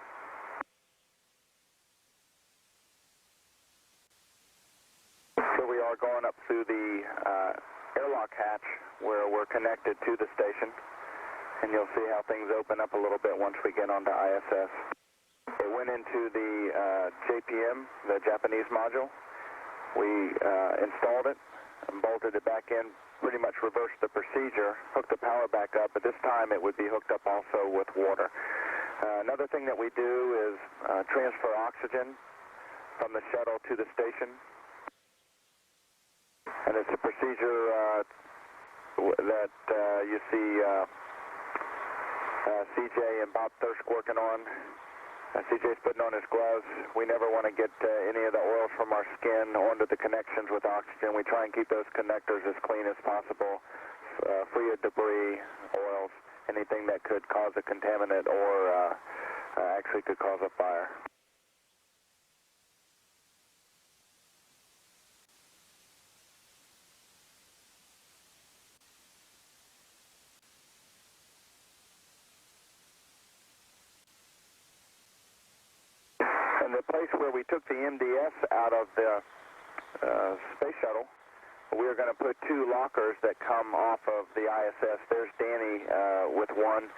Here we are going up through the airlock hatch where we're connected to the station. And you'll see how things open up a little bit once we get onto ISS. It went into the JPM, the Japanese module. We installed it and bolted it back in, pretty much reversed the procedure, hooked the power back up, but this time it would be hooked up also with water. Another thing that we do is transfer oxygen from the shuttle to the station. And it's a procedure that you see CJ and Bob Thirsk working on. CJ's putting on his gloves. We never want to get any of the oils from our skin onto the connections with oxygen. We try and keep those connectors as clean as possible, free of debris, oils, anything that could cause a contaminant or actually could cause a fire. And the place where we took the MDS out of the space shuttle, we are going to put two lockers that come off of the ISS. There's Danny with one.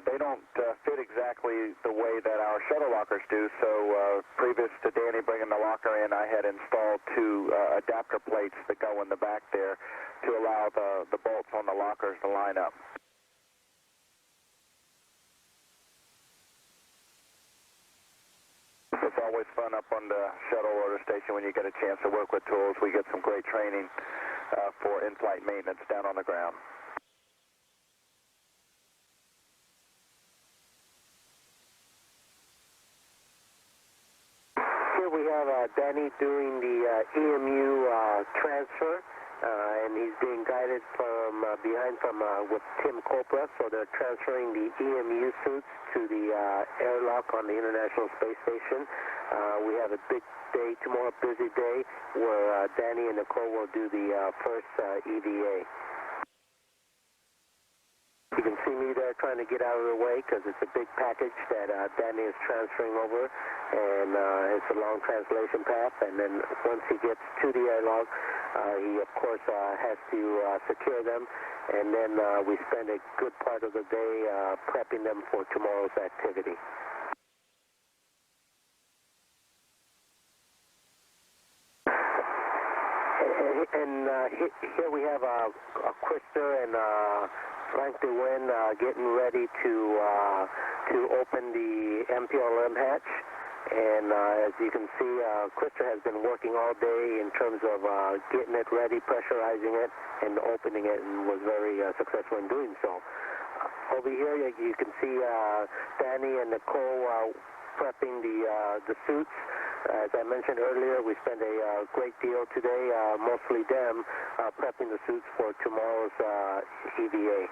They don't fit exactly the way that our shuttle lockers do, so previous to Danny bringing the locker in, I had installed two adapter plates that go in the back there to allow the bolts on the lockers to line up. It's always fun up on the shuttle or the station when you get a chance to work with tools. We get some great training for in-flight maintenance down on the ground. Here we have Danny doing the EMU transfer, and he's being guided from behind with Tim Copra, so they're transferring the EMU suits to the airlock on the International Space Station. We have a big day tomorrow, busy day, where Danny and Nicole will do the first EVA. You can see me there trying to get out of the way because it's a big package that Danny is transferring over, and it's a long translation path. And then once he gets to the airlock, he of course has to secure them, and then we spend a good part of the day prepping them for tomorrow's activity. And here we have Krister and Frank DeWin getting ready to open the MPLM hatch. And as you can see, Krister has been working all day in terms of getting it ready, pressurizing it, and opening it, and was very successful in doing so. Over here, you can see Danny and Nicole prepping the suits. As I mentioned earlier, we spent a great deal today, mostly them, prepping the suits for tomorrow's EVA.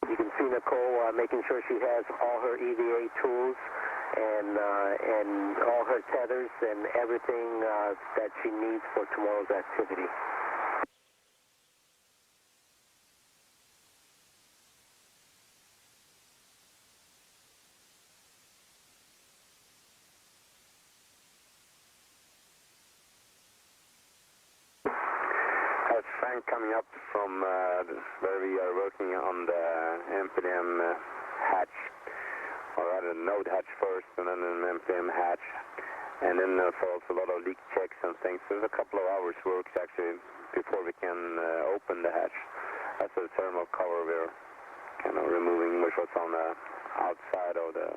You can see Nicole making sure she has all her EVA tools and all her tethers and everything that she needs for tomorrow's activity. Frank coming up from where we are working on the MPLM hatch, or rather node hatch first, and then an MPLM hatch, and then there's also a lot of leak checks and things. There's a couple of hours work actually before we can open the hatch. That's the thermal cover we're kind of removing, which was on the outside of the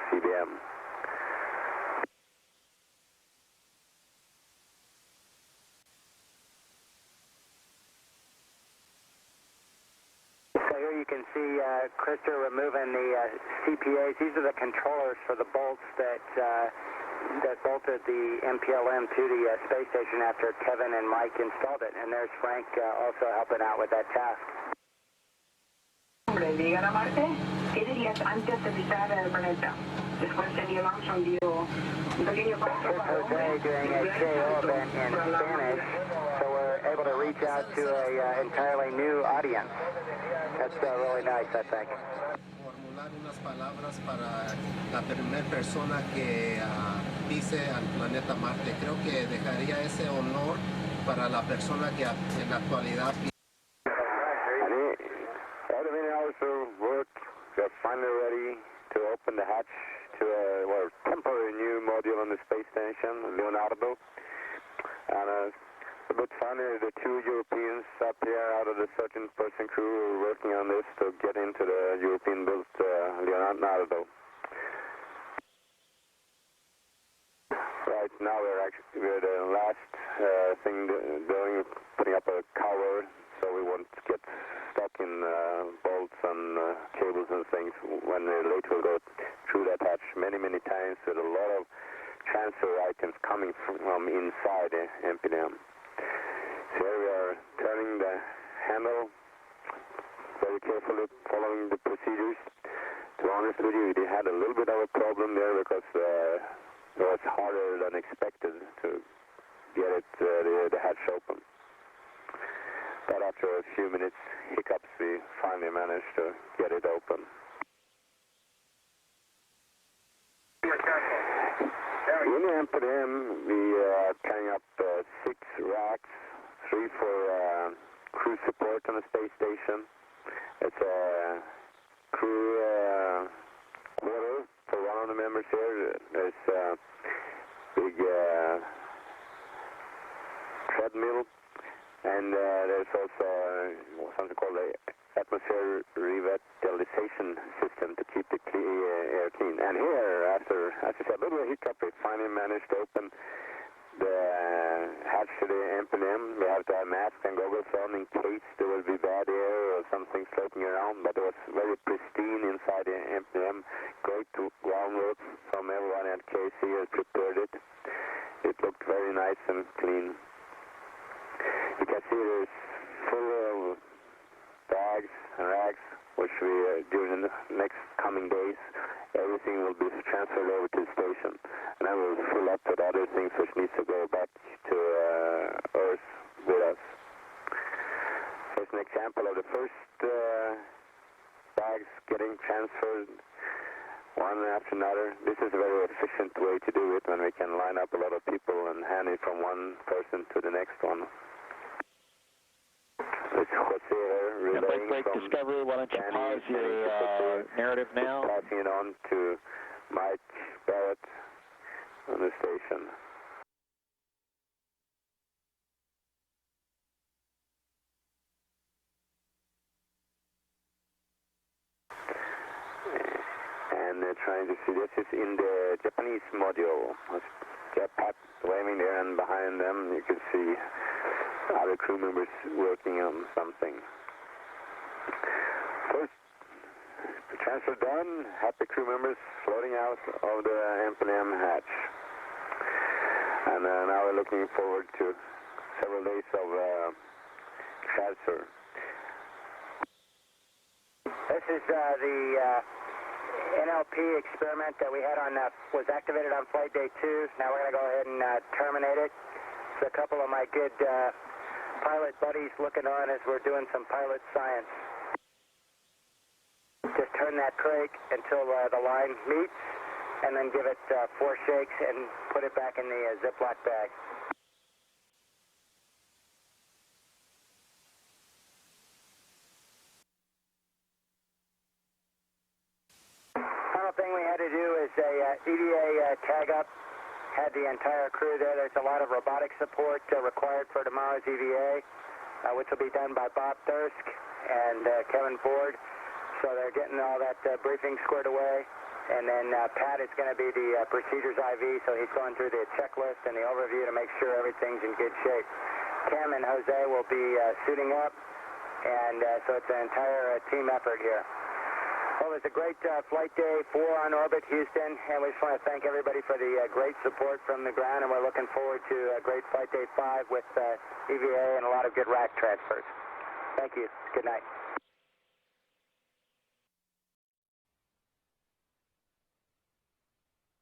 CBM. You can see Krister removing the CPAs. These are the controllers for the bolts that bolted the MPLM to the space station after Kevin and Mike installed it. And there's Frank also helping out with that task. Hombre, digan a Marte. Yes, antes de pisar el planeta. Después de Armstrong dio un pequeño paso para Jose doing a J-orbit in Spanish, so we're able to reach out to an entirely new audience. That's really nice, I think. Formular unas palabras para la primera persona que pise al planeta Marte. Creo que dejaría ese honor para la persona que en la actualidad pisa. About a minute hours of work, we are finally ready to open the hatch to a temporary new module on the space station, Leonardo. And a bit funny, the two Europeans up here out of the 13-person crew are working on this to get into the European-built Leonardo. Right now we're the last thing doing, putting up a cover so we won't get stuck in bolts and cables and things when we're late. We'll go through that hatch many times with a lot of transfer items coming from inside the MPDM. So here we are turning the handle very carefully, following the procedures. To be honest with you, we had a little bit of a problem there because it was harder than expected to get it the hatch open. But after a few minutes hiccups, we finally managed to get it open. In the MPDM, we are carrying up 6 racks, 3 for crew support on the space station. It's a crew quarter for one of the members here. There's a big treadmill, and there's also something called the atmosphere revitalization system to keep the air clean. And here, after, as I said, a little hiccup, we finally managed to open the hatch to the MPDM. We have to have masks and goggles on in case there will be bad air or something floating around, but it was very pristine inside the MPDM. Great groundwork from everyone at KC has prepared it. It looked very nice and clean. You can see there's full of bags and racks, which we during the next coming days, everything will be transferred over to the station, and then we'll fill up with other things which needs to go back to Earth with us. Here's an example of the first bags getting transferred one after another. This is a very efficient way to do it when we can line up a lot of people and hand it from one person to the next one. It's Jose here, relaying from Discovery. Why don't you pause your narrative now? Passing it on to Mike Barrett on the station. And they're trying to see, this is in the Japanese module. Jetpack waving there, and behind them you can see other crew members working on something. First transfer done, happy crew members floating out of the MPDM hatch. And now we're looking forward to several days of transfer. This is the NLP experiment that we had on, was activated on flight day 2. Now we're going to go ahead and terminate it. So a couple of my good pilot buddies looking on as we're doing some pilot science. Just turn that crank until the line meets, and then give it 4 shakes and put it back in the Ziploc bag. Final thing we had to do is a EVA tag up. Had the entire crew there. There's a lot of robotic support required for tomorrow's EVA, which will be done by Bob Thirsk and Kevin Ford. So they're getting all that briefing squared away. And then Pat is going to be the procedures IV, so he's going through the checklist and the overview to make sure everything's in good shape. Cam and Jose will be suiting up, and so it's an entire team effort here. Well, it was a great flight day 4 on orbit, Houston, and we just want to thank everybody for the great support from the ground, and we're looking forward to a great flight day 5 with EVA and a lot of good rack transfers. Thank you. Good night.